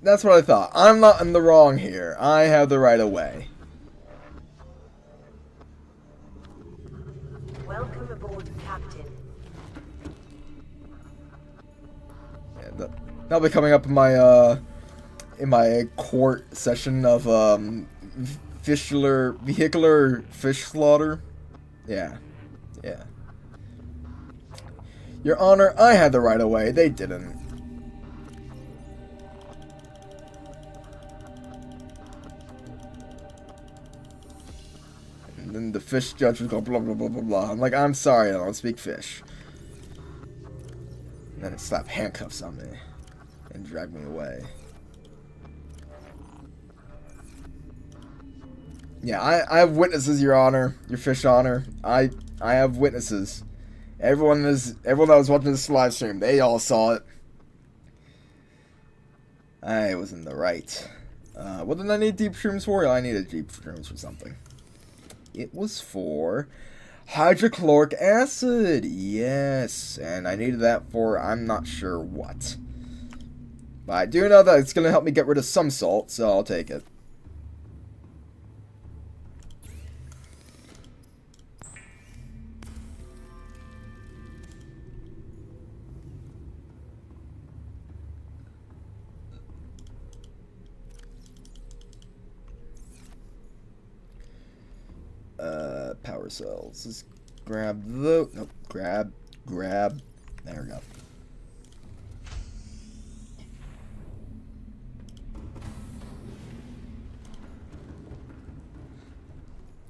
That's what I thought. I'm not in the wrong here. I have the right of way. Welcome aboard, Captain. Yeah, that'll be coming up in my court session of vehicular fish slaughter. Yeah. Your Honor, I had the right of way. They didn't. And then the fish judge would go blah blah blah blah blah. I'm like, I'm sorry, I don't speak fish. And then it slapped handcuffs on me and dragged me away. Yeah, I have witnesses, Your Honor, Your Fish Honor. I have witnesses. Everyone that was watching this live stream, they all saw it. I was in the right. What did I need deep shrooms for? I needed deep shrooms for something. It was for hydrochloric acid. Yes, and I needed that for I'm not sure what. But I do know that it's going to help me get rid of some salt, so I'll take it. Power cells. Just grab the... Nope. Grab. There we go.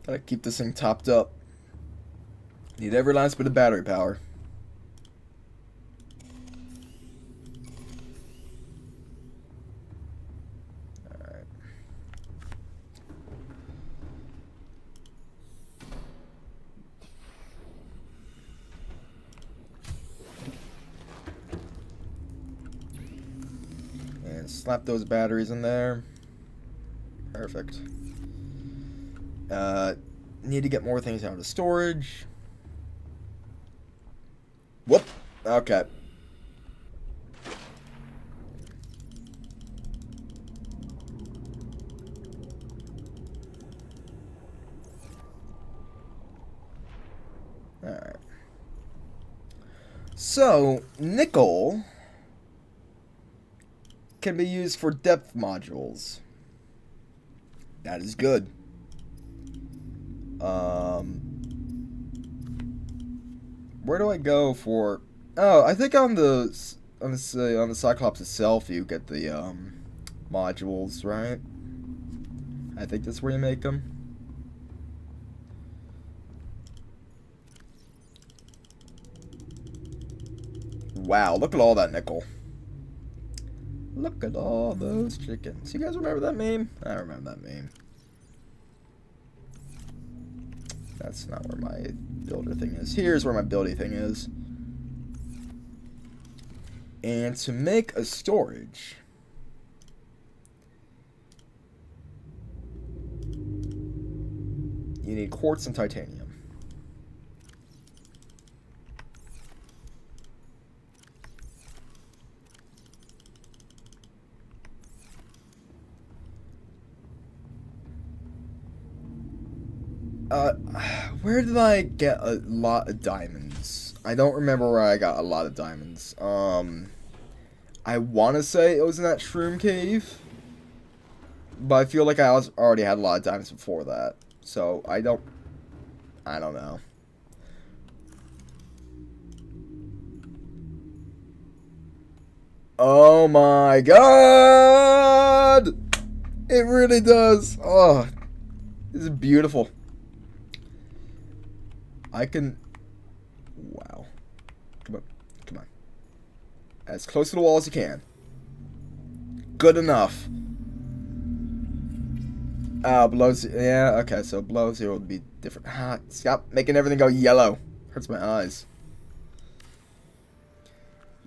Gotta keep this thing topped up. Need every last bit of battery power. Slap those batteries in there. Perfect. Need to get more things out of storage. Whoop. Okay. So, nickel can be used for depth modules. That is good. Where do I go for? Oh, I think on the Cyclops itself, you get the modules, right? I think that's where you make them. Wow, look at all that nickel. Look at all those chickens. You guys remember that meme? I remember that meme. That's not where my builder thing is. Here's where my buildy thing is. And to make a storage, you need quartz and titanium. Where did I get a lot of diamonds? I don't remember where I got a lot of diamonds. I want to say it was in that shroom cave, but I feel like I already had a lot of diamonds before that, so I don't know. Oh my god! It really does. Oh, this is beautiful. I can... Wow. Come on. Come on. As close to the wall as you can. Good enough. Below zero. Yeah, okay, so below zero would be different. Stop making everything go yellow. Hurts my eyes.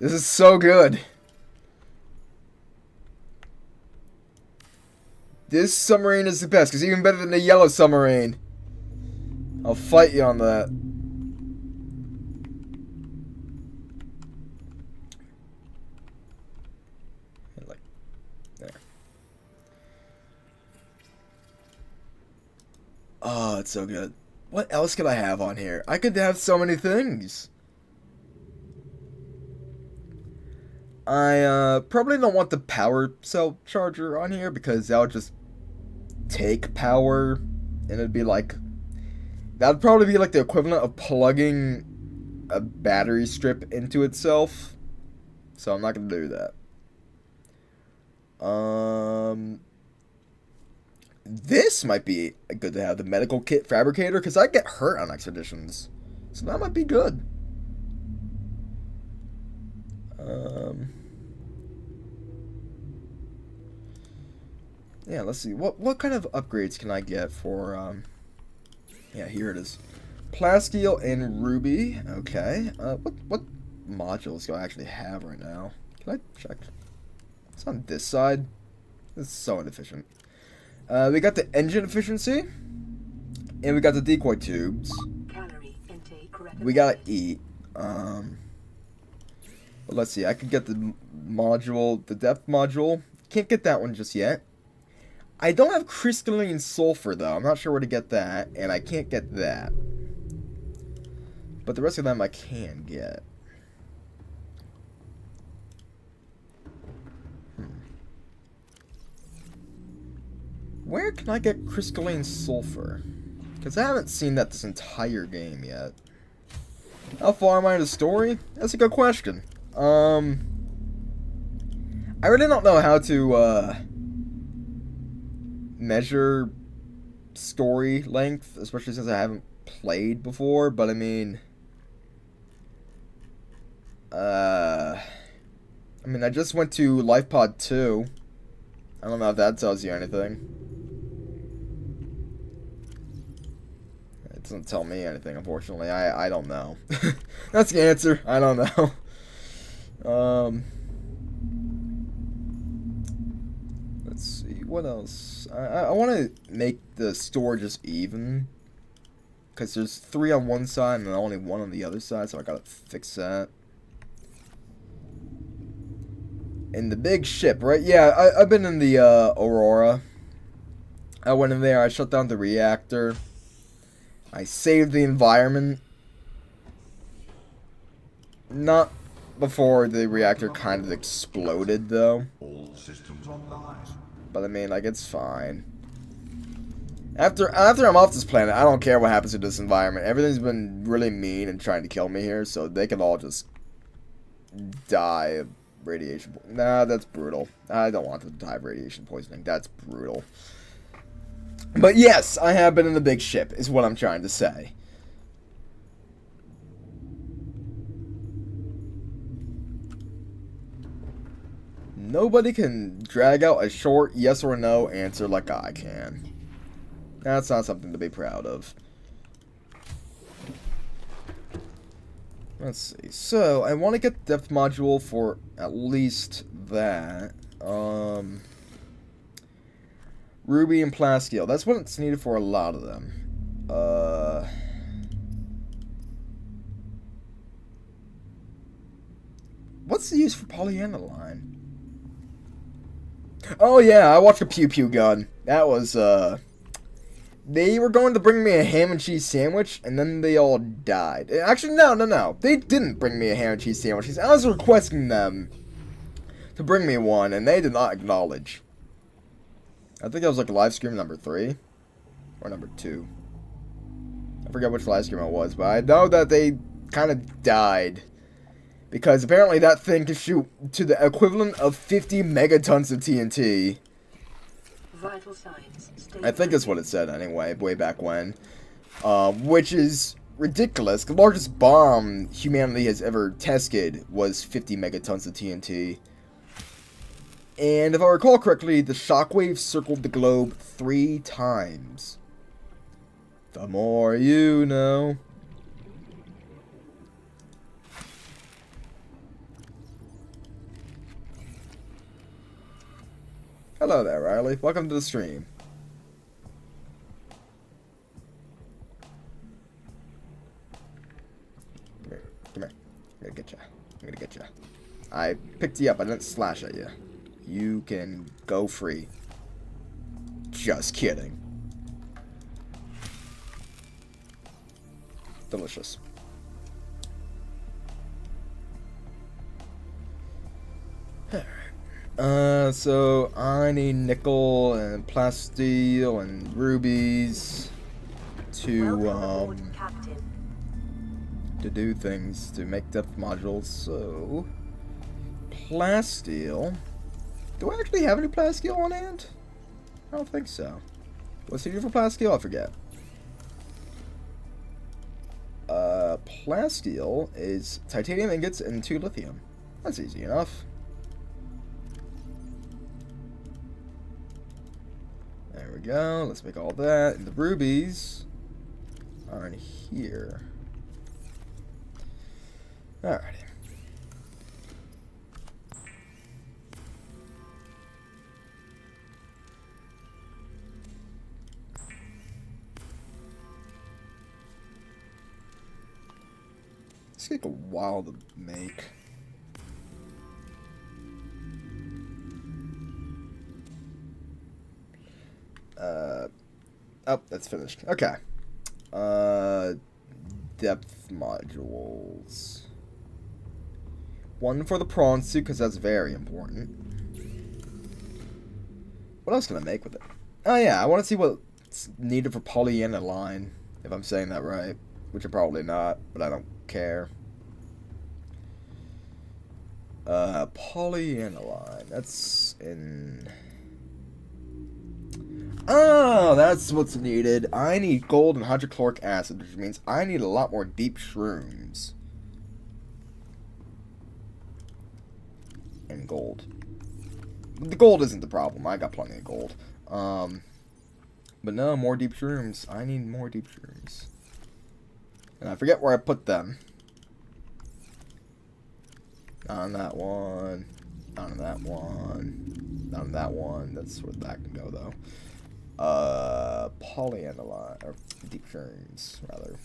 This is so good. This submarine is the best, because even better than the yellow submarine. I'll fight you on that. Like, there. Oh, it's so good. What else could I have on here? I could have so many things. I probably don't want the power cell charger on here, because that would just take power, and it'd be like... That'd probably be like the equivalent of plugging a battery strip into itself. So I'm not going to do that. This might be good to have, the medical kit fabricator, because I get hurt on expeditions. So that might be good. Yeah, let's see. What kind of upgrades can I get for... Yeah, here it is. Plasteel and Ruby. Okay. What modules do I actually have right now? Can I check? It's on this side. This is so inefficient. We got the engine efficiency. And we got the decoy tubes. Calorie intake We gotta eat. But let's see. I could get the module, the depth module. Can't get that one just yet. I don't have crystalline sulfur, though. I'm not sure where to get that, and I can't get that. But the rest of them I can get. Where can I get crystalline sulfur? Because I haven't seen that this entire game yet. How far am I in the story? That's a good question. I really don't know how to, measure story length, especially since I haven't played before, but I mean, I just went to LifePod 2. I don't know if that tells you anything. It doesn't tell me anything, unfortunately. I don't know. That's the answer. I don't know. Let's see, what else? I want to make the storages even, because there's 3 on one side and only 1 on the other side, so I gotta fix that. In the big ship, right? Yeah, I've been in the Aurora. I went in there, I shut down the reactor, I saved the environment. Not before the reactor kind of exploded, though. All systems online. But I mean, like, it's fine. After I'm off this planet, I don't care what happens to this environment. Everything's been really mean and trying to kill me here, so they can all just die of radiation. Nah, that's brutal. I don't want them to die of radiation poisoning. That's brutal. But yes, I have been in the big ship, is what I'm trying to say. Nobody can drag out a short yes or no answer like I can. That's not something to be proud of. Let's see. So, I want to get the depth module for at least that. Ruby and Plasteel. That's what it's needed for a lot of them. What's the use for polyaniline? Oh yeah, I watched a pew pew gun. That was, they were going to bring me a ham and cheese sandwich, and then they all died. Actually, no. They didn't bring me a ham and cheese sandwich. I was requesting them to bring me one, and they did not acknowledge. I think that was like live stream number 3. Or number 2. I forget which live stream it was, but I know that they kind of died. Because apparently that thing can shoot to the equivalent of 50 megatons of TNT. Vital signs. I think that's what it said anyway, way back when. Which is ridiculous. The largest bomb humanity has ever tested was 50 megatons of TNT. And if I recall correctly, the shockwave circled the globe 3 times. The more you know. Hello there, Riley. Welcome to the stream. Come here. I'm gonna get you. I picked you up. I didn't slash at you. You can go free. Just kidding. Delicious. So I need nickel and plasteel and rubies to do things to make depth modules. So plasteel. Do I actually have any plasteel on hand? I don't think so. What's needed for plasteel? I forget. Plasteel is titanium ingots and 2 lithium. That's easy enough. There we go. Let's make all that. And the rubies are in here. Alrighty. It's take a while to make. Oh, that's finished. Okay. Depth modules. One for the prawn suit, because that's very important. What else can I make with it? Oh yeah, I want to see what's needed for polyaniline, if I'm saying that right. Which I'm probably not, but I don't care. Polyaniline. That's in... Oh, that's what's needed. I need gold and hydrochloric acid, which means I need a lot more deep shrooms. And gold. The gold isn't the problem. I got plenty of gold. But no, more deep shrooms. I need more deep shrooms. And I forget where I put them. Not on that one. Not on that one. Not on that one. That's where that can go, though. Polyaniline, or deep shrooms, rather.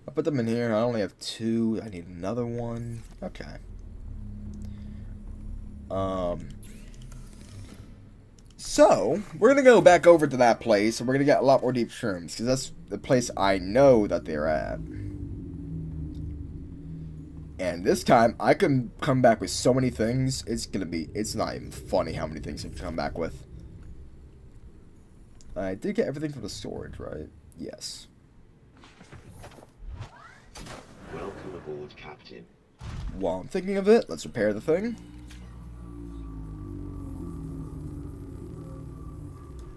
I put them in here. I only have 2. I need another one. Okay. So, we're gonna go back over to that place, and we're gonna get a lot more deep shrooms, because that's the place I know that they're at. And this time, I can come back with so many things, it's not even funny how many things I can come back with. I did get everything from the storage, right? Yes. Welcome aboard, Captain. While I'm thinking of it, let's repair the thing.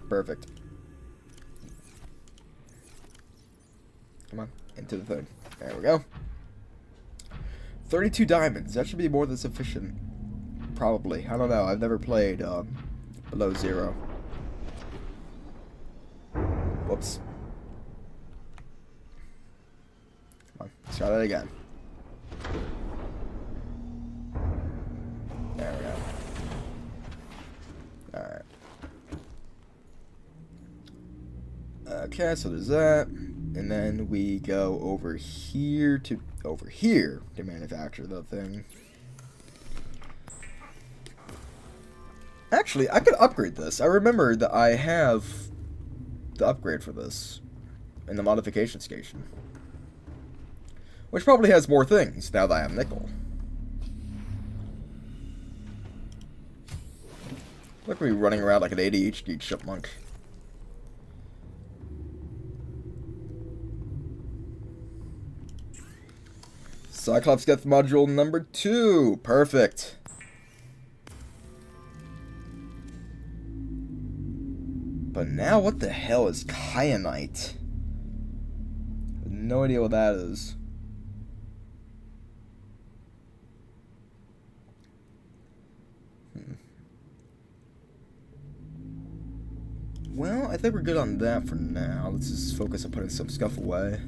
Perfect. Come on, into the thing. There we go. 32 diamonds. That should be more than sufficient. Probably. I don't know. I've never played below 0. Whoops. Come on. Let's try that again. There we go. Alright. Okay, so there's that. And then we go over here to manufacture the thing. Actually, I could upgrade this. I remember that I have the upgrade for this in the modification station, which probably has more things now that I have nickel. Look at me running around like an ADHD chipmunk. Cyclops gets module number 2. Perfect. But now what the hell is kyanite? I have no idea what that is. Well, I think we're good on that for now. Let's just focus on putting some stuff away.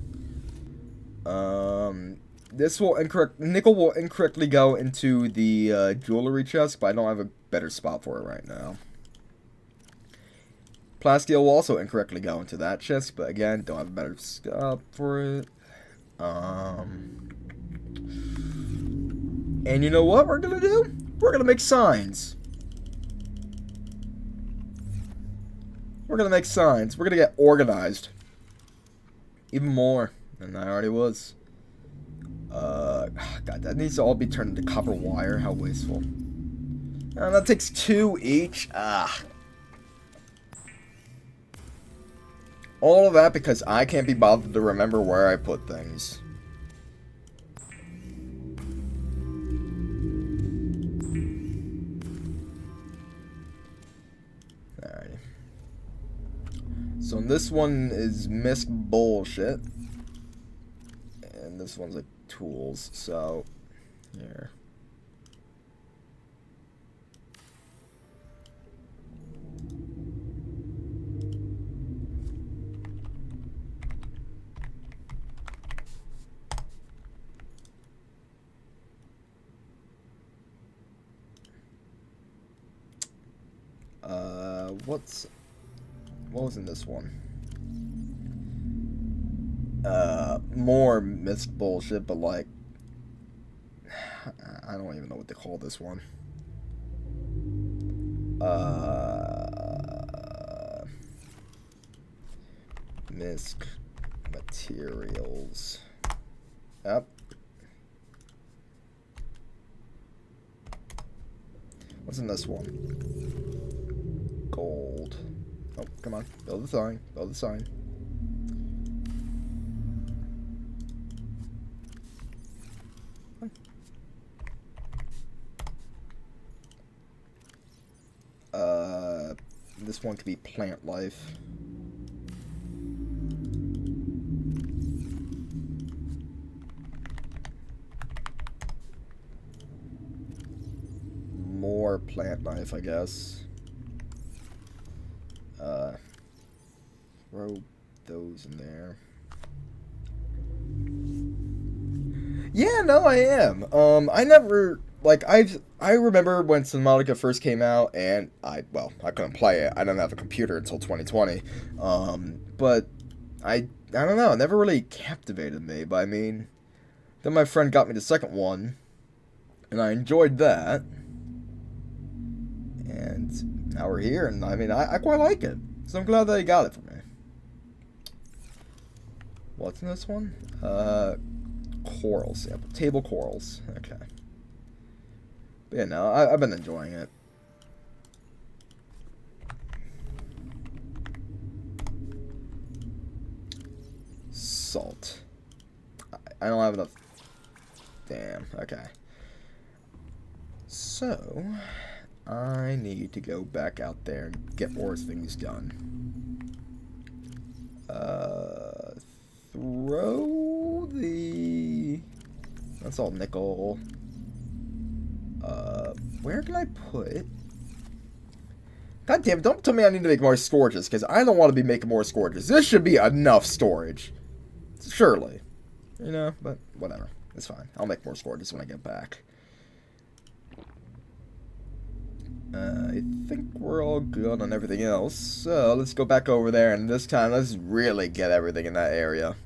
This will nickel will incorrectly go into the jewelry chest, but I don't have a better spot for it right now. Plasteel will also incorrectly go into that chest, but again, don't have a better spot for it. And you know what we're gonna do? We're gonna make signs. We're gonna make signs. We're gonna get organized. Even more than I already was. God, that needs to all be turned into copper wire. How wasteful. That takes 2 each. All of that because I can't be bothered to remember where I put things. Alrighty. So this one is misc bullshit. And this one's like tools, so here. What was in this one? More misc bullshit, but like, I don't even know what to call this one. Misc materials. Yep. What's in this one? Gold. Oh, come on. Build the sign. Build the sign. This one could be plant life. More plant life, I guess. Throw those in there. Yeah, no, I am. I never, like, I remember when Subnautica first came out, and I couldn't play it. I didn't have a computer until 2020. But I don't know, it never really captivated me. But I mean, then my friend got me the second one, and I enjoyed that. And now we're here, and I mean, I quite like it. So I'm glad that he got it for me. What's in this one? coral sample. Table corals. Okay. But yeah, no, I've been enjoying it. Salt. I don't have enough. Damn. Okay. So, I need to go back out there and get more things done. Throw the... That's all nickel. Where can I put... God damn it, don't tell me I need to make more storages, because I don't want to be making more storages. This should be enough storage. Surely. You know, but whatever. It's fine. I'll make more storages when I get back. I think we're all good on everything else. So, let's go back over there, and this time, let's really get everything in that area.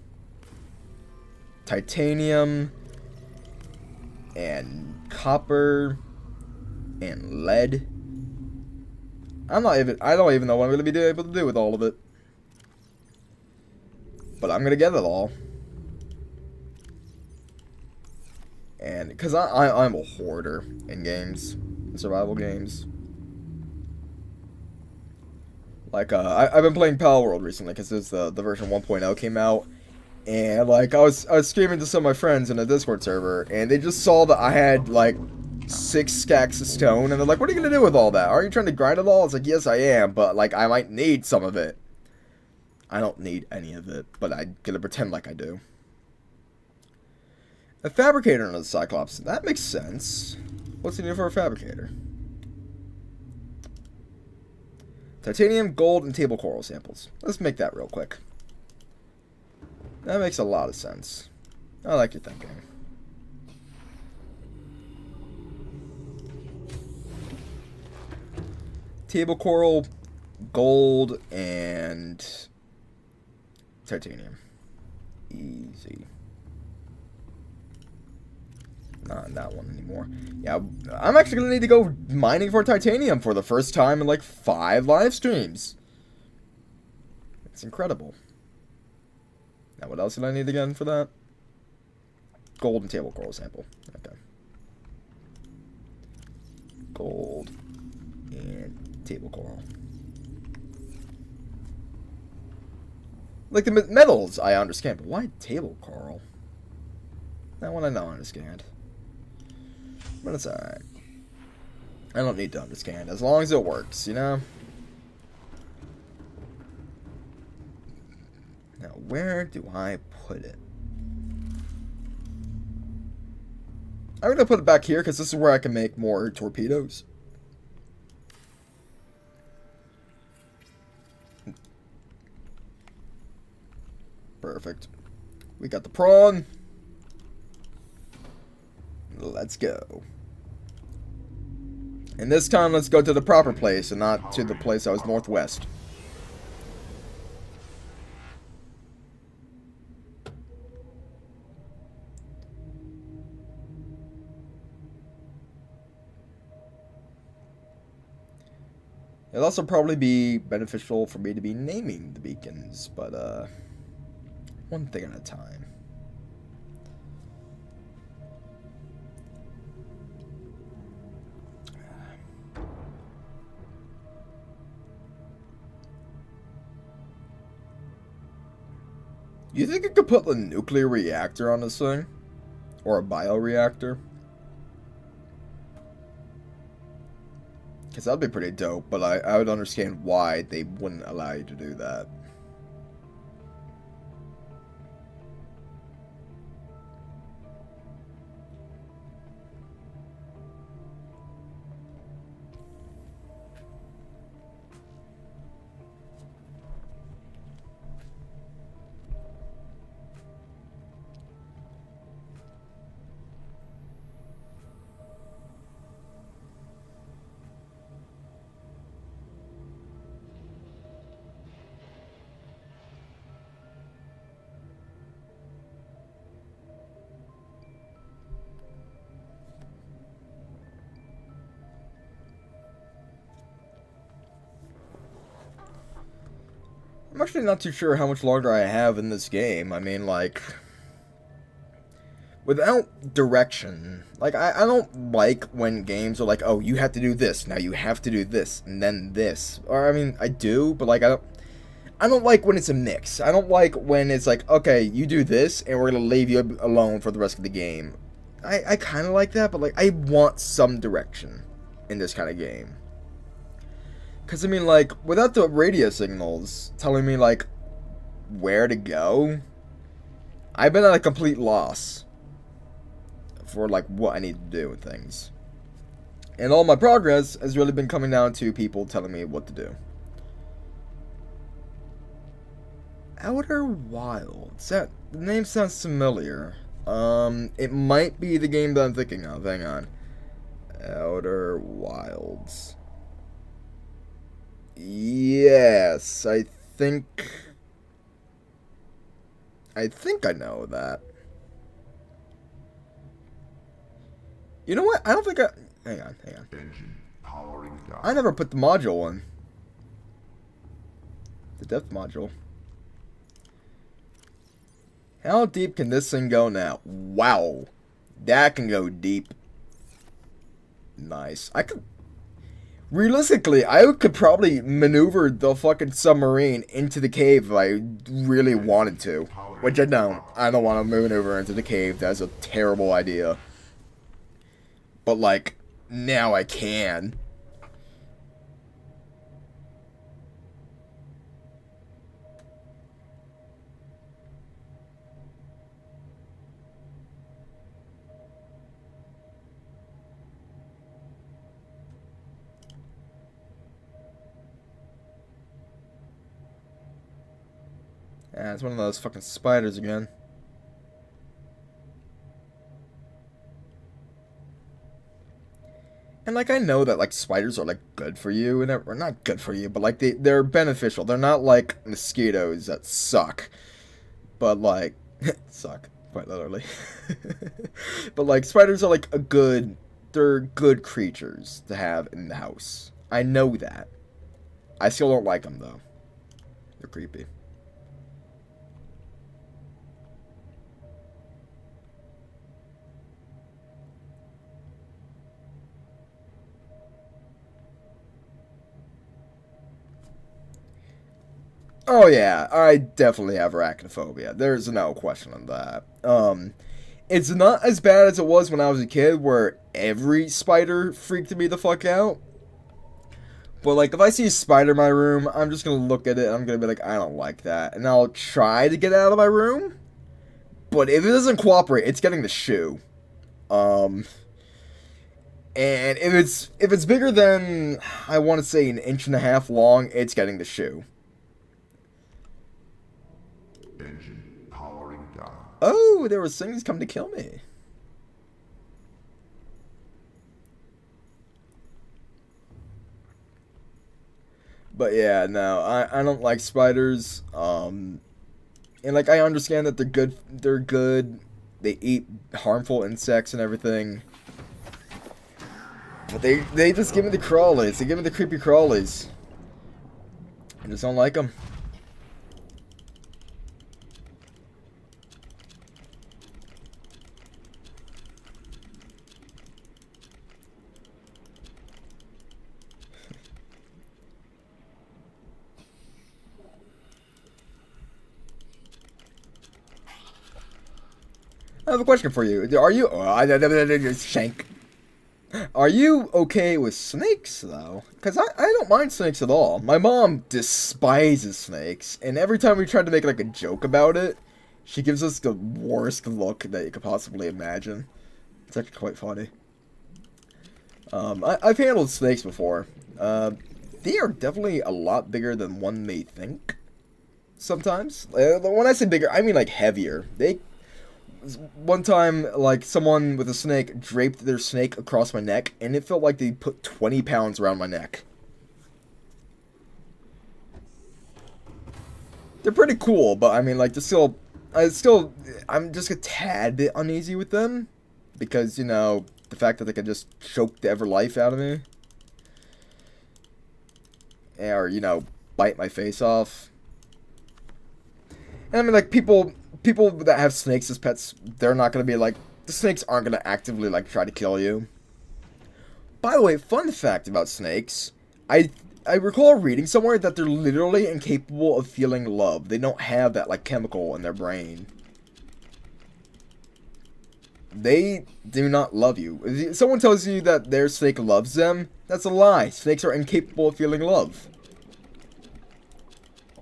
Titanium, and copper, and lead. I don't even know what I'm going to be able to do with all of it. But I'm going to get it all. And, because I'm a hoarder in games, in survival games. Like, I've been playing Pal World recently, because the version 1.0 came out. And, like, I was screaming to some of my friends in a Discord server, and they just saw that I had, like, 6 stacks of stone, and they're like, what are you gonna do with all that? Are you trying to grind it all? It's like, yes, I am, but, like, I might need some of it. I don't need any of it, but I'm gonna pretend like I do. A fabricator in the Cyclops. That makes sense. What's it need for a fabricator? Titanium, gold, and table coral samples. Let's make that real quick. That makes a lot of sense. I like your thinking. Table coral, gold, and titanium. Easy. Not that one anymore. Yeah, I'm actually going to need to go mining for titanium for the first time in like 5 live streams. It's incredible. Now, what else did I need again for that? Gold and table coral sample. Okay. Gold and table coral. Like the metals, I understand, but why table coral? That one I don't understand. But it's alright. I don't need to understand, as long as it works, you know? Now, where do I put it? I'm going to put it back here, because this is where I can make more torpedoes. Perfect. We got the prawn. Let's go. And this time, let's go to the proper place, and not to the place I was northwest. It'll also probably be beneficial for me to be naming the beacons, but, one thing at a time. You think you could put a nuclear reactor on this thing? Or a bioreactor? Because that'd be pretty dope, but I would understand why they wouldn't allow you to do that. I'm actually not too sure how much longer I have in this game. I mean, like... without direction. Like, I don't like when games are like, oh, you have to do this, now you have to do this, and then this. Or, I mean, I do, but, like, I don't like when it's a mix. I don't like when it's like, okay, you do this, and we're gonna leave you alone for the rest of the game. I kind of like that, but, like, I want some direction in this kind of game. Because, I mean, like, without the radio signals telling me, like, where to go, I've been at a complete loss for, like, what I need to do with things. And all my progress has really been coming down to people telling me what to do. Outer Wilds. The name sounds familiar. It might be the game that I'm thinking of. Hang on. Outer Wilds. Yes, I think I know that. You know what? I don't think hang on. Engine powering down. I never put the module in. The depth module. How deep can this thing go now? Wow. That can go deep. Nice. Realistically, I could probably maneuver the fucking submarine into the cave if I really wanted to. Which I don't. I don't want to maneuver into the cave. That's a terrible idea. But, like, now I can. Yeah, it's one of those fucking spiders again. And, like, I know that, like, spiders are, like, good for you, and or not good for you, but, like, they're beneficial. They're not like mosquitoes that suck. But, like, suck, quite literally. But, like, spiders are, like, they're good creatures to have in the house. I know that. I still don't like them, though. They're creepy. Oh yeah, I definitely have arachnophobia. There's no question on that. It's not as bad as it was when I was a kid, where every spider freaked me the fuck out. But, like, if I see a spider in my room, I'm just gonna look at it and I'm gonna be like, I don't like that. And I'll try to get out of my room. But if it doesn't cooperate, it's getting the shoe. And if it's bigger than, I want to say, 1.5 inches long, it's getting the shoe. Engine powering down. Oh, there was things coming to kill me. But yeah, no, I don't like spiders. And like, I understand that they're good. They eat harmful insects and everything. But they just give me the crawlies. They give me the creepy crawlies. I just don't like them. I have a question for you. Are you... Shank. Are you okay with snakes, though? Because I don't mind snakes at all. My mom despises snakes, and every time we try to make, like, a joke about it, she gives us the worst look that you could possibly imagine. It's actually quite funny. I've handled snakes before. They are definitely a lot bigger than one may think. Sometimes. When I say bigger, I mean, like, heavier. One time, like, someone with a snake draped their snake across my neck, and it felt like they put 20 pounds around my neck. They're pretty cool, but I mean, like, I'm just a tad bit uneasy with them, because, you know, the fact that they can just choke the ever life out of me, or, you know, bite my face off. And I mean, like, people that have snakes as pets, they're not going to be, like, the snakes aren't gonna actively like try to kill you. By the way, fun fact about snakes, I recall reading somewhere that they're literally incapable of feeling love. They don't have that like chemical in their brain. They do not love you. If someone tells you that their snake loves them, that's a lie. Snakes are incapable of feeling love.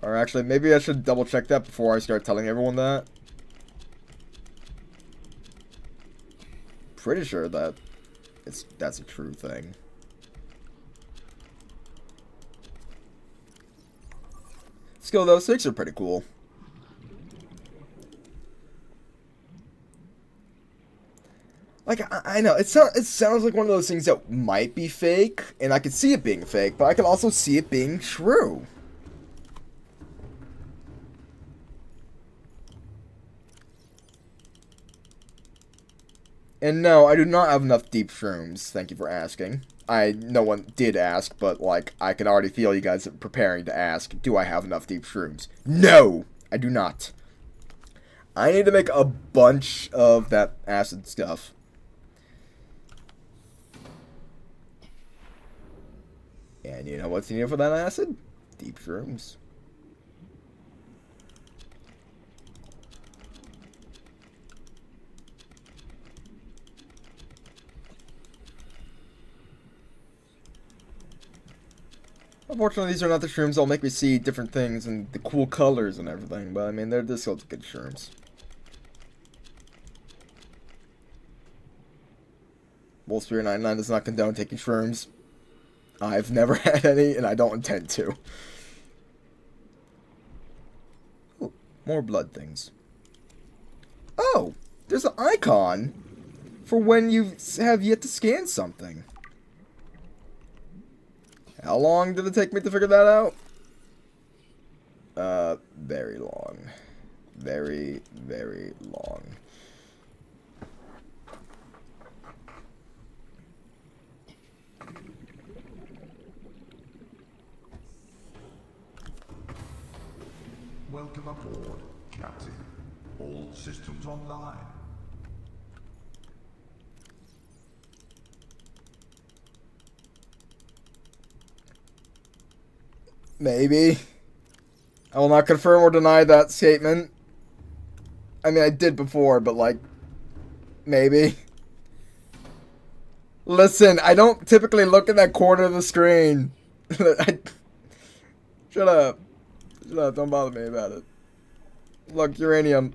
Or actually, maybe I should double check that before I start telling everyone that. Pretty sure that that's a true thing. Still though, snakes are pretty cool. Like, I know, it sounds like one of those things that might be fake, and I could see it being fake, but I could also see it being true. And no, I do not have enough deep shrooms, thank you for asking. No one did ask, but, like, I can already feel you guys preparing to ask, do I have enough deep shrooms? No! I do not. I need to make a bunch of that acid stuff. And you know what's needed for that acid? Deep shrooms. Unfortunately, these are not the shrooms that'll make me see different things and the cool colors and everything, but I mean, they're still good shrooms. Wolfspear 99 does not condone taking shrooms. I've never had any, and I don't intend to. Ooh, more blood things. Oh, there's an icon for when you have yet to scan something. How long did it take me to figure that out? Very long. Very, very long. Welcome aboard, Captain. All systems online. Maybe. I will not confirm or deny that statement. I mean, I did before, but like, maybe. Listen, I don't typically look at that corner of the screen. Shut up. Shut up, don't bother me about it. Look, uranium.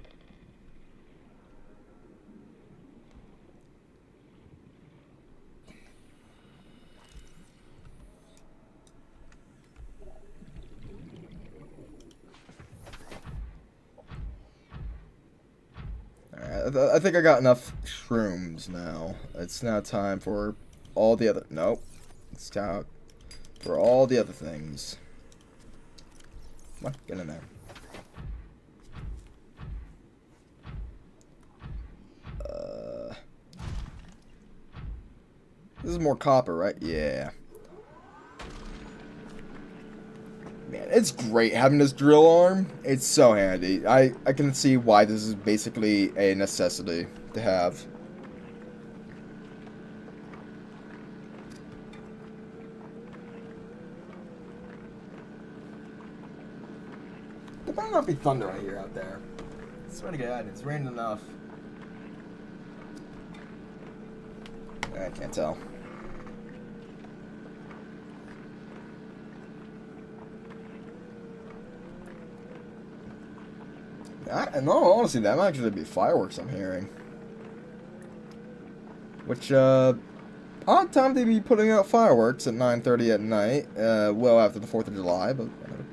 Alright, I think I got enough shrooms now. It's now time for all the other... Nope. It's time for all the other things. Come on, get in there. This is more copper, right? Yeah. Man, it's great having this drill arm. It's so handy. I can see why this is basically a necessity to have. There might not be thunder I hear out there. I swear to God, it's raining enough. I can't tell. No, honestly, that might actually be fireworks I'm hearing. Which, odd time to be putting out fireworks at 9:30 at night, well after the 4th of July, but whatever.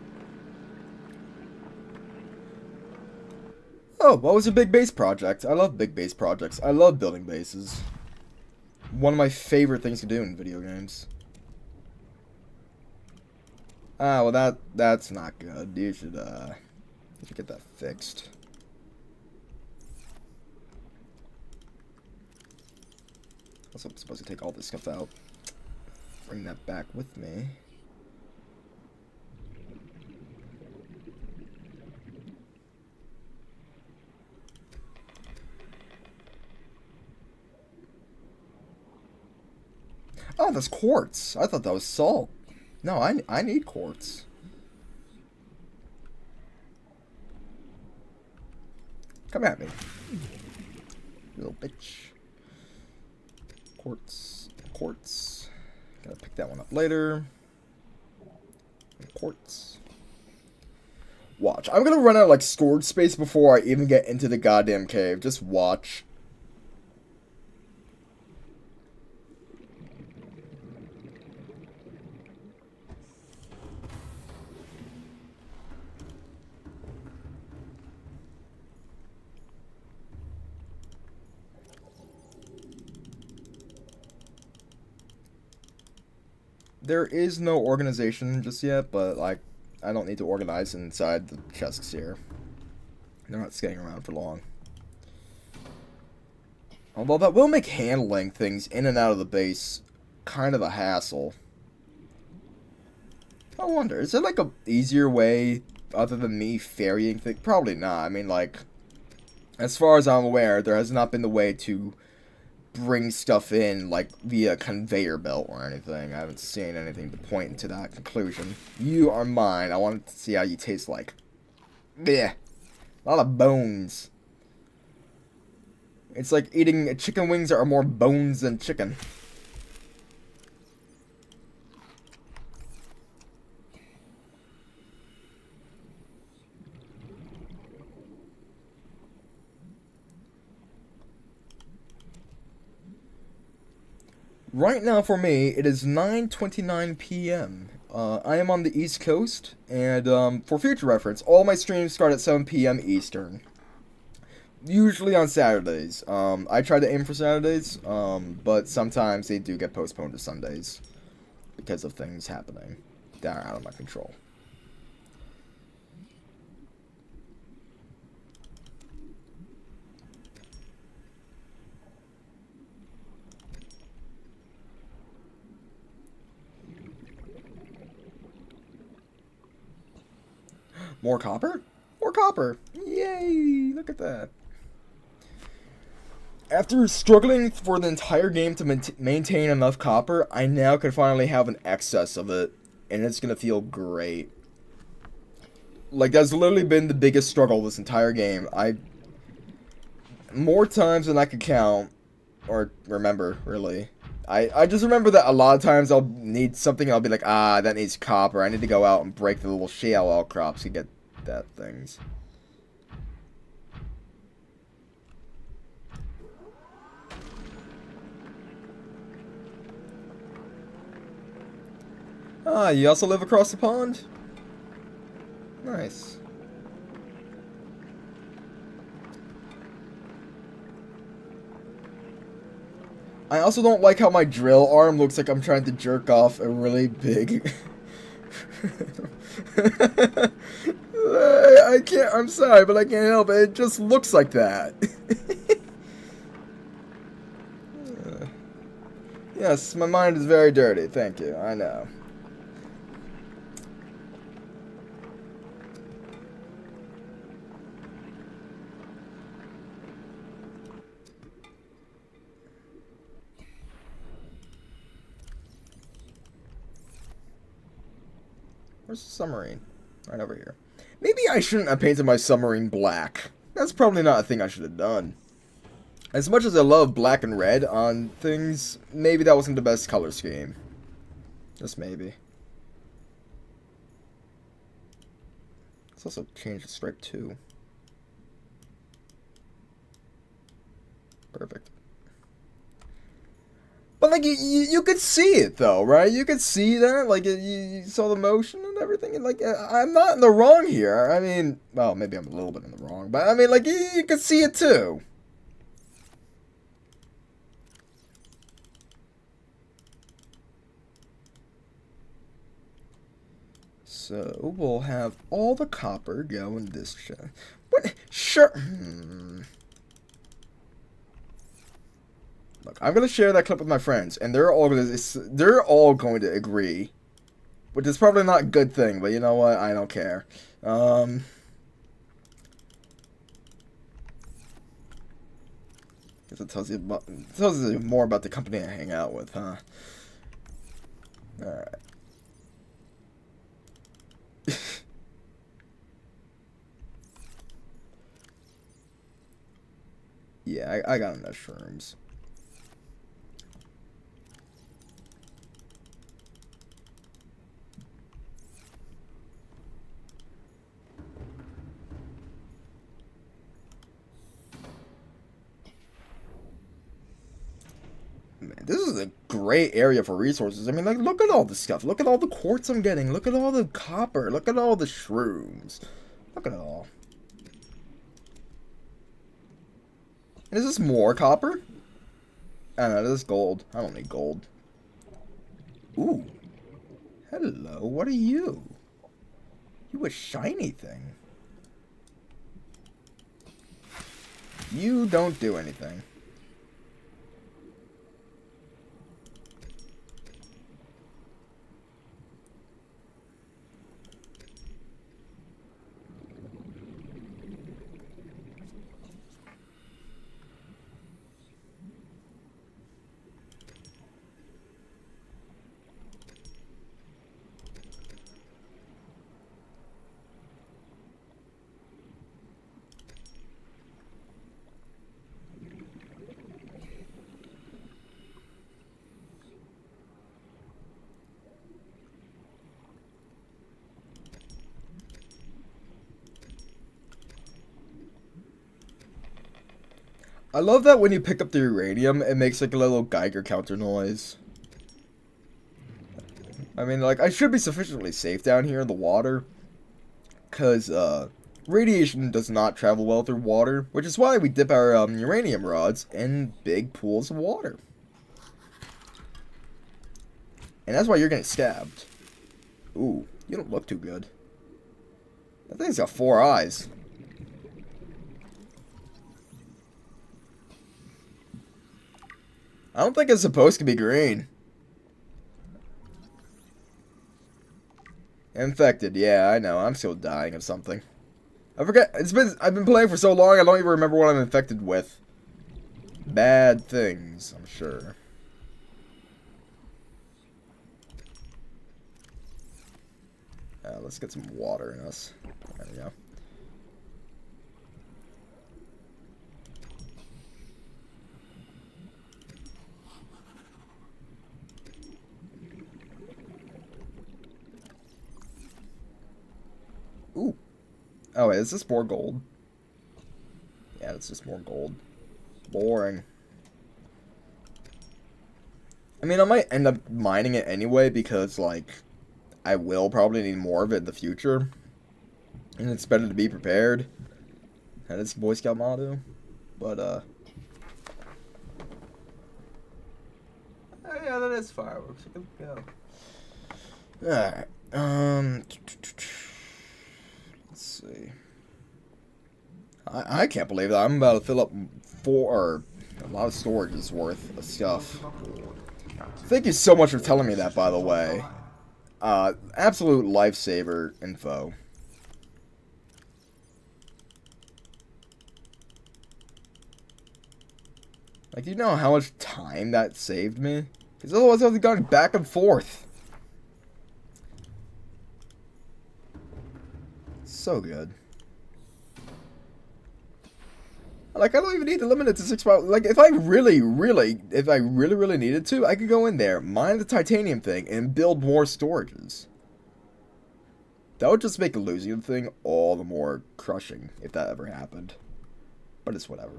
Oh, what was your big base project? I love big base projects. I love building bases. One of my favorite things to do in video games. Ah, well that's not good. You should get that fixed. Also, I'm supposed to take all this stuff out. Bring that back with me. Oh, that's quartz. I thought that was salt. No, I need quartz. Come at me, little bitch. Quartz. Quartz. Gotta pick that one up later. Quartz. Watch. I'm gonna run out of, like, storage space before I even get into the goddamn cave. Just watch. There is no organization just yet, but, like, I don't need to organize inside the chests here. They're not staying around for long. Although that will make handling things in and out of the base kind of a hassle. I wonder, is there, like, a easier way other than me ferrying things? Probably not. I mean, like, as far as I'm aware, there has not been the way to bring stuff in, like, via conveyor belt or anything. I haven't seen anything to point to that conclusion. You are mine. I wanted to see how you taste like. Blech. A lot of bones. It's like eating chicken wings that are more bones than chicken. Right now, for me, it is 9:29 p.m. I am on the East Coast, and for future reference, all my streams start at 7 p.m. Eastern. Usually on Saturdays. I try to aim for Saturdays, but sometimes they do get postponed to Sundays because of things happening that are out of my control. More copper? More copper! Yay! Look at that. After struggling for the entire game to maintain enough copper, I now can finally have an excess of it. And it's gonna feel great. Like, that's literally been the biggest struggle this entire game. More times than I could count, or remember, really. I just remember that a lot of times I'll need something and I'll be like, ah, that needs copper. I need to go out and break the little shale outcrops to get that things. Ah, you also live across the pond? Nice. I also don't like how my drill arm looks like I'm trying to jerk off a really big... I can't, I'm sorry, but I can't help it. It just looks like that. Yes, my mind is very dirty. Thank you. I know. Where's the submarine? Right over here. Maybe I shouldn't have painted my submarine black. That's probably not a thing I should have done. As much as I love black and red on things, maybe that wasn't the best color scheme. Just maybe. Let's also change the stripe too. Perfect. But, like, you could see it, though, right? You could see that, like, you saw the motion and everything, and, like, I'm not in the wrong here. I mean, well, maybe I'm a little bit in the wrong, but, I mean, like, you could see it, too. So, we'll have all the copper go in this chest. What? Sure. Look, I'm gonna share that clip with my friends, and they're all going to agree, which is probably not a good thing, but you know what? I don't care. Guess it tells you more about the company I hang out with, huh? Alright. Yeah, I got enough shrooms. Man, this is a great area for resources. I mean, like, look at all the stuff. Look at all the quartz I'm getting. Look at all the copper. Look at all the shrooms. Look at it all. Is this more copper? I don't know, this is gold. I don't need gold. Ooh. Hello, what are you? You a shiny thing. You don't do anything. I love that when you pick up the uranium, it makes like a little Geiger counter noise. I mean, like, I should be sufficiently safe down here in the water. Because, radiation does not travel well through water. Which is why we dip our uranium rods in big pools of water. And that's why you're getting stabbed. Ooh, you don't look too good. That thing's got 4 eyes. I don't think it's supposed to be green. Infected, yeah, I know. I'm still dying of something. I forget. I've been playing for so long. I don't even remember what I'm infected with. Bad things, I'm sure. Let's get some water in us. There we go. Ooh. Oh, wait, is this more gold? Yeah, it's just more gold. Boring. I mean, I might end up mining it anyway because, like, I will probably need more of it in the future. And it's better to be prepared. That is Boy Scout motto. But, oh, yeah, that is fireworks. Good go. Alright. Let's see. I can't believe that I'm about to fill up a lot of storage's worth of stuff. Thank you so much for telling me that, by the way. Absolute lifesaver info. Like, do you know how much time that saved me? Because otherwise I would have gone back and forth. So good. Like, I don't even need to limit it to 6 miles. Like, if I really needed to, I could go in there, mine the titanium thing, and build more storages. That would just make losing the thing all the more crushing, if that ever happened. But it's whatever.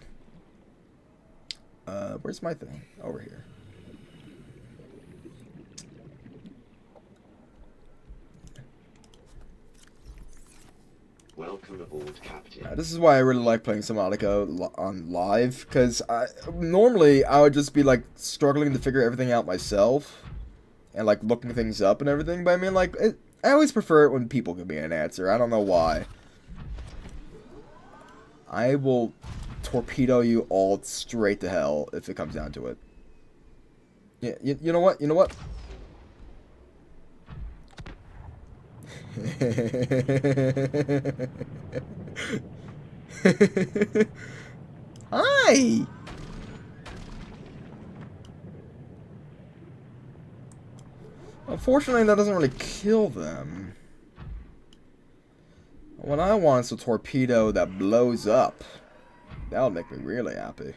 Where's my thing? Over here. Welcome aboard, Captain. This is why I really like playing Subnautica on live, because normally I would just be like struggling to figure everything out myself, and like looking things up and everything. But I mean, like, I always prefer it when people give me an answer. I don't know why. I will torpedo you all straight to hell if it comes down to it. Yeah, you know what? You know what? Hi. Unfortunately, that doesn't really kill them. What I want is a torpedo that blows up. That would make me really happy.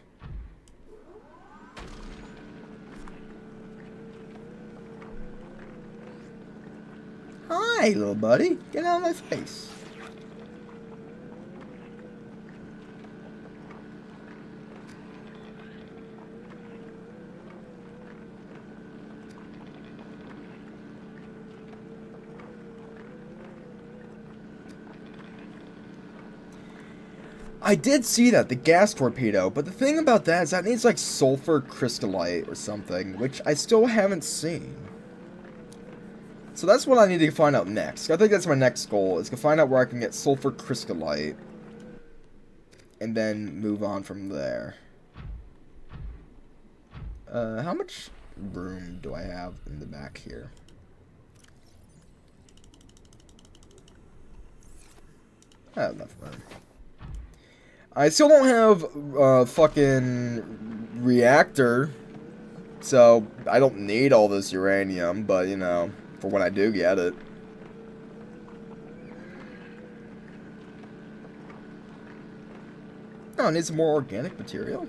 Hi, little buddy. Get out of my face. I did see that, the gas torpedo, but the thing about that is that needs like sulfur crystallite or something, which I still haven't seen. So that's what I need to find out next. I think that's my next goal, is to find out where I can get sulfur crystallite. And then move on from there. How much room do I have in the back here? I have enough room. I still don't have fucking reactor, so I don't need all this uranium, but you know, for when I do get it. Oh, I need some more organic material?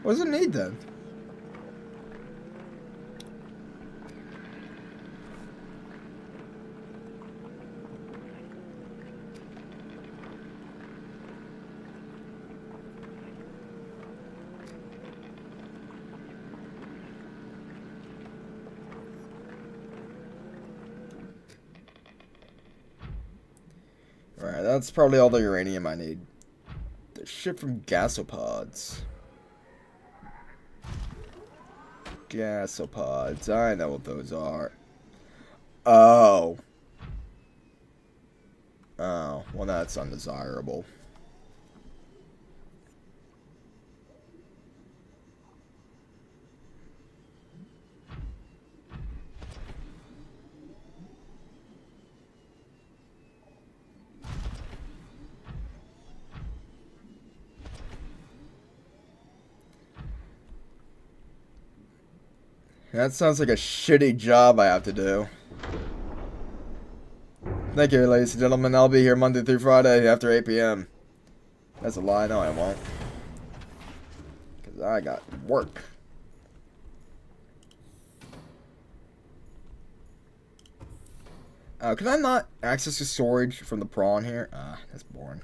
What does it need then? Alright, that's probably all the uranium I need. The shit from gasopods. Gasopods, I know what those are. Oh. Oh, well that's undesirable. That sounds like a shitty job I have to do. Thank you, ladies and gentlemen. I'll be here Monday through Friday after 8 p.m. That's a lie. No, I won't. Because I got work. Can I not access the storage from the prawn here? That's boring.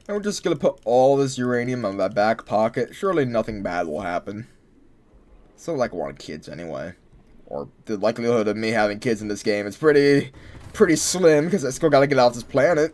And we're just gonna put all this uranium in my back pocket. Surely nothing bad will happen. It's not like I want kids anyway. Or the likelihood of me having kids in this game is pretty slim, because I still gotta get off this planet.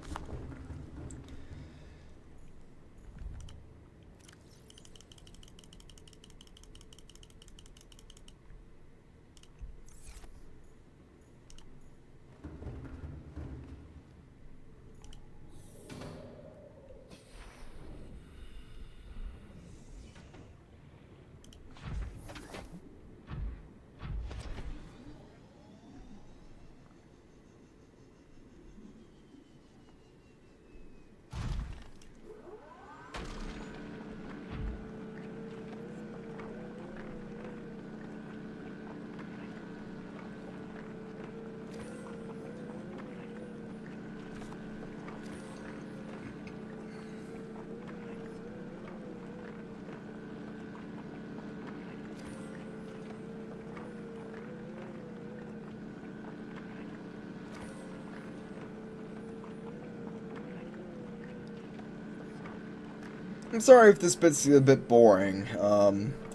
I'm sorry if this bit's a bit boring.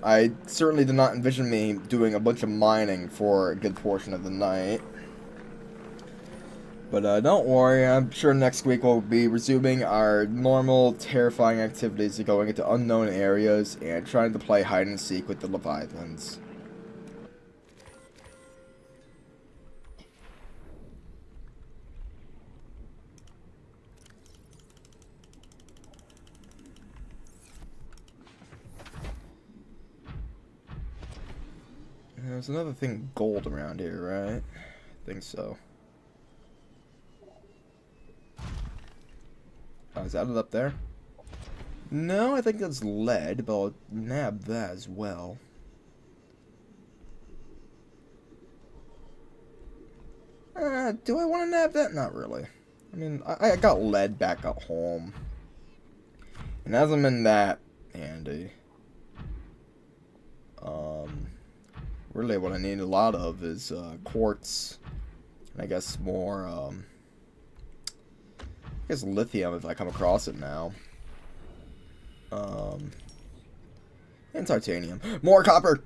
I certainly did not envision me doing a bunch of mining for a good portion of the night. But don't worry, I'm sure next week we'll be resuming our normal, terrifying activities of going into unknown areas and trying to play hide and seek with the Leviathans. There's another thing gold around here, right? I think so. Oh, is that it up there? No, I think that's lead, but I'll nab that as well. Do I want to nab that? Not really. I mean, I got lead back at home. And as I'm in that handy, really what I need a lot of is quartz, and I guess more, I guess lithium if I come across it now. And titanium. More copper!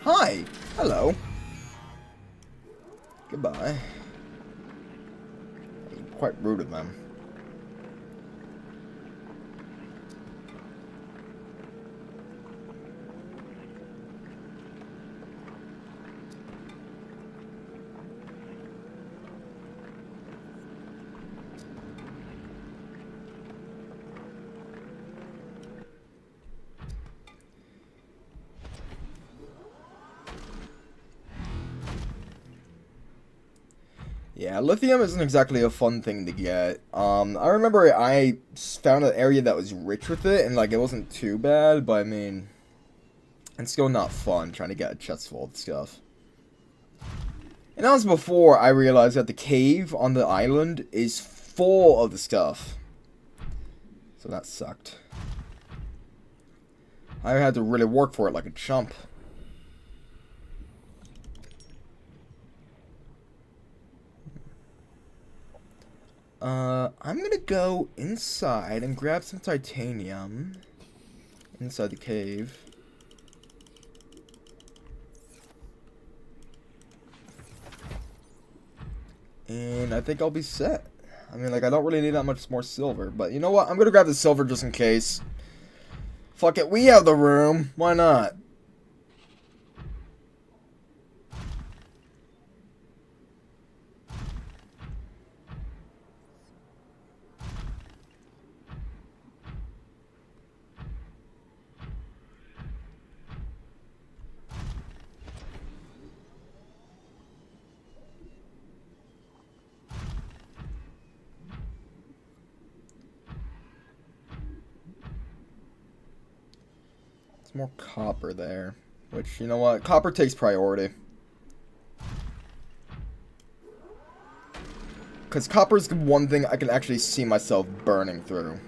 Hi! Hello. Goodbye. Quite rude of them. Yeah, lithium isn't exactly a fun thing to get. I remember I found an area that was rich with it, and like it wasn't too bad, but I mean, it's still not fun trying to get a chest full of stuff. And that was before I realized that the cave on the island is full of the stuff. So that sucked. I had to really work for it like a chump. I'm gonna go inside and grab some titanium inside the cave. And I think I'll be set. I mean, like, I don't really need that much more silver, but you know what? I'm gonna grab the silver just in case. Fuck it, we have the room. Why not? More copper there, which, you know what, copper takes priority, because copper is the one thing I can actually see myself burning through,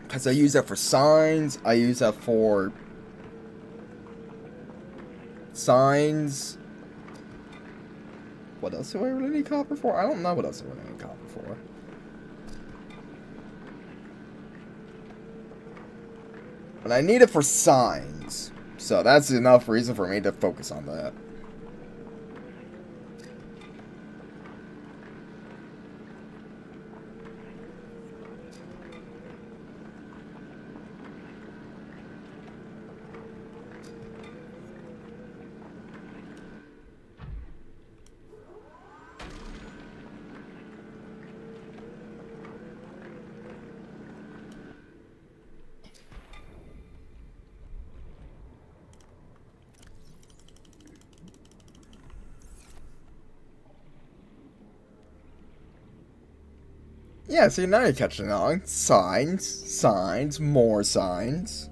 because I use that for signs, I use that for signs. What else do I really need copper for? I don't know what else I really need copper for. But I need it for signs. So that's enough reason for me to focus on that. Yeah, see, now you're catching on. Signs, signs, more signs.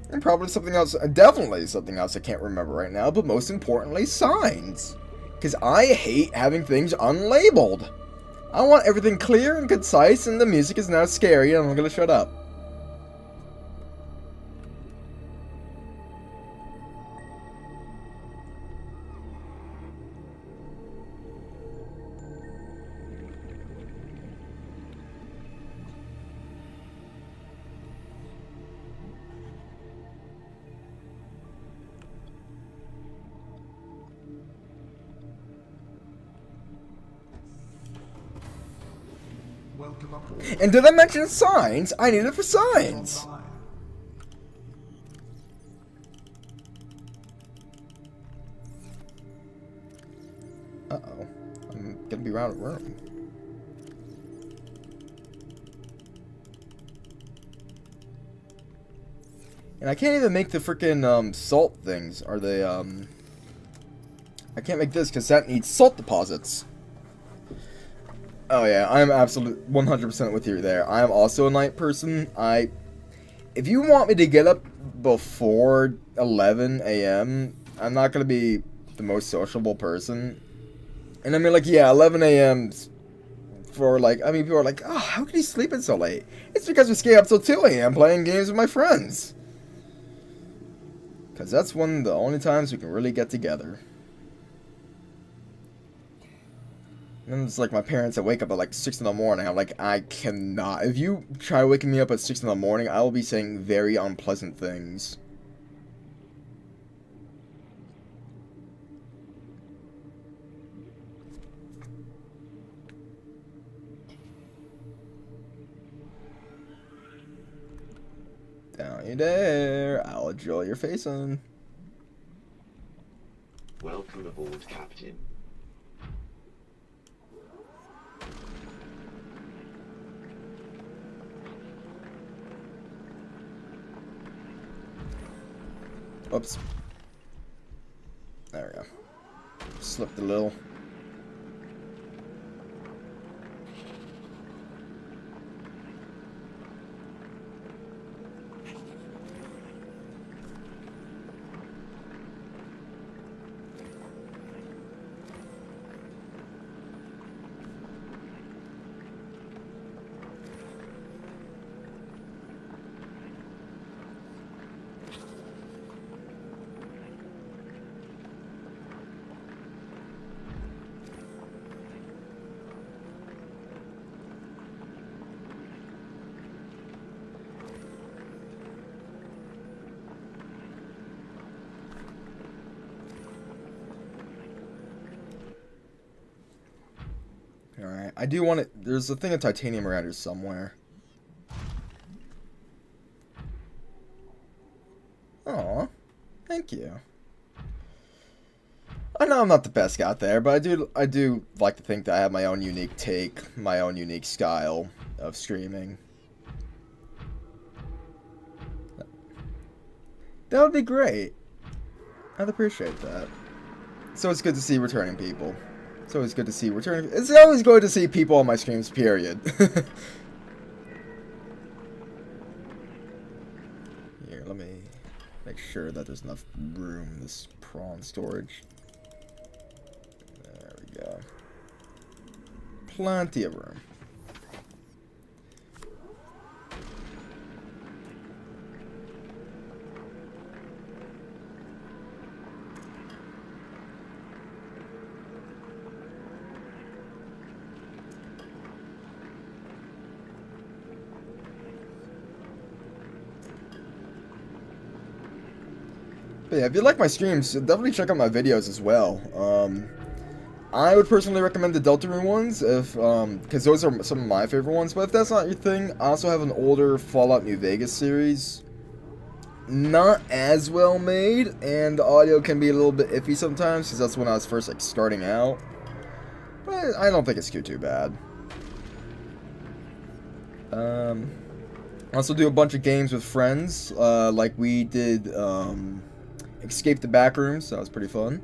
And probably something else, definitely something else I can't remember right now, but most importantly, signs. Because I hate having things unlabeled. I want everything clear and concise, and the music is now scary, and I'm gonna shut up. Welcome aboard. And did I mention signs? I need it for signs. Online. Uh-oh. I'm gonna be out of room. And I can't even make the freaking salt things. Are they I can't make this because that needs salt deposits. Oh yeah, I'm absolute 100% with you there. I am also a night person. If you want me to get up before 11 a.m., I'm not gonna be the most sociable person. And I mean, like, yeah, 11 a.m. for, like, I mean, people are like, oh, how can you sleep in so late? It's because we stay up till 2 a.m. playing games with my friends. Because that's one of the only times we can really get together. And it's like my parents that wake up at like 6 in the morning. I'm like, I cannot. If you try waking me up at 6 in the morning, I will be saying very unpleasant things. Down you dare. I'll enjoy your face on. Welcome aboard, Captain. Oops. There we go. Slipped a little. Alright, I do want it. There's a thing of titanium around here somewhere. Aw, thank you. I know I'm not the best out there, but I do like to think that I have my own unique take, my own unique style of streaming. That would be great. I'd appreciate that. So it's good to see returning people. It's always good to see returning. It's always good to see people on my streams, period. Here, let me make sure that there's enough room in this prawn storage. There we go. Plenty of room. But yeah, if you like my streams, definitely check out my videos as well. I would personally recommend the Deltarune ones, if because those are some of my favorite ones. But if that's not your thing, I also have an older Fallout New Vegas series. Not as well made, and the audio can be a little bit iffy sometimes, because that's when I was first like starting out. But I don't think it's too bad. I also do a bunch of games with friends, like we did Escape the Backrooms. That was pretty fun.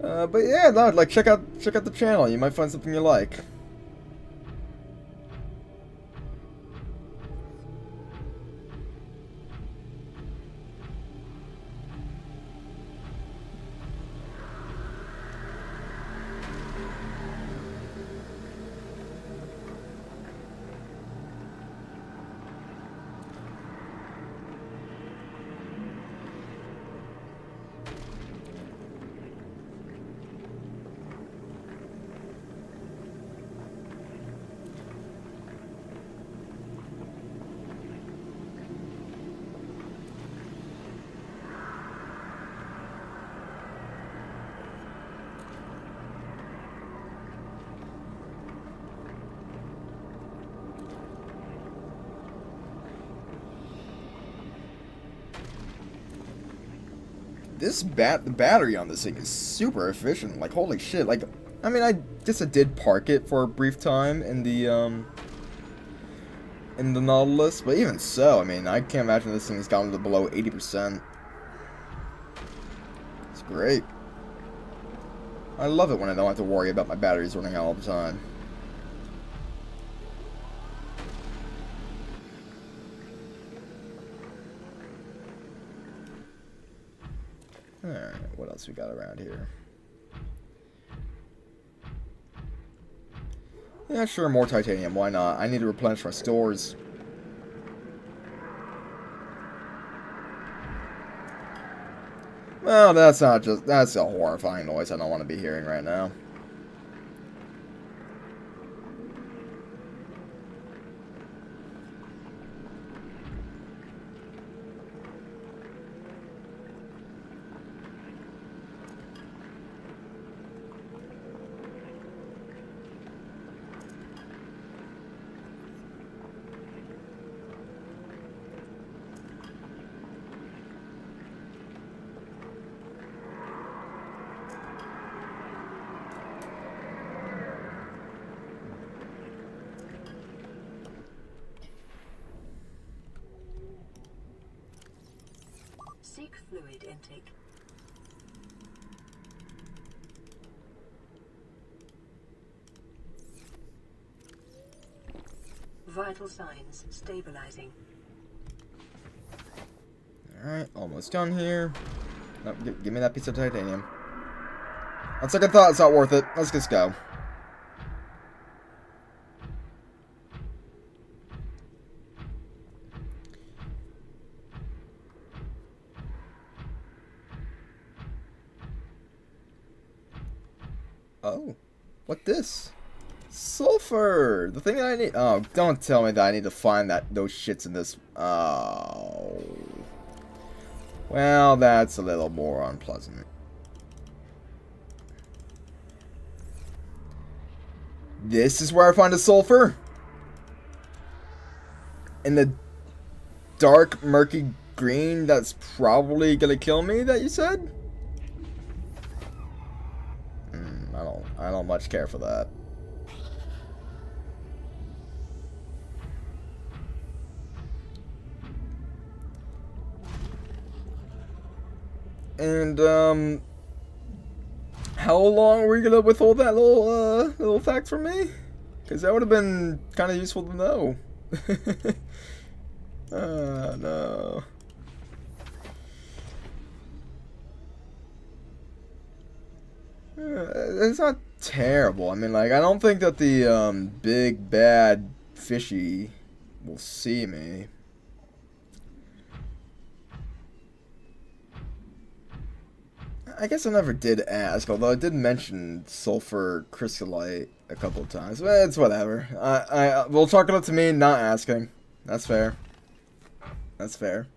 But yeah, no, like check out the channel. You might find something you like. the battery on this thing is super efficient. Like, holy shit. Like, I mean, I guess I did park it for a brief time in the Nautilus, but even so, I mean, I can't imagine this thing's gotten to below 80%. It's great. I love it when I don't have to worry about my batteries running out all the time. Alright, what else we got around here? Yeah, sure, more titanium, why not? I need to replenish my stores. Well, that's a horrifying noise I don't want to be hearing right now. Seek fluid intake. Vital signs stabilizing. Alright, almost done here. Nope, give me that piece of titanium. On second thought, it's not worth it. Let's just go. Oh, what this? Sulfur! The thing that I need. Oh, don't tell me that I need to find those shits in this. Oh. Well, that's a little more unpleasant. This is where I find the sulfur? In the dark, murky green that's probably gonna kill me, that you said? I don't much care for that. And how long were you gonna withhold that little fact from me? Because that would have been kind of useful to know. No. It's not terrible. I mean, like, I don't think that the big bad fishy will see me. I guess I never did ask, although I did mention sulfur crystallite a couple of times. But it's whatever. We'll chalk it up to me not asking. That's fair. That's fair.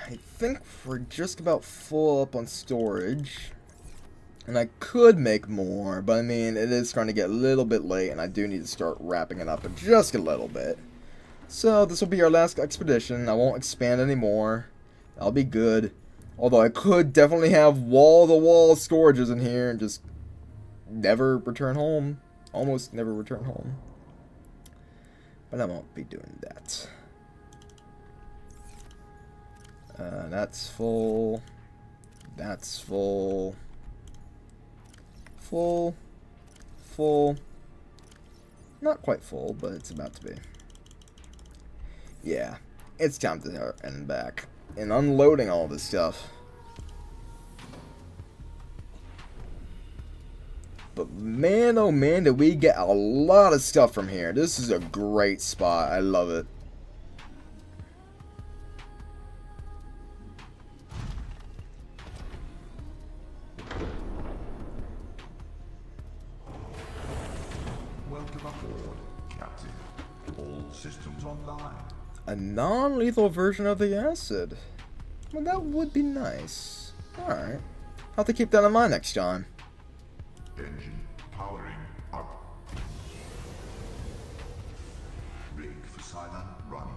I think we're just about full up on storage. And I could make more, but I mean, it is starting to get a little bit late, and I do need to start wrapping it up in just a little bit. So, this will be our last expedition. I won't expand anymore. I'll be good. Although I could definitely have wall-to-wall storages in here and just never return home. Almost never return home. But I won't be doing that. That's full. That's full. Full. Full. Not quite full, but it's about to be. Yeah. It's time to end back. And unloading all this stuff. But man, oh man, did we get a lot of stuff from here. This is a great spot. I love it. systems online. A non-lethal version of the acid. Well, that would be nice. Alright. I'll have to keep that in mind next time. Engine powering up. Rig for silent running.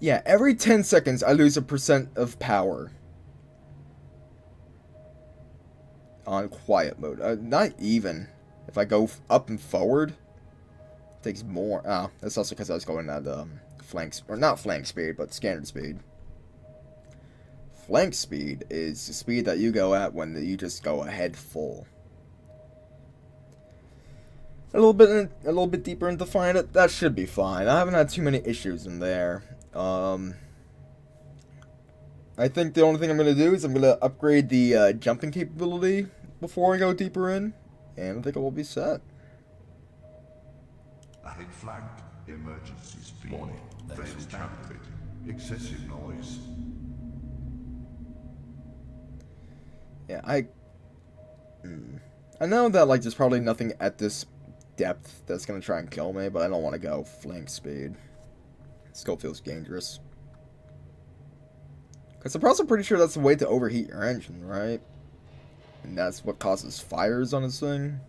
Yeah, every 10 seconds I lose a % of power. On quiet mode. Not even. If I go up and forward, it takes more. Oh, that's also because I was going at or not flank speed, but standard speed. Flank speed is the speed that you go at when you just go ahead full. A little bit deeper into finding it, that should be fine. I haven't had too many issues in there. I think the only thing I'm going to do is I'm going to upgrade the jumping capability before I go deeper in, and I think it will be set. Ahead flagged. Emergency speed. Warning. Failed calculating. Excessive noise. Yeah, I know that like there's probably nothing at this depth that's going to try and kill me, but I don't want to go flank speed. Still feels dangerous. Because I'm also pretty sure that's the way to overheat your engine, right? And that's what causes fires on this thing.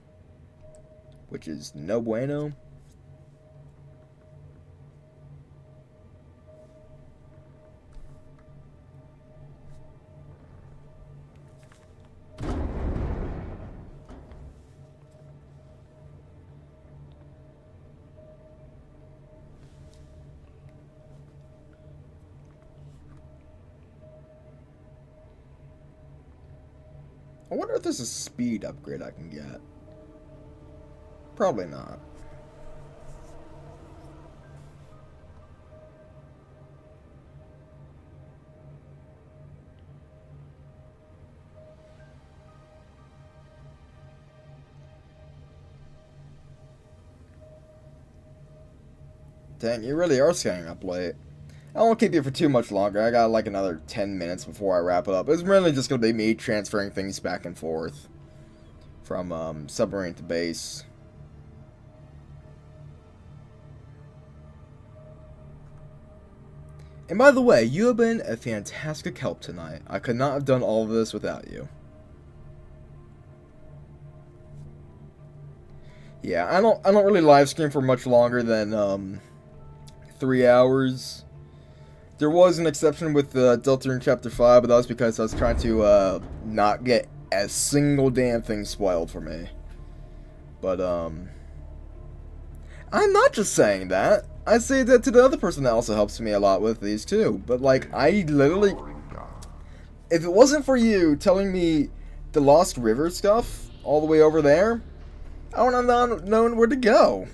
Which is no bueno. I wonder if there's a speed upgrade I can get. Probably not. Dang, you really are staying up late. I won't keep you for too much longer. I got like another 10 minutes before I wrap it up. It's really just going to be me transferring things back and forth from submarine to base. And by the way, you have been a fantastic help tonight. I could not have done all of this without you. Yeah, I don't really live stream for much longer than 3 hours. There was an exception with Deltarune Chapter 5, but that was because I was trying to not get a single damn thing spoiled for me. But, I'm not just saying that. I say that to the other person that also helps me a lot with these too. But, like, I literally... If it wasn't for you telling me the Lost River stuff all the way over there, I would not have known where to go.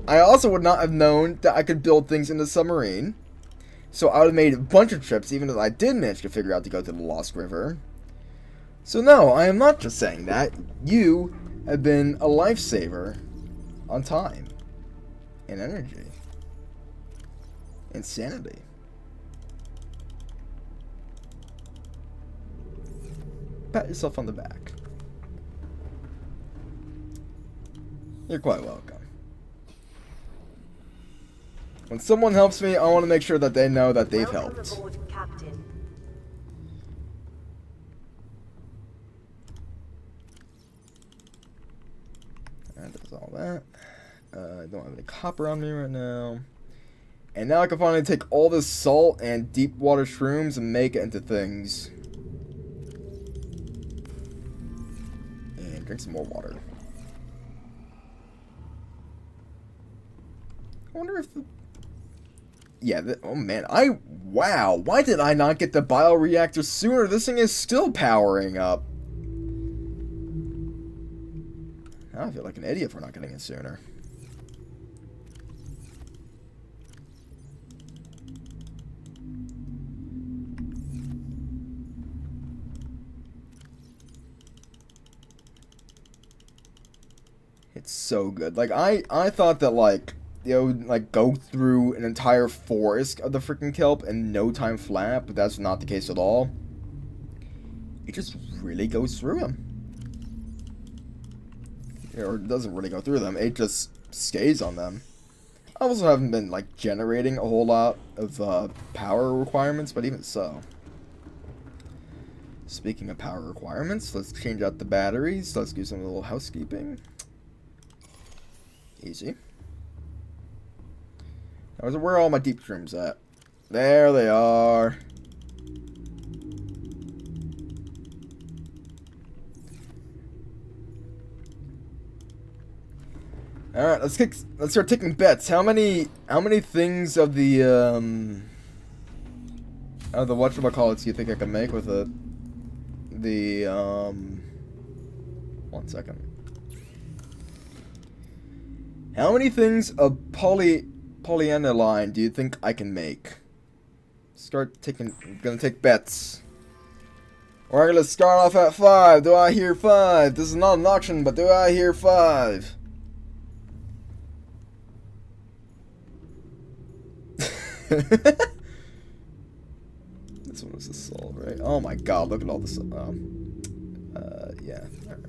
I also would not have known that I could build things in the submarine. So I would have made a bunch of trips, even if I did manage to figure out to go to the Lost River. So no, I am not just saying that. You have been a lifesaver on time. And energy. And sanity. Pat yourself on the back. You're quite welcome. When someone helps me, I want to make sure that they know that they've Welcome helped. aboard, Captain. That does all that. I don't have any copper on me right now. And now I can finally take all this salt and deep water shrooms and make it into things. And drink some more water. I wonder if the... Yeah, oh man, wow, why did I not get the bioreactor sooner? This thing is still powering up. Now I feel like an idiot for not getting it sooner. It's so good. Like, I thought that, like, it would, like, go through an entire forest of the freaking kelp in no time flat, but that's not the case at all. It just really goes through them. Or it doesn't really go through them, it just stays on them. I also haven't been, like, generating a whole lot of power requirements, but even so. Speaking of power requirements, let's change out the batteries. Let's do some little housekeeping. Easy. Now, where are all my deep shrooms at? There they are. All right, let's start taking bets. How many things of the whatchamacallits do you think I can make with it? One second. How many things of polyaniline do you think I can make? I'm gonna take bets. We're gonna start off at 5. Do I hear 5? This is not an auction, but do I hear 5? This one was the soul, right? Oh my god, look at all this. Yeah. Alright.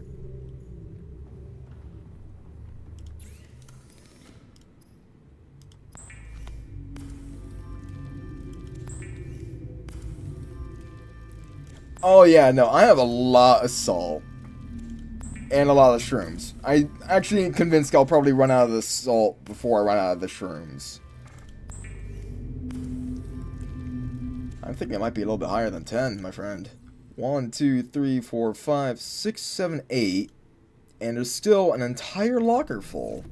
Oh yeah, no, I have a lot of salt. And a lot of shrooms. I actually convinced I'll probably run out of the salt before I run out of the shrooms. I'm thinking it might be a little bit higher than 10, my friend. 1, 2, 3, 4, 5, 6, 7, 8. And there's still an entire locker full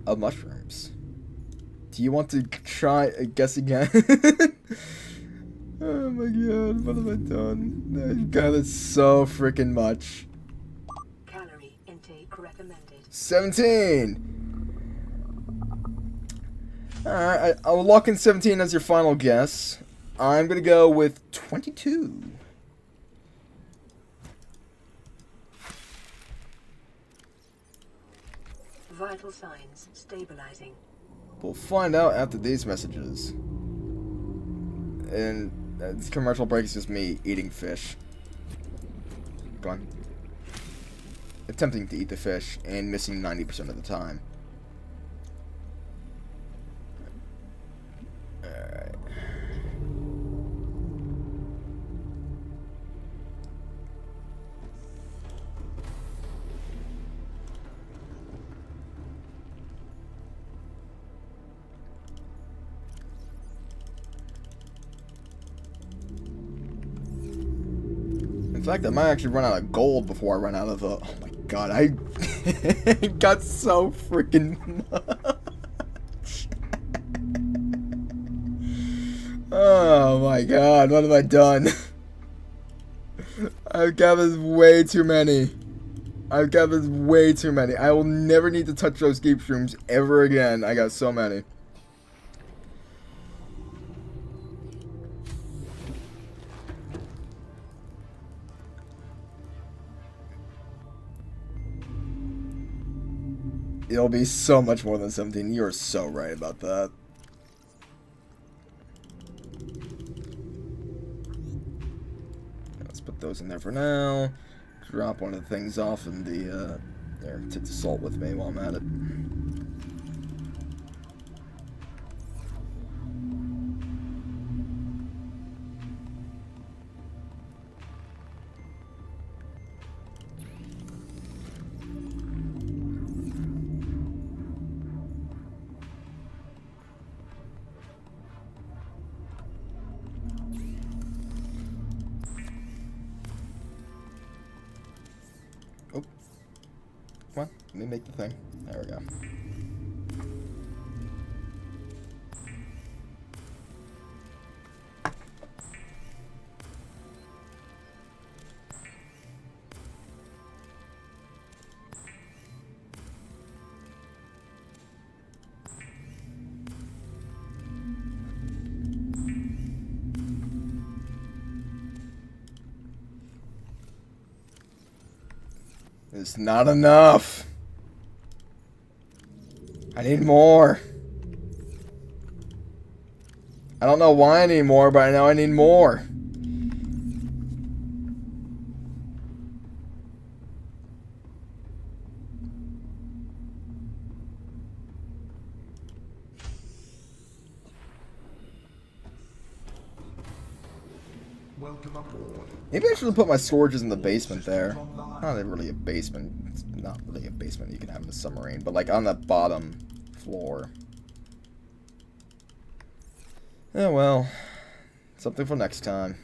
of mushrooms. Do you want to try a guess again? Oh my god, what have I done? God, that's so freaking much. Calorie intake recommended. 17! Alright, I'll lock in 17 as your final guess. I'm gonna go with 22. Vital signs stabilizing. We'll find out after these messages. And this commercial break is just me eating fish. Go on. Attempting to eat the fish and missing 90% of the time. Alright. In fact, I might actually run out of gold before I run out of oh my god, I got so freaking much. Oh my god, what have I done? I've gathered way too many. I've gathered way too many. I will never need to touch those deep shrooms ever again. I got so many. It'll be so much more than 17. You're so right about that. Let's put those in there for now. Drop one of the things off in the, there, take the salt with me while I'm at it. Come on, let me make the thing. There we go. It's not enough. I need more. I don't know why I need more, but I know I need more. Welcome aboard. Maybe I should have put my storages in the basement there. Not really a basement. It's not really a basement you can have in a submarine, but like on the bottom floor. Oh well. Something for next time.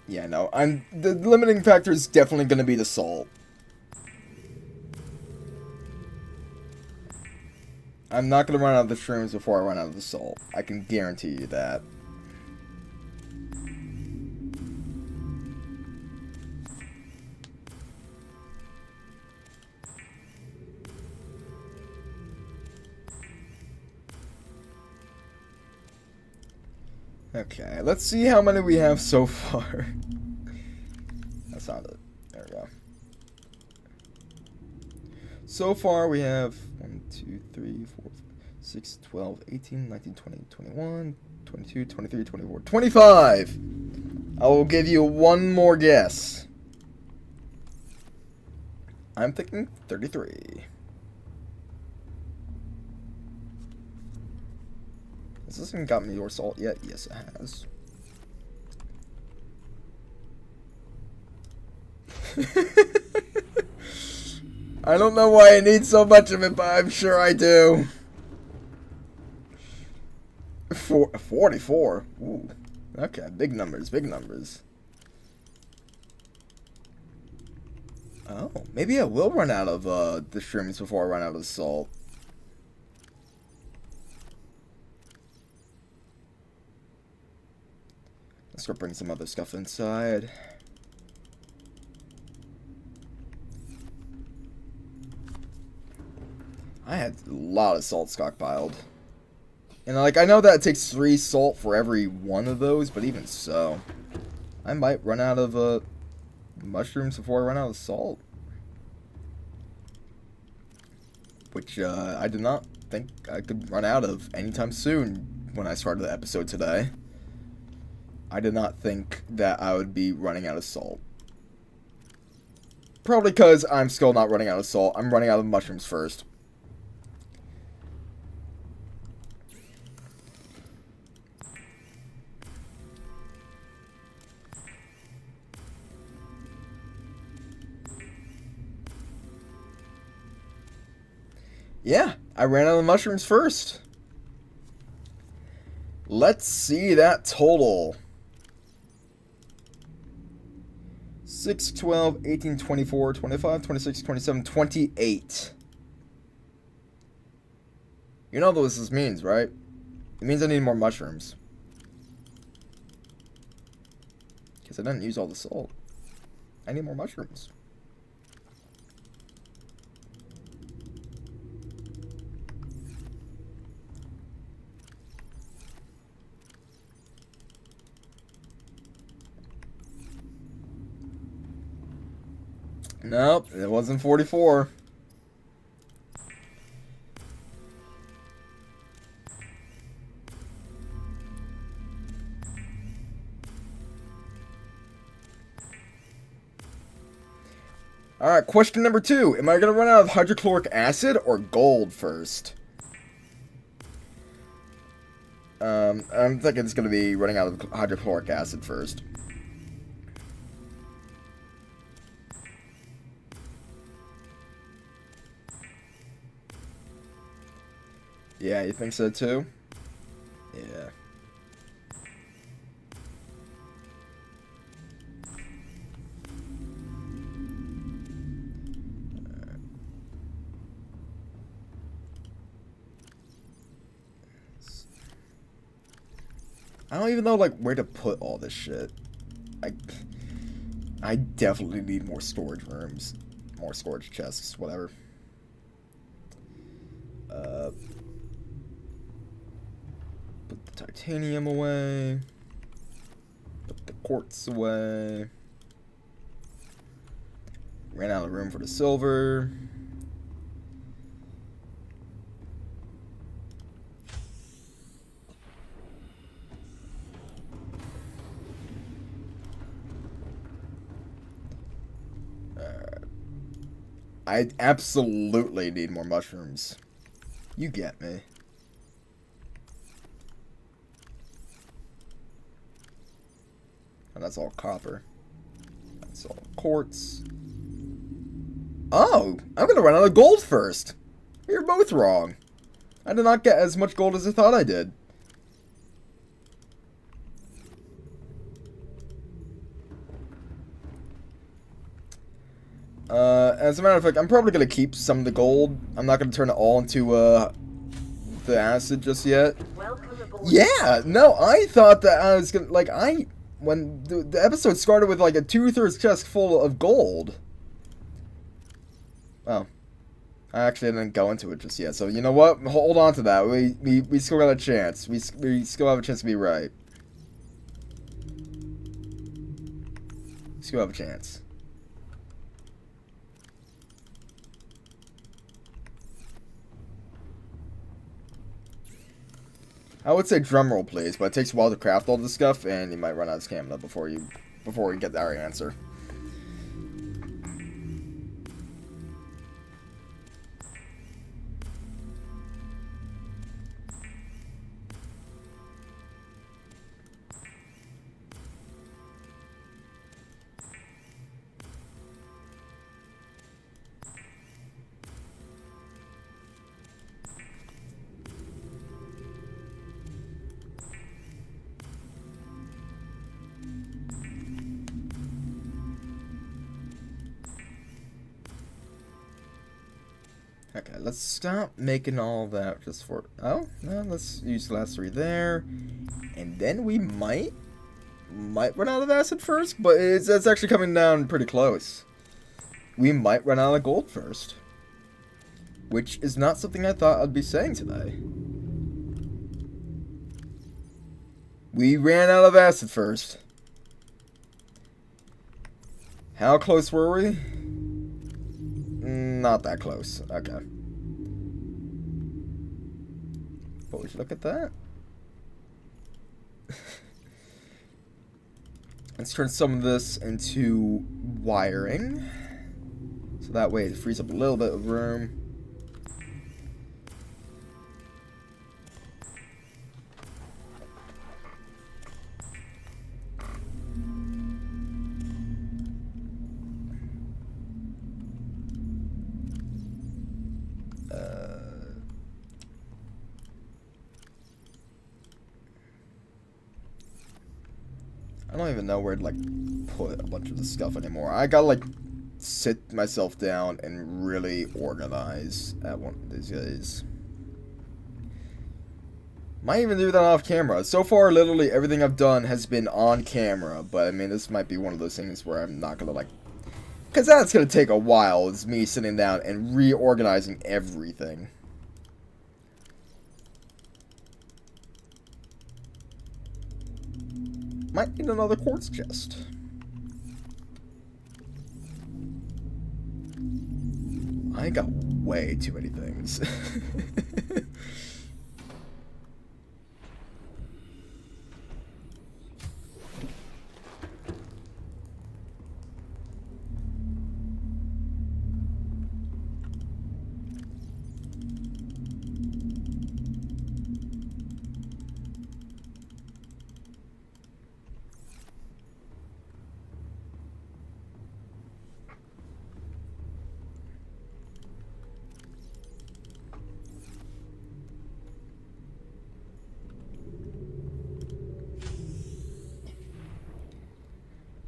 Yeah, no, the limiting factor is definitely going to be the salt. I'm not going to run out of the shrooms before I run out of the salt. I can guarantee you that. Okay, let's see how many we have so far. That's not it. There we go. So far we have 1, 2, 3, 4, 6, 12, 18, 19, 20, 21, 22, 23, 24, 25! I will give you one more guess. I'm thinking 33. Has this thing got me your salt yet? Yes, it has. I don't know why I need so much of it, but I'm sure I do. 44. Ooh. Okay, big numbers, big numbers. Oh, maybe I will run out of the shrooms before I run out of salt. Let's go bring some other stuff inside. I had a lot of salt stockpiled. And like, I know that it takes 3 salt for every one of those, but even so, I might run out of mushrooms before I run out of salt. Which I did not think I could run out of anytime soon when I started the episode today. I did not think that I would be running out of salt. Probably because I'm still not running out of salt. I'm running out of mushrooms first. Yeah, I ran out of mushrooms first. Let's see that total. 6, 12, 18, 24, 25, 26, 27, 28. You know what this means, right? It means I need more mushrooms. Because I didn't use all the salt. I need more mushrooms. Nope, it wasn't 44. Alright, question number 2. Am I going to run out of hydrochloric acid or gold first? I'm thinking it's going to be running out of hydrochloric acid first. Yeah, you think so too? Yeah. I don't even know like where to put all this shit. I definitely need more storage rooms. more storage chests, whatever. Put the titanium away. Put the quartz away. Ran out of room for the silver. I absolutely need more mushrooms. You get me. And that's all copper. That's all quartz. Oh, I'm gonna run out of gold first. You're both wrong. I did not get as much gold as I thought I did. As a matter of fact, I'm probably going to keep some of the gold. I'm not going to turn it all into, the acid just yet. Welcome aboard. Yeah, no, I thought that I was going to, like, when the episode started with, like, a 2/3 chest full of gold. Well, I actually didn't go into it just yet, so you know what? Hold on to that. We still got a chance. We still have a chance to be right. Still have a chance. I would say drumroll, please, but it takes a while to craft all this stuff, and you might run out of stamina before you get our answer. Okay, let's stop making all that just for... Oh, no, let's use the last 3 there. And then we might run out of acid first, but it's actually coming down pretty close. We might run out of gold first. Which is not something I thought I'd be saying today. We ran out of acid first. How close were we? Not that close. Okay. But would you look at that? Let's turn some of this into wiring. So that way it frees up a little bit of room. I don't even know where to, like, put a bunch of this stuff anymore. I gotta, like, sit myself down and really organize at one of these days. Might even do that off camera. So far, literally everything I've done has been on camera, but I mean, this might be one of those things where I'm not gonna, like... Because that's gonna take a while, is me sitting down and reorganizing everything. Might need another quartz chest. I got way too many things.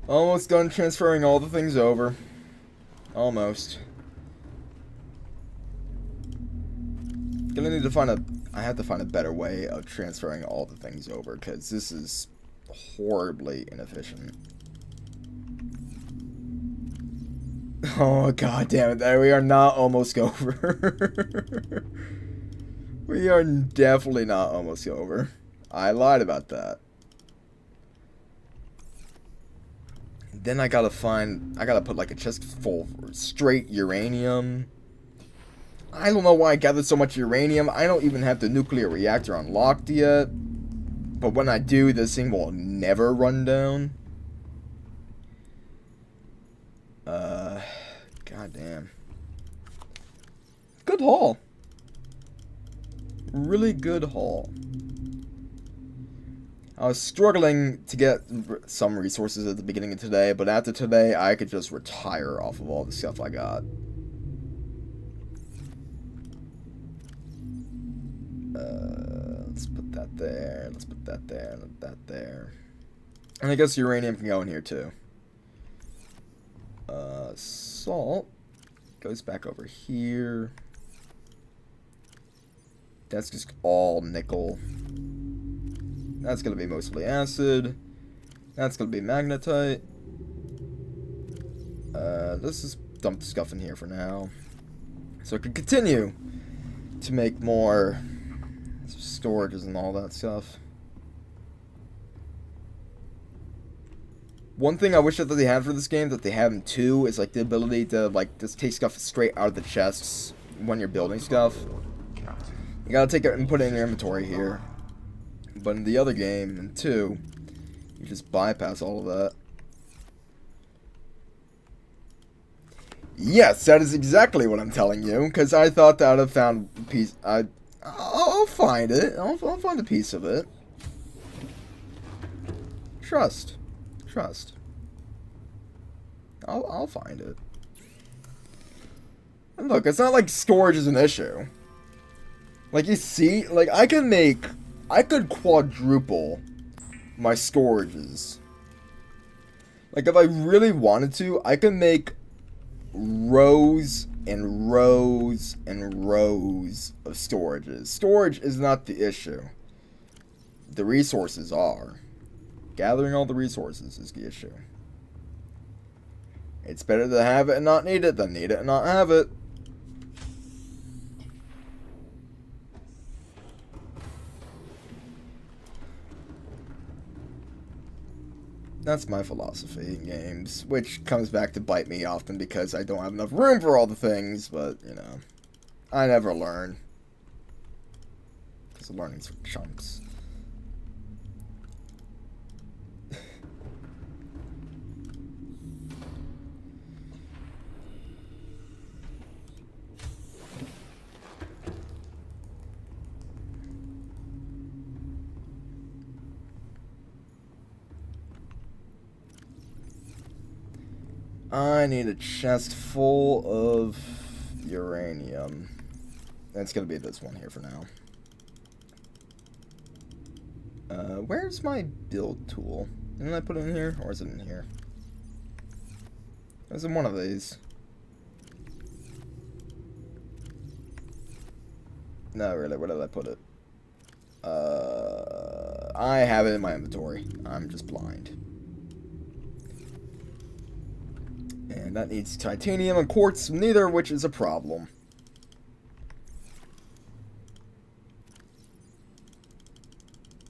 Almost done transferring all the things over. Almost. Gonna need to find a... I have to find a better way of transferring all the things over, because this is horribly inefficient. Oh, god damn it. We are not almost over. We are definitely not almost over. I lied about that. Then I gotta put like a chest full of straight uranium. I don't know why I gathered so much uranium. I don't even have the nuclear reactor unlocked yet. But when I do, this thing will never run down. God damn. Good haul. Really good haul. I was struggling to get some resources at the beginning of today, but after today, I could just retire off of all the stuff I got. Let's put that there. Let's put that there. Put that there. And I guess uranium can go in here too. Salt goes back over here. That's just all nickel. That's gonna be mostly acid. That's gonna be magnetite. Let's just dump the stuff in here for now, so I can continue to make more storages and all that stuff. One thing I wish that they had for this game that they have in 2 is like the ability to like just take stuff straight out of the chests when you're building stuff. You gotta take it and put it in your inventory here. But in the other game, in 2, you just bypass all of that. Yes, that is exactly what I'm telling you, because I thought that I'd have found a piece. I'll find it. I'll find a piece of it. Trust. I'll find it. And look, it's not like storage is an issue. Like, you see, like, I could quadruple my storages. Like, if I really wanted to, I could make rows and rows and rows of storages. Storage is not the issue. The resources are. Gathering all the resources is the issue. It's better to have it and not need it than need it and not have it. That's my philosophy in games, which comes back to bite me often because I don't have enough room for all the things, but, you know, I never learn. Because learning's for chumps. I need a chest full of uranium. That's gonna be this one here for now. Where's my build tool? Didn't I put it in here? Or is it in here? It was in one of these. No, really, where did I put it? I have it in my inventory. I'm just blind. And that needs titanium and quartz, neither of which is a problem.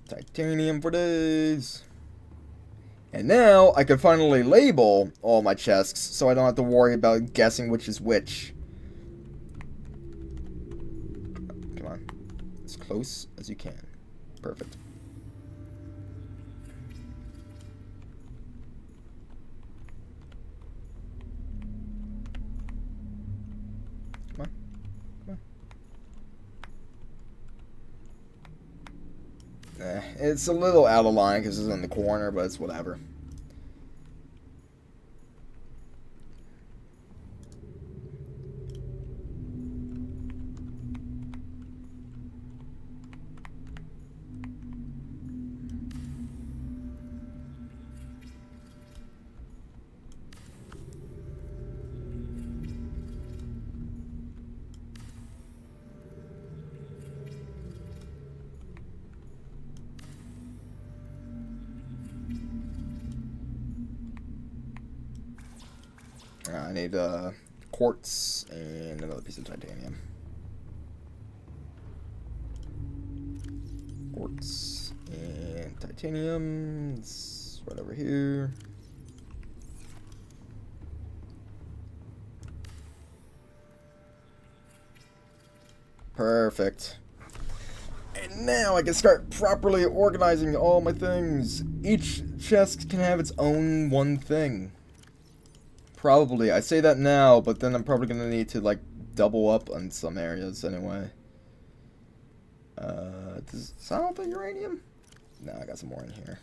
Titanium for days. And now I can finally label all my chests so I don't have to worry about guessing which is which. Come on. As close as you can. Perfect. It's a little out of line because it's in the corner, but it's whatever. I need quartz and another piece of titanium. Quartz and titanium. It's right over here. Perfect. And now I can start properly organizing all my things. Each chest can have its own one thing. Probably. I say that now, but then I'm probably going to need to, like, double up on some areas anyway. Does that all the uranium? No, I got some more in here.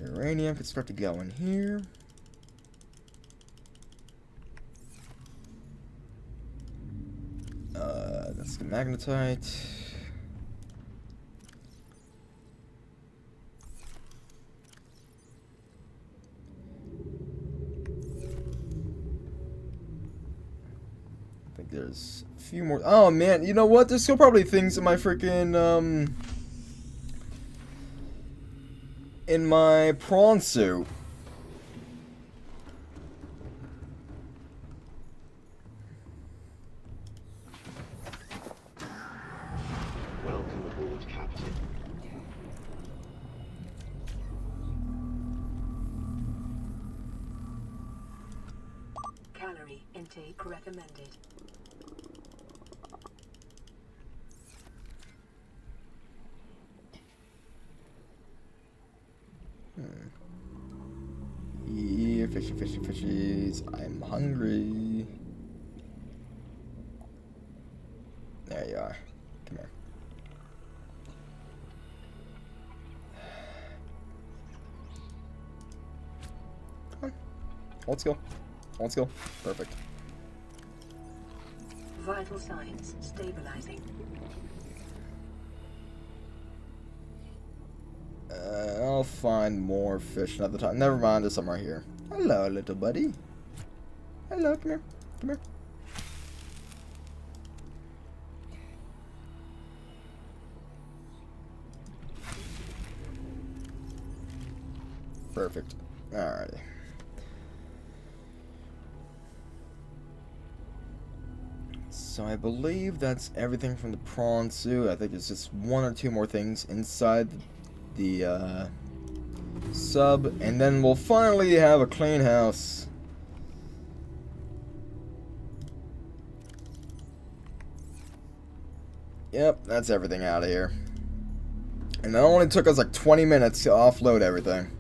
Uranium could start to go in here. That's the magnetite. I think there's a few more. Oh man, you know what? There's still probably things in my freaking in my prawn suit. Welcome aboard, Captain. Calorie intake recommended. Yeah, fishy, fishy, fishies. I'm hungry. There you are. Come here. Come on. Let's go. Let's go. Perfect. Vital signs stabilizing. I'll find more fish another time. Never mind, there's some right here. Hello, little buddy. Hello, come here. Come here. Perfect. Alrighty. So I believe that's everything from the prawn suit. I think there's just one or two more things inside the sub, and then we'll finally have a clean house. Yep, that's everything out of here. And it only took us like 20 minutes to offload everything.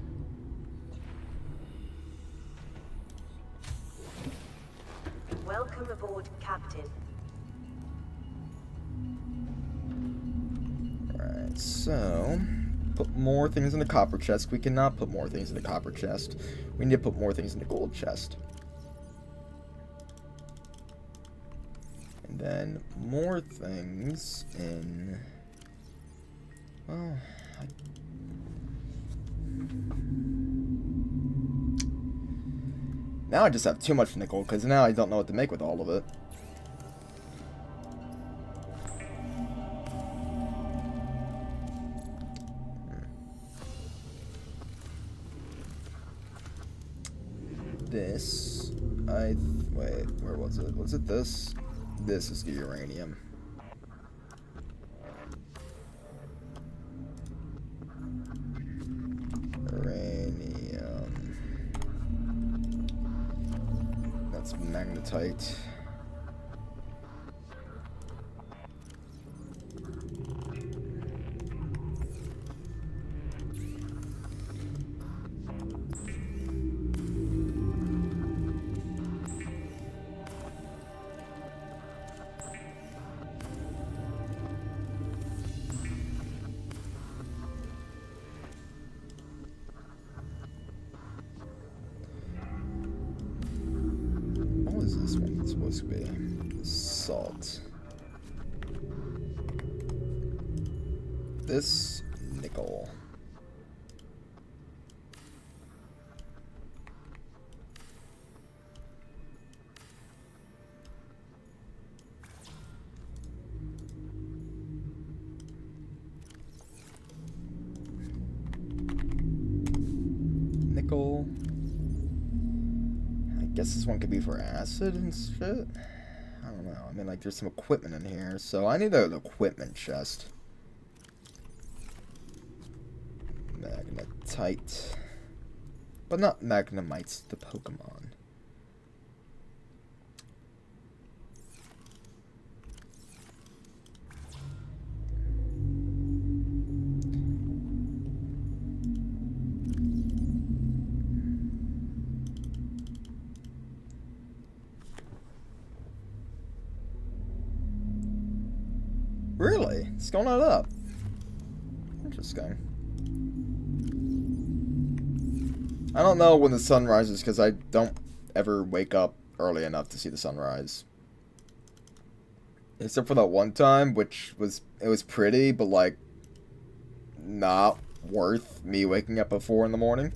Welcome aboard, Captain. Alright, so put more things in the copper chest. We cannot put more things in the copper chest. We need to put more things in the gold chest. And then more things in... Well, now I just have too much nickel, because now I don't know what to make with all of it. This, wait, where was it? Was it this? This is the uranium. Uranium. That's magnetite. What is this one supposed to be? Salt. This nickel. nickel. I guess this one could be for acid and shit. I don't know. I mean, like, there's some equipment in here, so I need an equipment chest. Magnetite. But not Magnemites, the Pokemon. Really? It's going on up. Interesting. I don't know when the sun rises because I don't ever wake up early enough to see the sunrise. Except for that one time, which was, it was pretty, but like, not worth me waking up at 4 in the morning.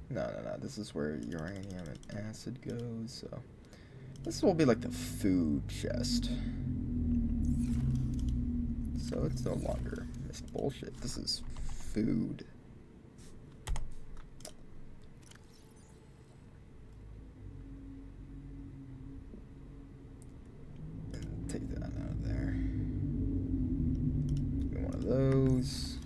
No, this is where uranium and acid goes, so... This will be like the food chest. So it's no longer this bullshit. This is food. And take that out of there. Give me one of those.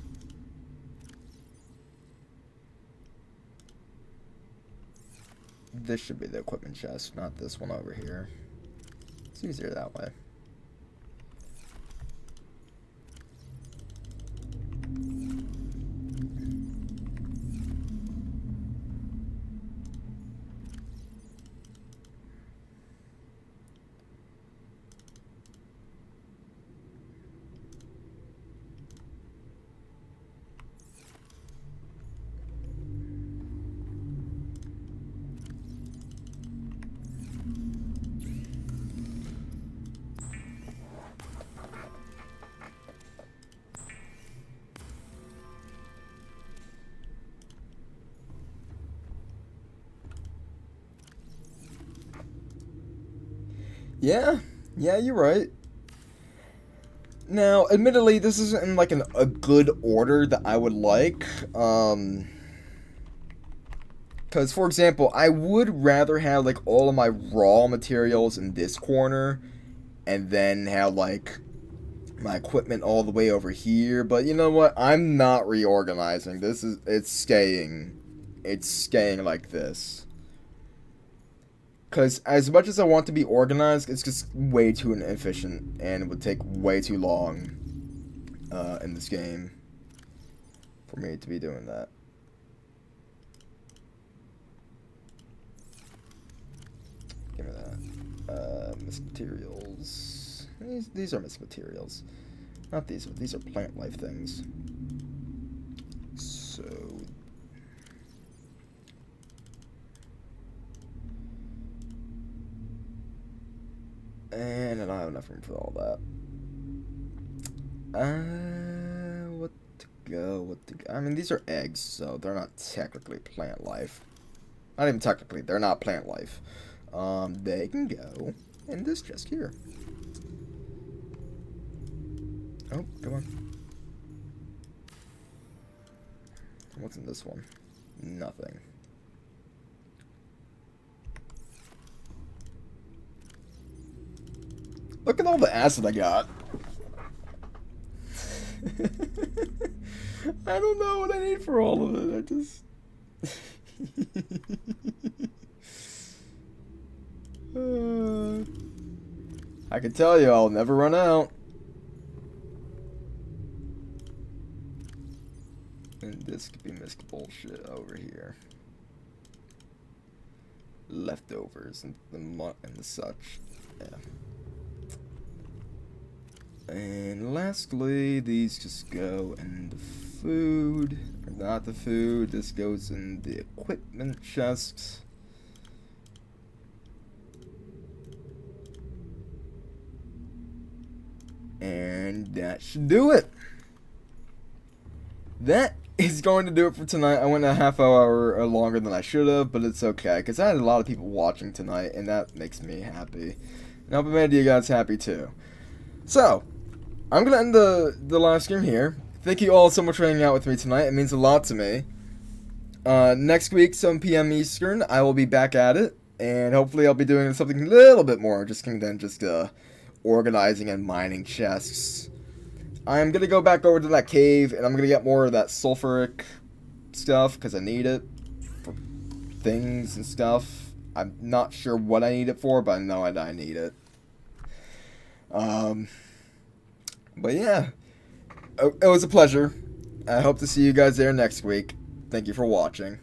This should be the equipment chest, not this one over here. It's easier that way. Yeah, you're right. Now, admittedly, this isn't in like a good order that I would like. Because, for example, I would rather have like all of my raw materials in this corner, and then have like my equipment all the way over here. But you know what? I'm not reorganizing. It's staying like this. Because as much as I want to be organized, it's just way too inefficient, and it would take way too long in this game for me to be doing that. Give me that. Missed materials. These are missed materials. Not these. These are plant life things. So... And I don't have enough room for all that. What to go? I mean, these are eggs, so they're not technically plant life. Not even technically, they're not plant life. They can go in this chest here. Oh, come on. What's in this one? Nothing. Look at all the acid I got. I don't know what I need for all of it. I just... I can tell you, I'll never run out. And this could be missed bullshit over here. Leftovers and the such. Yeah. And lastly, these just go in the food. Not the food. This goes in the equipment chest. And that should do it. That is going to do it for tonight. I went a half hour longer than I should have, but it's okay, because I had a lot of people watching tonight, and that makes me happy. And I hope I made you guys happy too. So, I'm going to end the live stream here. Thank you all so much for hanging out with me tonight. It means a lot to me. Next week, 7 p.m. Eastern, I will be back at it, and hopefully I'll be doing something a little bit more interesting than just organizing and mining chests. I'm going to go back over to that cave, and I'm going to get more of that sulfuric stuff, because I need it for things and stuff. I'm not sure what I need it for, but I know I need it. But yeah, it was a pleasure. I hope to see you guys there next week. Thank you for watching.